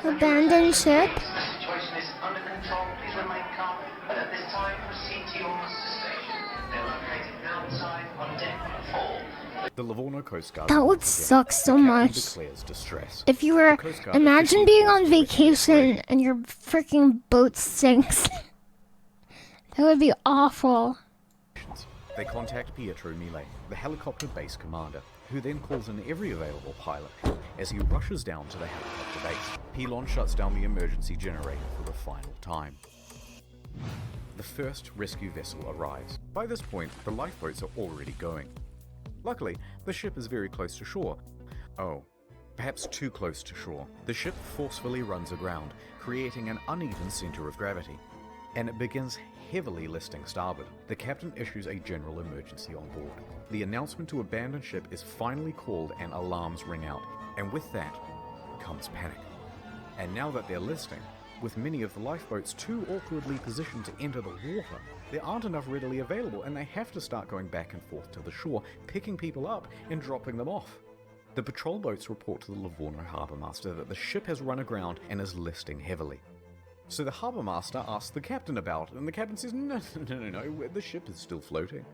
Abandoned ship? The situation is under control. Please remain calm. But at this time, proceed to your muster station. They're located outside on deck 4. The Livorno Coast Guard. That would again. suck so Captain much. declares distress. If you were, The Coast Guard imagine officially being calls on for evacuation. vacation and your freaking boat sinks. That would be awful. They contact Pietro Mille, the helicopter base commander, who then calls in every available pilot as he rushes down to the helicopter base. Pilon shuts down the emergency generator for the final time. The first rescue vessel arrives. By this point, the lifeboats are already going. Luckily, the ship is very close to shore. Oh, perhaps too close to shore. The ship forcefully runs aground, creating an uneven center of gravity, and it begins heavily listing starboard. The captain issues a general emergency on board. The announcement to abandon ship is finally called and alarms ring out, and with that comes panic. And now that they're listing, with many of the lifeboats too awkwardly positioned to enter the water, there aren't enough readily available and they have to start going back and forth to the shore, picking people up and dropping them off. The patrol boats report to the Livorno harbour master that the ship has run aground and is listing heavily. So the harbour master asks the captain about it, and the captain says, no, the ship is still floating.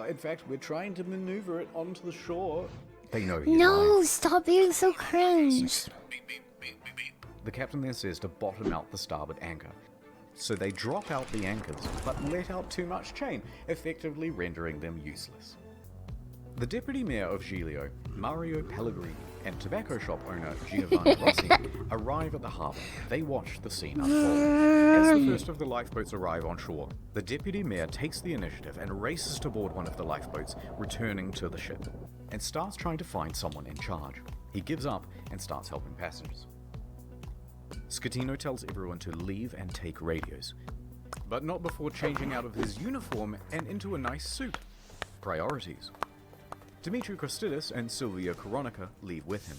In fact, we're trying to maneuver it onto the shore. They know he's No, lying. stop being so cringe. The captain then says to bottom out the starboard anchor. So they drop out the anchors, but let out too much chain, effectively rendering them useless. The deputy mayor of Giglio, Mario Pellegrini, and tobacco shop owner Giovanni Rossi arrive at the harbour. They watch the scene unfold. As the first of the lifeboats arrive on shore, the deputy mayor takes the initiative and races to board one of the lifeboats, returning to the ship, and starts trying to find someone in charge. He gives up and starts helping passengers. Scatino tells everyone to leave and take radios, but not before changing out of his uniform and into a nice suit. Priorities. Dimitri Christidis and Sylvia Koronica leave with him.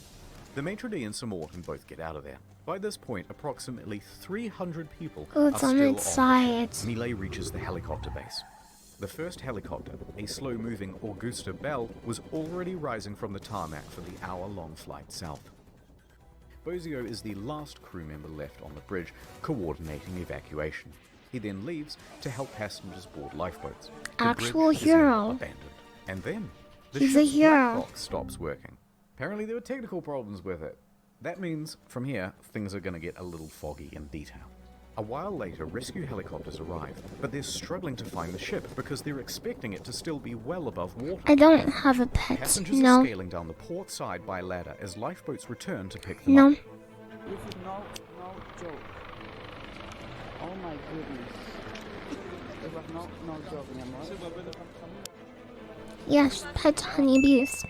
The maitre d' and Samor can both get out of there. By this point, approximately 300 people Oh, are it's on still its the side. ship. Millet reaches the helicopter base. The first helicopter, a slow-moving Augusta Bell, was already rising from the tarmac for the hour-long flight south. Bozio is the last crew member left on the bridge, coordinating evacuation. He then leaves to help passengers board lifeboats. The Actual bridge is now hero. abandoned. And then, the He's a ship's hero. black box stops working. Apparently there were technical problems with it. That means, from here, things are going to get a little foggy in detail. A while later, rescue helicopters arrive, but they're struggling to find the ship because they're expecting it to still be well above water. I don't have a pet. Passengers are No. scaling down the port side by ladder as lifeboats return to pick them No. up. This is no joke. Oh my goodness. It was no joke, mi amor. Yes, pet honeybees.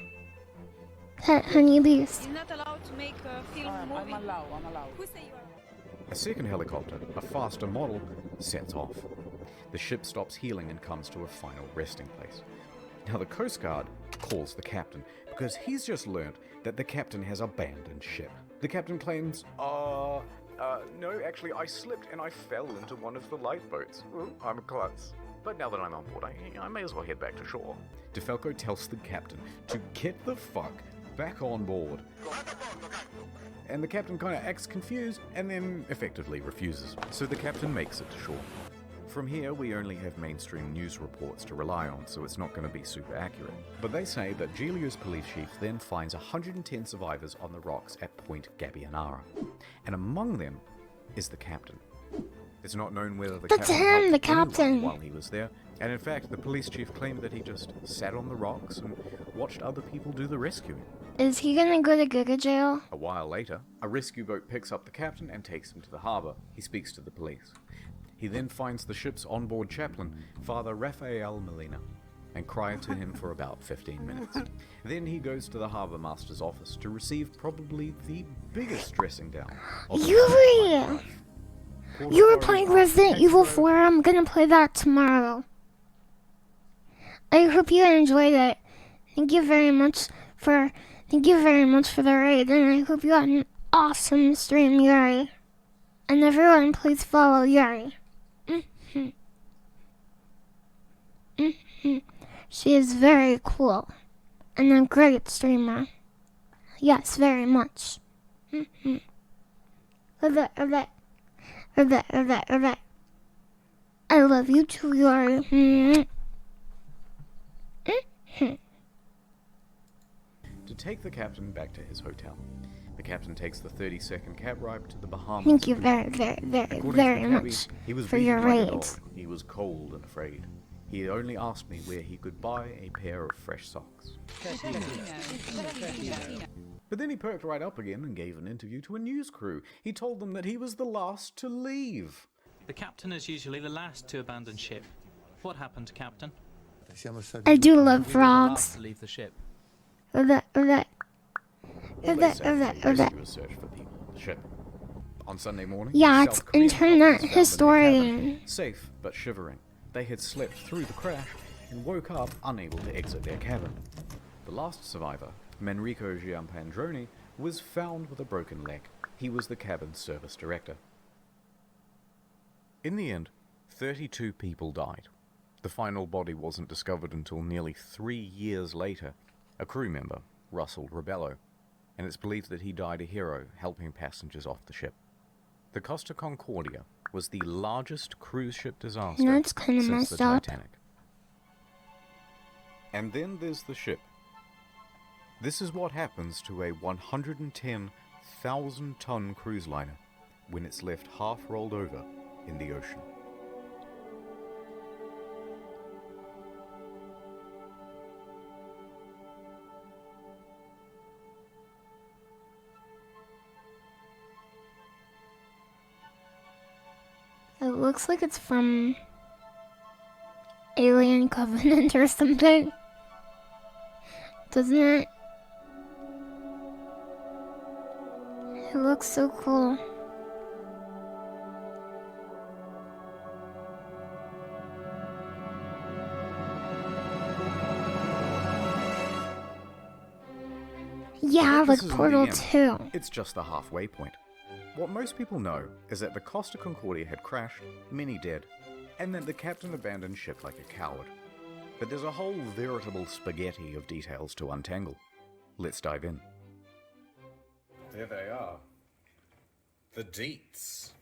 Pet honeybees. You're not allowed to make a film movie. I'm allowed. Who say you are? A second helicopter, a faster model, sets off. The ship stops healing and comes to a final resting place. Now the Coast Guard calls the captain because he's just learnt that the captain has abandoned ship. The captain claims, no, actually I slipped and I fell into one of the lifeboats. Ooh, I'm a klutz. But now that I'm on board, I may as well head back to shore. DeFalco tells the captain to get the fuck back on board. And the captain kind of acts confused and then effectively refuses. So the captain makes it to shore. From here, we only have mainstream news reports to rely on, so it's not going to be super accurate. But they say that Giglio's police chief then finds 110 survivors on the rocks at Point Gabbianara. And among them is the captain. It's not known whether the That's captain him, helped the anyone captain. while he was there. And in fact, the police chief claimed that he just sat on the rocks and watched other people do the rescuing. Is he gonna go to Giga jail? A while later, a rescue boat picks up the captain and takes him to the harbour. He speaks to the police. He then finds the ship's onboard chaplain, Father Rafael Molina, and cries to him for about 15 minutes. Then he goes to the harbour master's office to receive probably the biggest dressing down of his Yuri! life. You were playing Resident Evil 4. I'm gonna play that tomorrow. I hope you enjoyed it. Thank you very much for the raid, and I hope you had an awesome stream, Yuri. And everyone, please follow Yuri. She is very cool and a great streamer. Yes, very much. I love you too, Yuri. To take the captain back to his hotel. The captain takes the 30-second cab ride to the Bahamas. Thank you very According to the very cabbie, much he was for your beaten like a raid. dog. He was cold and afraid. He only asked me where he could buy a pair of fresh socks. But then he perked right up again and gave an interview to a news crew. He told them that he was the last to leave. The captain is usually the last to abandon ship. What happened, Captain? I do love We were the frogs. last to leave the ship. All they said was rescuers search for people on the ship. On Sunday morning, Yeah, it's South Korean internet couples found them in historian. the cabin, safe but shivering. They had slept through the crash and woke up unable to exit their cabin. The last survivor, Manrico Giampandroni, was found with a broken leg. He was the cabin's service director. In the end, 32 people died. The final body wasn't discovered until nearly 3 years later. A crew member, Russell Rebello, and it's believed that he died a hero helping passengers off the ship. The Costa Concordia was the largest cruise ship disaster That's kinda since messed the up. Titanic. And then there's the ship. This is what happens to a 110,000-ton cruise liner when it's left half rolled over in the ocean. It looks like it's from Alien Covenant or something. Doesn't it? It looks so cool. Yeah, But this like isn't Portal the end. 2. It's just the halfway point. What most people know is that the Costa Concordia had crashed, many dead, and that the captain abandoned ship like a coward. But there's a whole veritable spaghetti of details to untangle. Let's dive in. There they are. The deets.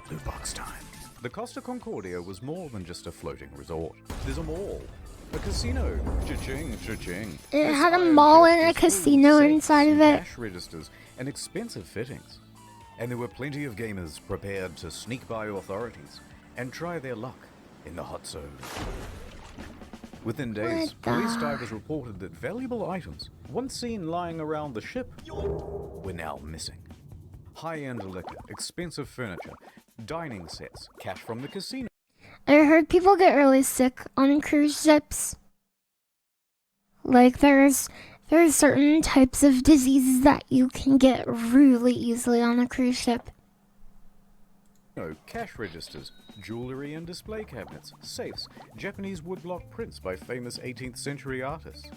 Blue box time. The Costa Concordia was more than just a floating resort. There's a mall, a casino, cha-ching, cha-ching. It had a mall and a casino inside of it. Cash registers and expensive fittings. And there were plenty of gamers prepared to sneak by authorities and try their luck in the hot zone. Within days, police divers reported that valuable items, once seen lying around the ship, were now missing. High-end liquor, expensive furniture, dining sets, cash from the casino. I heard people get really sick on cruise ships. Like there's certain types of diseases that you can get really easily on a cruise ship. Cash registers, jewelry and display cabinets, safes, Japanese woodblock prints by famous 18th century artists,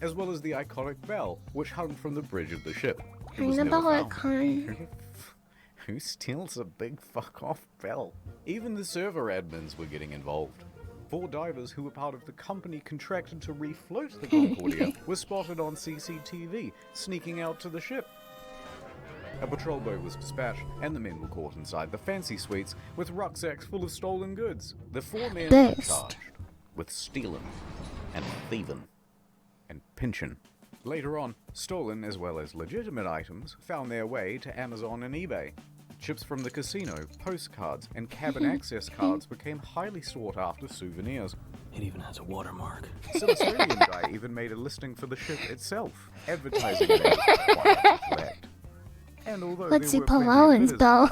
as well as the iconic bell, which hung from the bridge of the ship. It was Ring the never bell, found. Who steals a big fuck-off bell? Even the server admins were getting involved. 4 divers who were part of the company contracted to refloat the Concordia were spotted on CCTV, sneaking out to the ship. A patrol boat was dispatched, and the men were caught inside the fancy suites with rucksacks full of stolen goods. The 4 men were charged with stealing and thieving and pinching. Later on, stolen as well as legitimate items found their way to Amazon and eBay. Chips from the casino, postcards, and cabin access cards became highly sought after souvenirs. It even has a watermark. Some Australian guy even made a listing for the ship itself, advertising it as quiet to collect. And although Let's see there were plenty Paul of Allen's bidders, bell.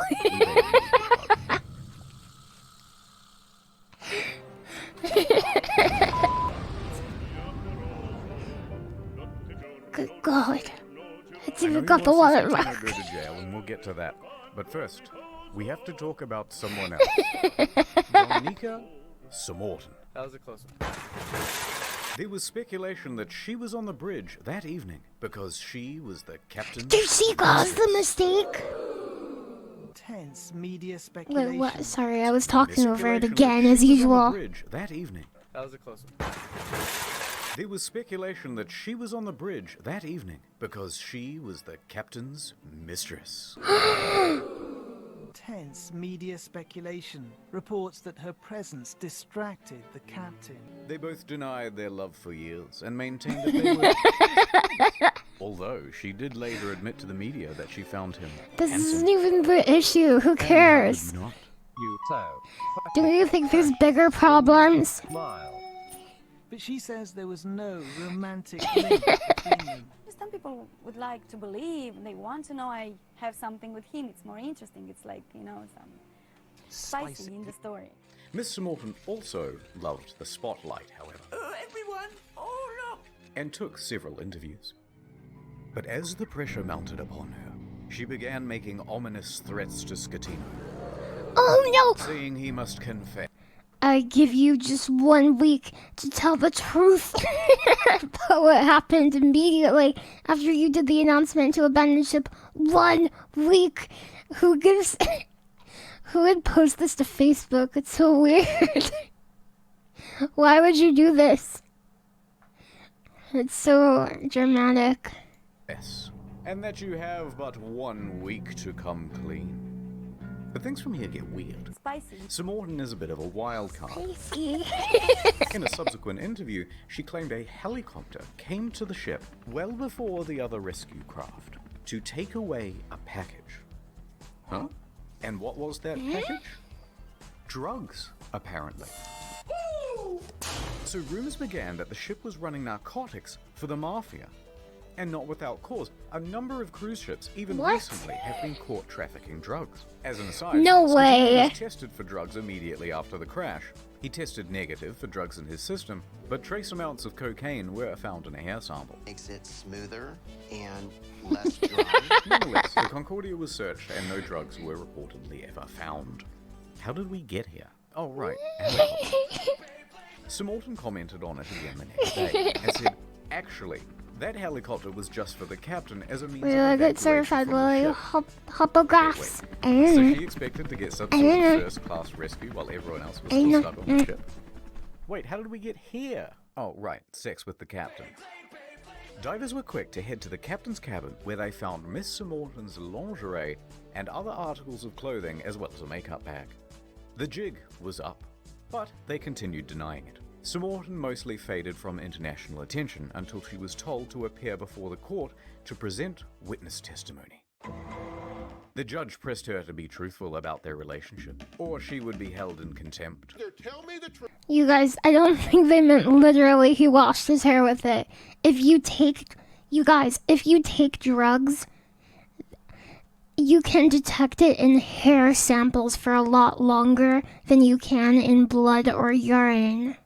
Good God. It's even got the watermark. Go to jail, and we'll get to that. But first, we have to talk about someone else. Dominica Samorton. That was a close one. There was speculation that she was on the bridge that evening because she was the captain. Did she cause the mistake? Tense media speculation. Wait, what? Sorry, I was talking There's over it speculation again that as she was on the usual. bridge that evening. That was a close one. There was speculation that she was on the bridge that evening because she was the captain's mistress. Tense media speculation reports that her presence distracted the captain. They both denied their love for years and maintained that they were. Although she did later admit to the media that she found him This handsome. isn't even the issue. Who cares? Not. You so. Do you think there's bigger problems? Smile. But she says there was no romantic link between them. Some people would like to believe, they want to know I have something with him. It's more interesting. It's like, you know, some spicy in the story. Miss Samorton also loved the spotlight, however. Everyone! Oh, no! And took several interviews. But as the pressure mounted upon her, she began making ominous threats to Scatino. Oh no! Saying he must confess. I give you just 1 week to tell the truth about what happened immediately after you did the announcement to abandon ship. 1 week. Who would post this to Facebook? It's so weird. Why would you do this? It's so dramatic. Yes. And that you have but 1 week to come clean. But things from here get weird. Spicy. Samorton is a bit of a wild card. Spicy. In a subsequent interview, she claimed a helicopter came to the ship well before the other rescue craft to take away a package. Huh? And what was that package? Drugs, apparently. So rumors began that the ship was running narcotics for the mafia. And not without cause. A number of cruise ships, even What? recently, have been caught trafficking drugs. As an aside, No Scotino way. was tested for drugs immediately after the crash. He tested negative for drugs in his system, but trace amounts of cocaine were found in a hair sample. Makes it smoother and less dry. Nonetheless, the Concordia was searched and no drugs were reportedly ever found. How did we get here? Oh, right. Sir Morton commented on it again the next day and said, actually, that helicopter was just for the captain as a means We of will get evacuation certified from the ship. hopographs. I So don't know. she expected to get some I sort don't know. of first-class rescue while everyone else was I still know. stuck on the ship. Wait, how did we get here? Oh, right, sex with the captain. Divers were quick to head to the captain's cabin where they found Miss Sir Morton's lingerie and other articles of clothing as well as a makeup bag. The jig was up, but they continued denying it. Sir Morton mostly faded from international attention until she was told to appear before the court to present witness testimony. The judge pressed her to be truthful about their relationship, or she would be held in contempt. Tell me the truth. You guys, I don't think they meant literally he washed his hair with it. If you take drugs, you can detect it in hair samples for a lot longer than you can in blood or urine.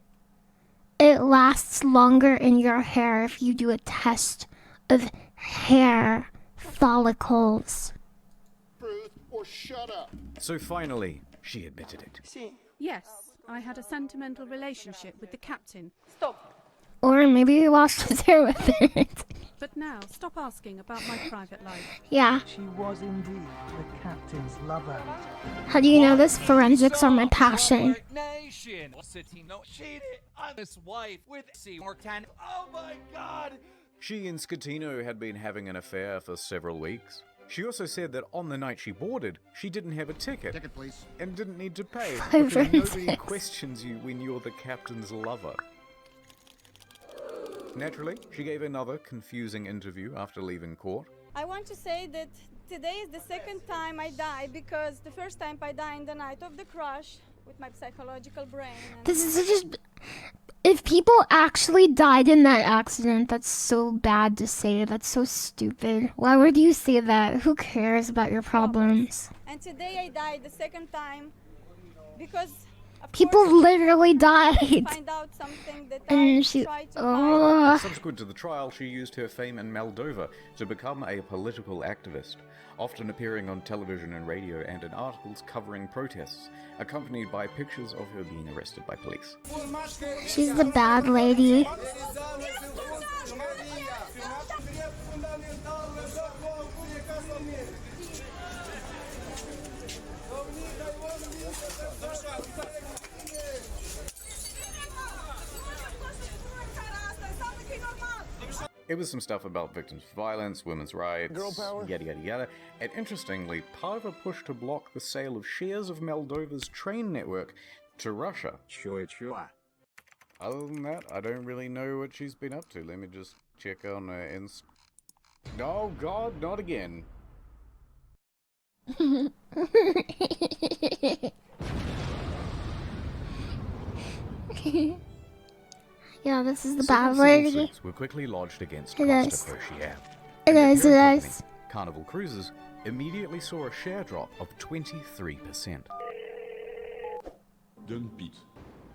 It lasts longer in your hair if you do a test of hair follicles. Truth or shut up. So finally, she admitted it. Yes, I had a sentimental relationship with the captain. Or maybe he washed his hair with it. But now, stop asking about my private life. Yeah. She was indeed the captain's lover. How do you know this? Forensics are my passion. Nation. Cheated on his wife with Morton. Oh my God! She and Scatino had been having an affair for several weeks. She also said that on the night she boarded, she didn't have a ticket. Ticket, please. And didn't need to pay. Five Because nobody verses. questions you when you're the captain's lover. Naturally, she gave another confusing interview after leaving court. I want to say that today is the second time I die because the first time I died in the night of the crash with my psychological brain. This is just... If people actually died in that accident, that's so bad to say. That's so stupid. Why would you say that? Who cares about your problems? And today I died the second time because of People course, literally I died. find out something that And I she... try to Oh. Subsequent to the trial, she used her fame in Moldova to become a political activist, often appearing on television and radio and in articles covering protests, accompanied by pictures of her being arrested by police. She's the bad lady. It was some stuff about victims of violence, women's rights, Girl power. yada yada yada, and interestingly, part of a push to block the sale of shares of Moldova's train network to Russia. Sure. Other than that, I don't really know what she's been up to. Let me just check on her Oh God, not again. Yeah, this is the Several bad civil lady. suits were quickly lodged against It Costa is. Crociere. It And their is, it parent is. company, Carnival Cruises, immediately saw a share drop of 23%.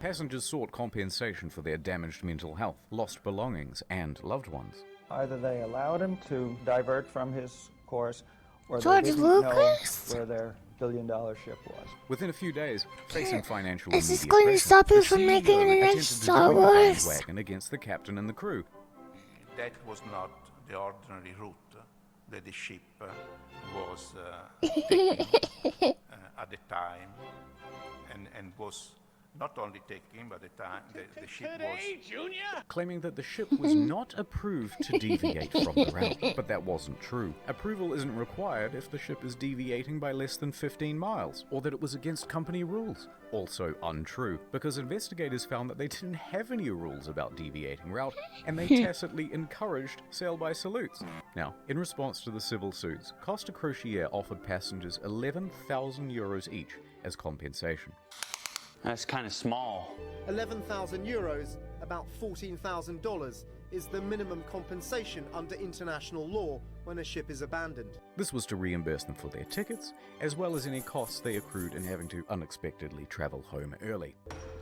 Passengers sought compensation for their damaged mental health, lost belongings, and loved ones. Either they allowed him to divert from his course, or George they didn't Lucas? know where their billion-dollar ship was. Within a few days, facing financial Is this immediate going to pressure, stop you the from making CEO the next attempted to Star join the Wars? bandwagon against the captain and the crew. That was not the ordinary route that the ship was taking at the time, and was not only taking, but the time the ship was Claiming that the ship was not approved to deviate from the route. But that wasn't true. Approval isn't required if the ship is deviating by less than 15 miles, or that it was against company rules. Also untrue, because investigators found that they didn't have any rules about deviating route, and they tacitly encouraged sail by salutes. Now, in response to the civil suits, Costa Crociere offered passengers €11,000 each as compensation. That's kind of small. 11,000 euros, about $14,000, is the minimum compensation under international law when a ship is abandoned. This was to reimburse them for their tickets, as well as any costs they accrued in having to unexpectedly travel home early.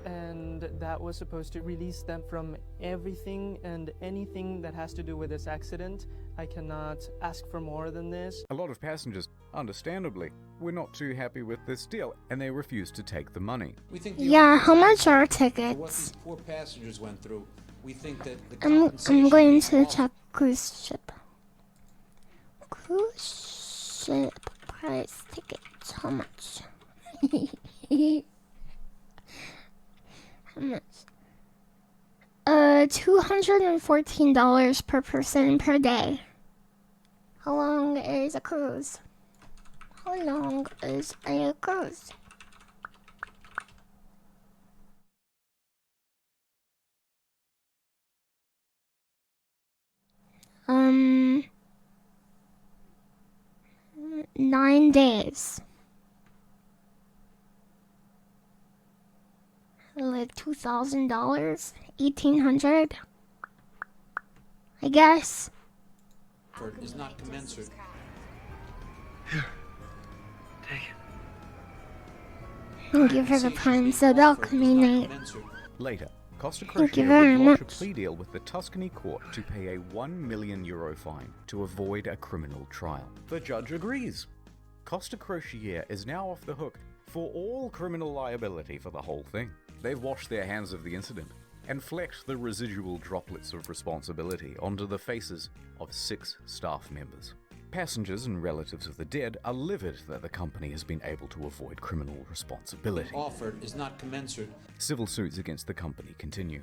And that was supposed to release them from everything and anything that has to do with this accident. I cannot ask for more than this. A lot of passengers, understandably, were not too happy with this deal, and they refused to take the money. We think Yeah, how much are what tickets? these poor passengers went through. We think that the I'm going to check cruise ship. Cruise ship price tickets. How much? How much? $214 per person per day. How long is a cruise? How long is a cruise? Um, 9 days. Like $2,000, $1,800. I guess. is not commensurate. Thank you for the prime sub alchemy night. Later, Costa Thank you Crociere very would lodge a much. plea deal with the Tuscany court to pay a €1 million fine to avoid a criminal trial. The judge agrees. Costa Crociere is now off the hook for all criminal liability for the whole thing. They've washed their hands of the incident and flecked the residual droplets of responsibility onto the faces of 6 staff members. Passengers and relatives of the dead are livid that the company has been able to avoid criminal responsibility. Offered is not commensurate. Civil suits against the company continue.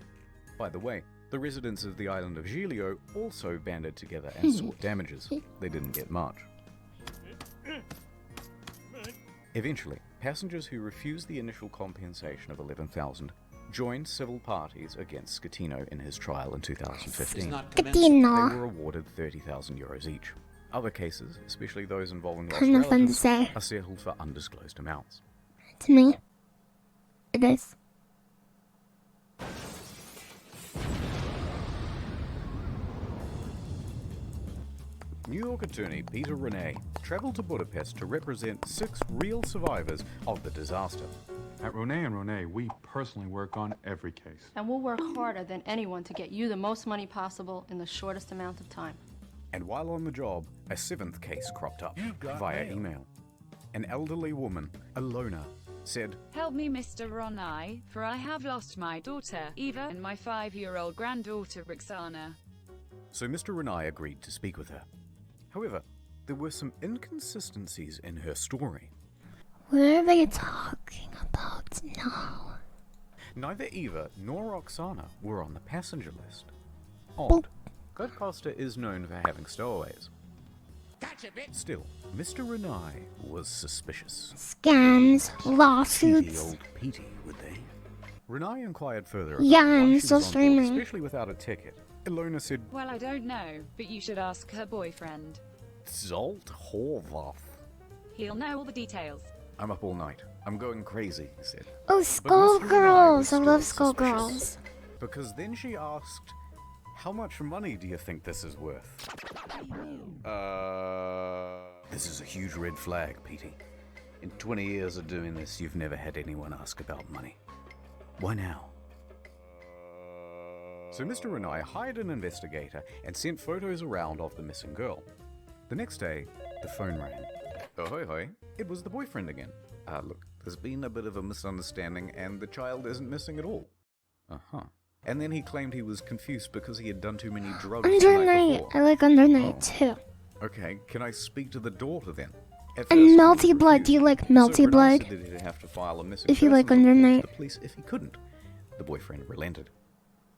By the way, the residents of the island of Giglio also banded together and sought damages. They didn't get much. Eventually, passengers who refused the initial compensation of $11,000 joined civil parties against Scatino in his trial in 2015. They were awarded €30,000 each. Other cases, especially those involving lost Kind of fun to relatives, say. are settled for undisclosed amounts. To me, it is. New York attorney Peter Renee traveled to Budapest to represent 6 real survivors of the disaster. At Ronay & Ronay, we personally work on every case. And we'll work harder than anyone to get you the most money possible in the shortest amount of time. And while on the job, a 7th case cropped up via email. An elderly woman, Alona, said, Help me, Mr. Ronai, for I have lost my daughter, Eva, and my 5-year-old granddaughter, Roxana. So Mr. Renai agreed to speak with her. However, there were some inconsistencies in her story. What are they talking about now? Neither Eva nor Roxana were on the passenger list. Odd, but Costa is known for having stowaways. Gotcha, bitch. Still, Mr. Renai was suspicious. Scams, Cheeky lawsuits. old Petey, would they? Renai inquired further Yeah, about why I'm she still was on board, streaming. especially without a ticket. Ilona said, Well, I don't know, but you should ask her boyfriend. Zolt Horvath. He'll know all the details. I'm up all night. I'm going crazy, he said. Oh, But Skull Mr. Renai Girls. was I love still Skull suspicious, Girls. Because then she asked, how much money do you think this is worth? This is a huge red flag, Petey. In 20 years of doing this, you've never had anyone ask about money. Why now? So Mr. Renai hired an investigator and sent photos around of the missing girl. The next day, the phone rang. Oh, hoi hoi. It was the boyfriend again. Look, there's been a bit of a misunderstanding and the child isn't missing at all. Uh-huh. And then he claimed he was confused because he had done too many drugs the Under night Night. before. I like Under Night too. Okay, can I speak to the daughter then? At And first, he Melty was Blood. Do you refused. like Melty So Renai Blood? said that he'd have to file a missing If you like persons Under report Night. to the police if he couldn't. The boyfriend relented.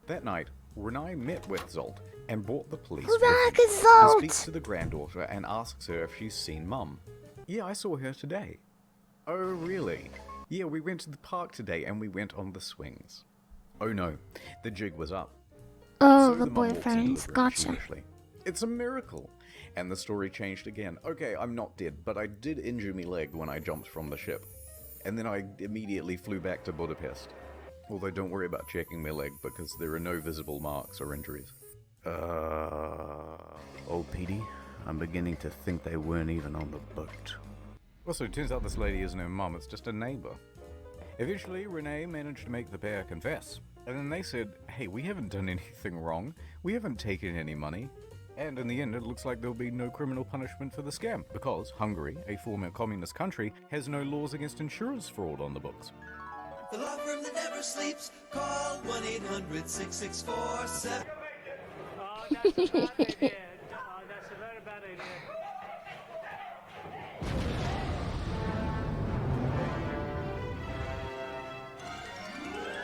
That night, Renai met with Zolt and brought the police Who the with heck him. is Zolt? He speaks to the granddaughter and asks her if she's seen Mum. Yeah, I saw her today. Oh, really? Yeah, we went to the park today and we went on the swings. Oh no, the jig was up. Oh, So the mum walks into boyfriends. the room Gotcha. sheepishly. It's a miracle. And the story changed again. Okay, I'm not dead, but I did injure my leg when I jumped from the ship. And then I immediately flew back to Budapest. Although don't worry about checking my leg because there are no visible marks or injuries. Old Petey, I'm beginning to think they weren't even on the boat. Also, it turns out this lady isn't her mum, it's just a neighbor. Eventually, Renee managed to make the pair confess. And then they said, hey, we haven't done anything wrong. We haven't taken any money. And in the end, it looks like there'll be no criminal punishment for the scam, because Hungary, a former communist country, has no laws against insurance fraud on the books. The law firm that never sleeps, call 1-800-6647. Oh, that's a bad idea. Oh, that's a very bad idea.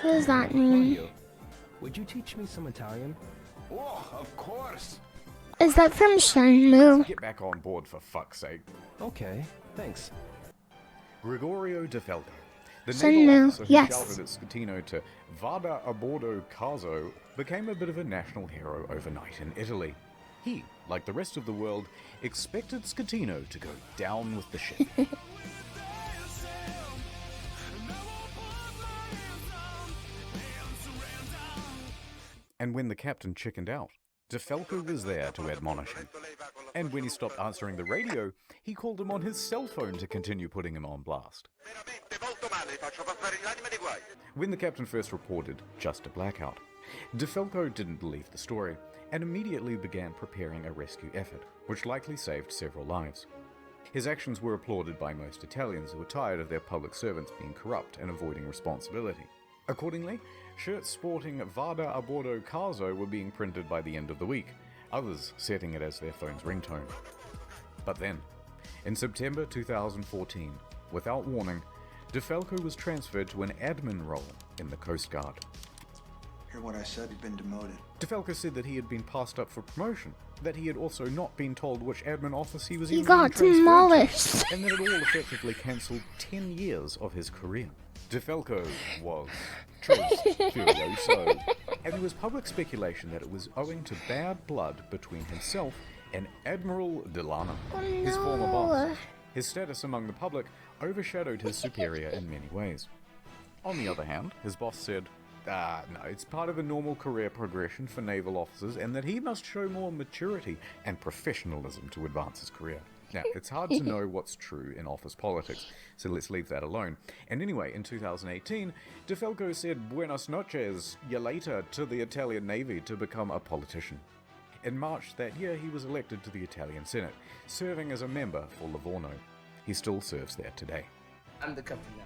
What does that mean? Would you teach me some Italian? Oh, of course. Is that from Shenmue? Get back on board, for fuck's sake. Okay, thanks. Gregorio De Falco, the Shenmue, naval officer who yes. shouted at Scatino to Vada a bordo caso, became a bit of a national hero overnight in Italy. He, like the rest of the world, expected Scatino to go down with the ship. And when the captain chickened out, De Falco was there to admonish him. And when he stopped answering the radio, he called him on his cell phone to continue putting him on blast. When the captain first reported just a blackout, De Falco didn't believe the story and immediately began preparing a rescue effort, which likely saved several lives. His actions were applauded by most Italians who were tired of their public servants being corrupt and avoiding responsibility. Accordingly, shirts sporting Vada a bordo caso were being printed by the end of the week, others setting it as their phone's ringtone. But then, in September 2014, without warning, De Falco was transferred to an admin role in the Coast Guard. Hear what I said? You've been demoted. De Falco said that he had been passed up for promotion, that he had also not been told which admin office he was He even got being transferred demolished. to, and that it all effectively cancelled 10 years of his career. De Falco was furioso, and there was public speculation that it was owing to bad blood between himself and Admiral Delano, his former boss. His status among the public overshadowed his superior in many ways. On the other hand, his boss said, no, it's part of a normal career progression for naval officers and that he must show more maturity and professionalism to advance his career. Now, it's hard to know what's true in office politics, so let's leave that alone. And anyway, in 2018, De Falco said buenas noches, ya later, to the Italian Navy to become a politician. In March that year, he was elected to the Italian Senate, serving as a member for Livorno. He still serves there today. I'm the captain now.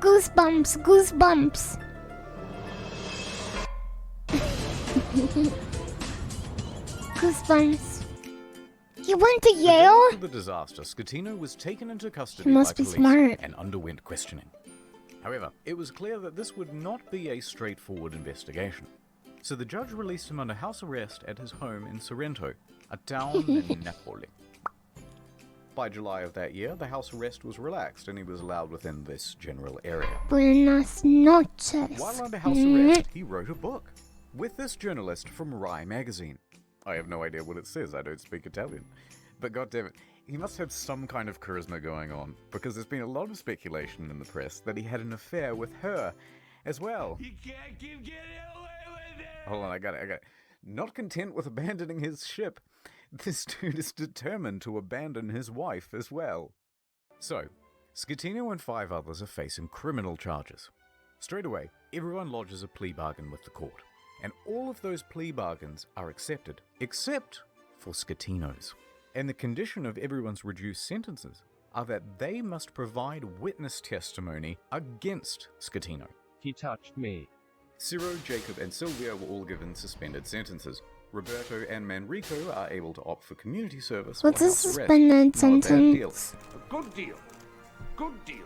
Goosebumps, goosebumps. Goosebumps. He went to Yale? After the disaster, Scatino was taken into custody He must by be police smart. and underwent questioning. However, it was clear that this would not be a straightforward investigation. So the judge released him under house arrest at his home in Sorrento, a town in Napoli. By July of that year, the house arrest was relaxed and he was allowed within this general area. Buenas noches. While under house arrest, he wrote a book with this journalist from Rai magazine. I have no idea what it says, I don't speak Italian. But goddammit, he must have some kind of charisma going on, because there's been a lot of speculation in the press that he had an affair with her as well. You can't keep getting away with it! Hold on, I got it. Not content with abandoning his ship, this dude is determined to abandon his wife as well. So, Scatino and 5 others are facing criminal charges. Straight away, everyone lodges a plea bargain with the court, and all of those plea bargains are accepted, except for Scatino's. And the condition of everyone's reduced sentences are that they must provide witness testimony against Scatino. He touched me. Ciro, Jacob, and Silvia were all given suspended sentences. Roberto and Manrico are able to opt for community service. What's or a house arrest. suspended Not a bad deal. sentence? Good deal. Good deal.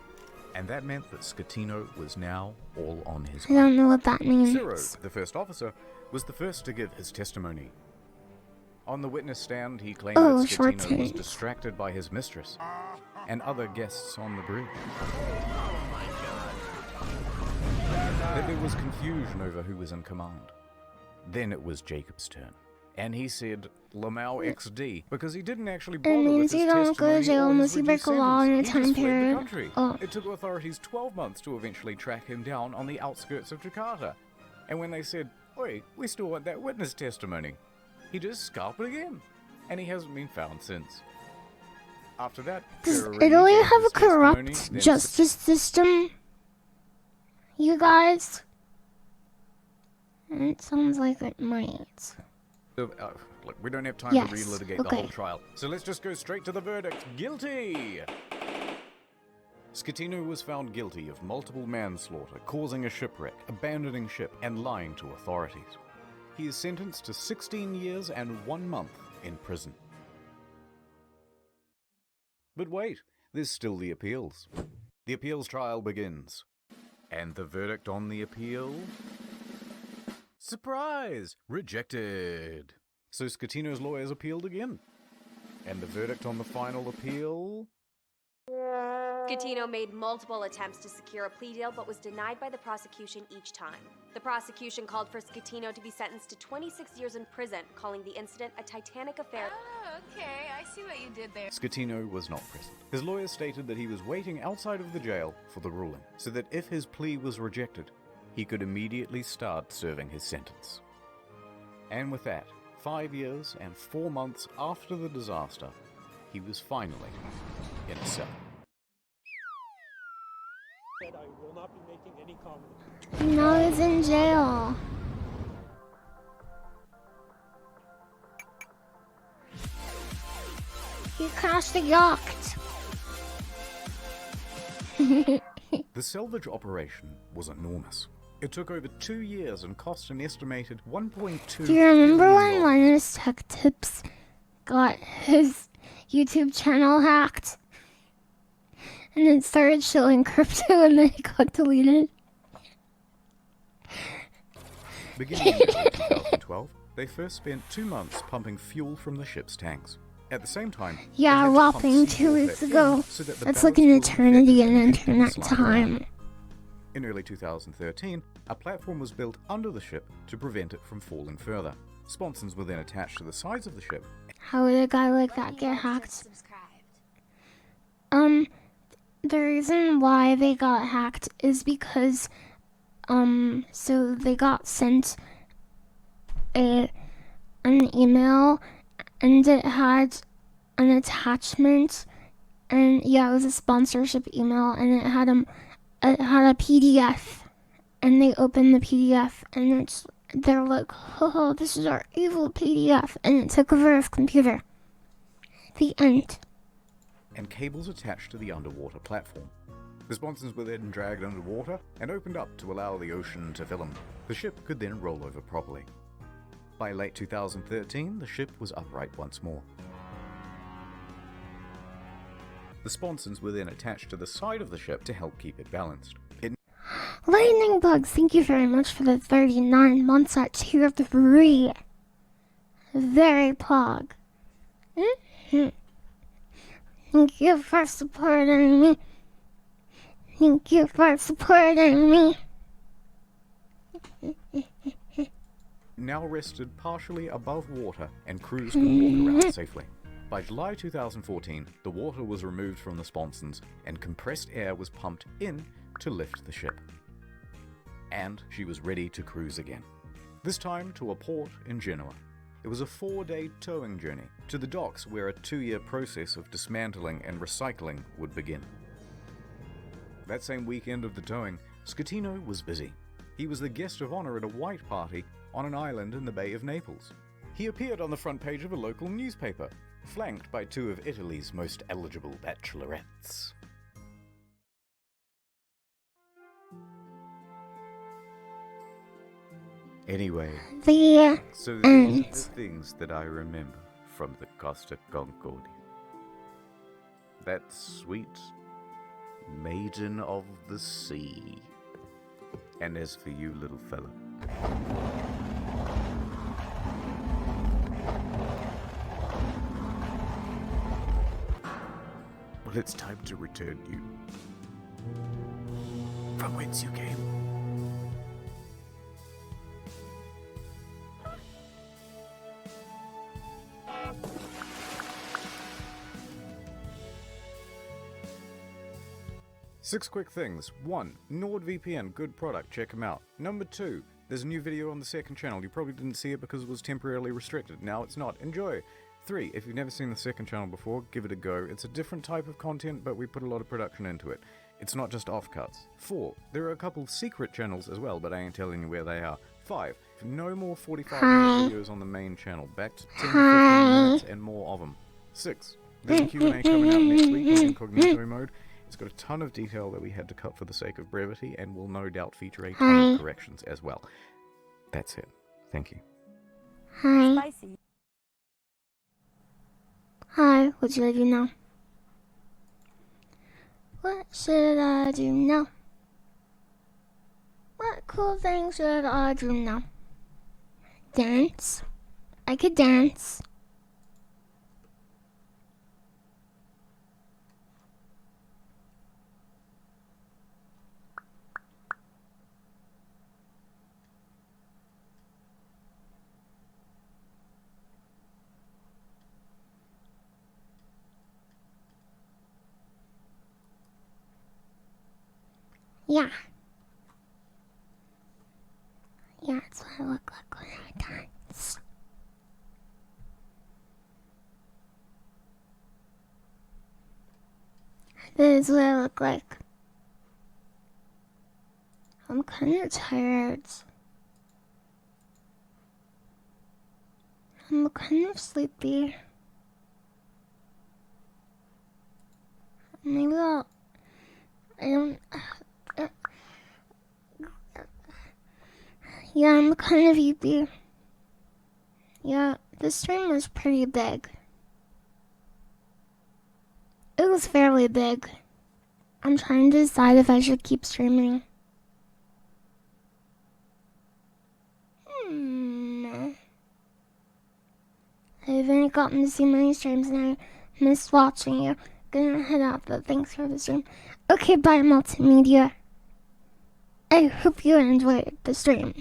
And that meant that Scatino was now all on his I don't know what that means. Ciro, the first officer, was the first to give his testimony. On the witness stand, he claimed that short Scatino was tape. distracted by his mistress and other guests on the bridge. That there was confusion over who was in command. Then it was Jacob's turn, And he said Lamau XD because he didn't actually It bother with means his you don't go to testimony jail or unless his you break reduced a law in a sentence. He time just fled the period. country. Oh. It took authorities 12 months to eventually track him down on the outskirts of Jakarta. And when they said, "Oi, we still want that witness testimony," he just scalped it again. And he hasn't been found since. After that, Does Ferrarini Italy gave have his a corrupt testimony, then justice system? You guys? It sounds like it might. Look, we don't have time Yes, to relitigate the okay. whole trial, so let's just go straight to the verdict. Guilty! Schettino was found guilty of multiple manslaughter, causing a shipwreck, abandoning ship, and lying to authorities. He is sentenced to 16 years and 1 month in prison. But wait, there's still the appeals. The appeals trial begins. And the verdict on the appeal? Surprise! Rejected! So Schettino's lawyers appealed again. And the verdict on the final appeal? Schettino made multiple attempts to secure a plea deal but was denied by the prosecution each time. The prosecution called for Schettino to be sentenced to 26 years in prison, calling the incident a Titanic affair. Oh, okay, I see what you did there. Schettino was not present. His lawyers stated that he was waiting outside of the jail for the ruling, so that if his plea was rejected, he could immediately start serving his sentence. And with that, 5 years and 4 months after the disaster, he was finally in a cell. I will not be making any comment. Now he's in jail. He crashed the yacht. The salvage operation was enormous. It took over 2 years and cost an estimated $1.2 Do you remember billion. when Linus Tech Tips got his YouTube channel hacked? And it started showing crypto and then it got deleted? Beginning in early 2012, they first spent 2 months pumping fuel from the ship's tanks. At the same time, Yeah, they had to pump whopping 2 seawater weeks in ago. so that the That's like ballots an will eternity infect in and keep internet sliding around. time. In early 2013, a platform was built under the ship to prevent it from falling further. Sponsons were then attached to the sides of the ship. How would a guy like that get hacked? The reason why they got hacked is because, so they got sent an email and it had an attachment, and yeah, it was a sponsorship email, and it had a PDF, and they opened the PDF, and they're like, oh, this is our evil PDF, and it took over his computer. The end. And cables attached to the underwater platform. The sponsons were then dragged underwater and opened up to allow the ocean to fill them. The ship could then roll over properly. By late 2013, the ship was upright once more. The sponsons were then attached to the side of the ship to help keep it balanced. Lightning Bugs, thank you very much for the 39 months at tier 3. Very pog. Thank you for supporting me. Thank you for supporting me. Now rested partially above water and crews could walk around safely. By July 2014, the water was removed from the sponsons and compressed air was pumped in to lift the ship. And she was ready to cruise again. This time to a port in Genoa. It was a 4-day towing journey to the docks where a 2-year process of dismantling and recycling would begin. That same weekend of the towing, Schettino was busy. He was the guest of honor at a white party on an island in the Bay of Naples. He appeared on the front page of a local newspaper, flanked by 2 of Italy's most eligible bachelorettes. Anyway, so these are the things that I remember from the Costa Concordia. That sweet maiden of the sea. And as for you, little fella, well, it's time to return you from whence you came. 6 quick things. 1. NordVPN, good product, check them out. Number 2. There's a new video on the second channel. You probably didn't see it because it was temporarily restricted. Now it's not. Enjoy! 3. If you've never seen the second channel before, give it a go. It's a different type of content, but we put a lot of production into it. It's not just offcuts. 4. There are a couple secret channels as well, but I ain't telling you where they are. 5. No more 45-minute videos on the main channel. Back to 10 to 15 minutes and more of them. 6. There's a Q&A coming out next week in incognito mode. It's got a ton of detail that we had to cut for the sake of brevity, and will no doubt feature a ton of corrections as well. That's it. Thank you. Hi. Spicy. Hi, what should I do now? What should I do now? What cool thing should I do now? Dance? I could dance. Yeah. Yeah, that's what I look like when I dance. This is what I look like. I'm kind of tired. I'm kind of sleepy. Maybe I don't... Yeah, I'm kind of sleepy. Yeah, the stream was pretty big. It was fairly big. I'm trying to decide if I should keep streaming. I haven't gotten to see many streams and I missed watching you. Gonna head out, but thanks for the stream. Okay, bye, multimedia. I hope you enjoyed the stream.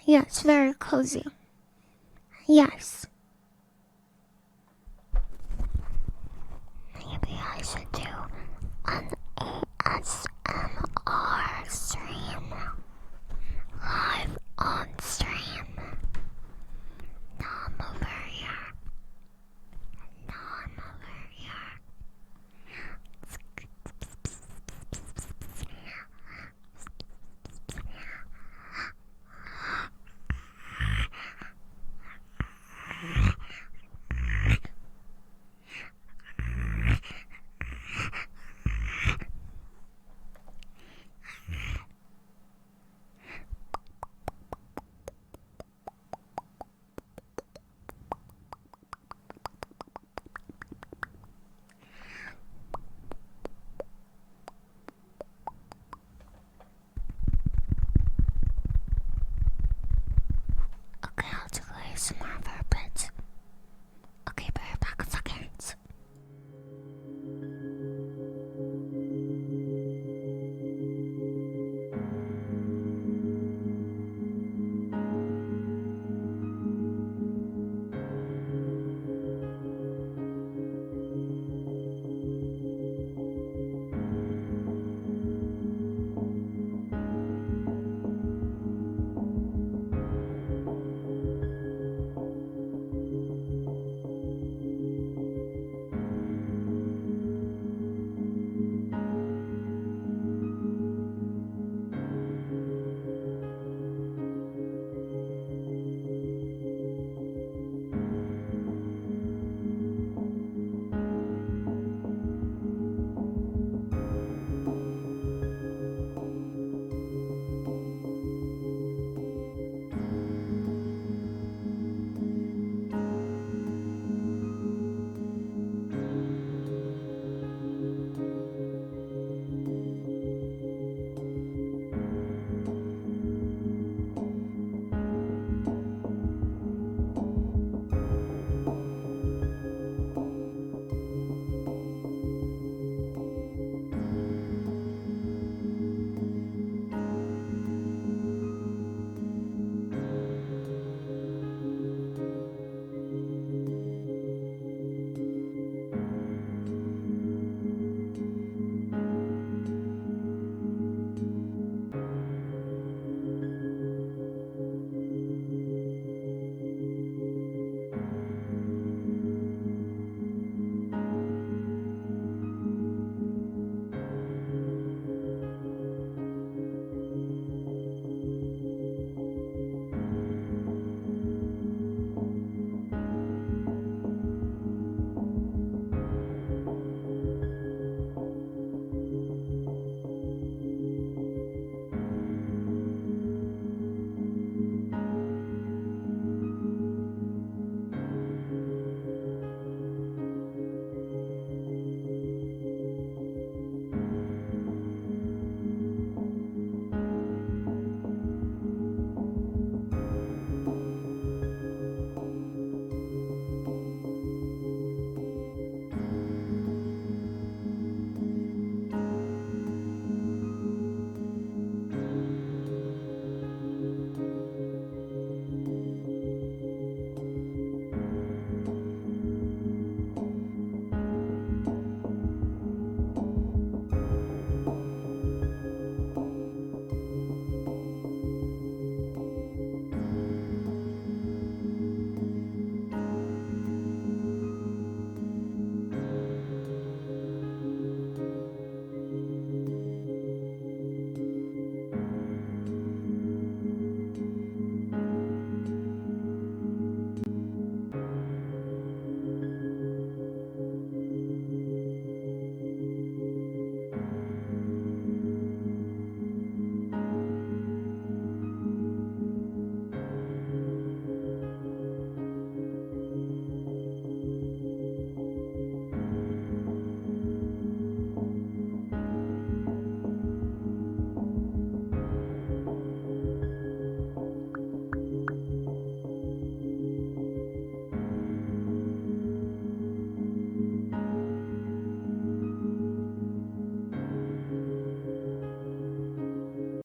Yes, very cozy. Yes. Maybe I should do an ASMR stream.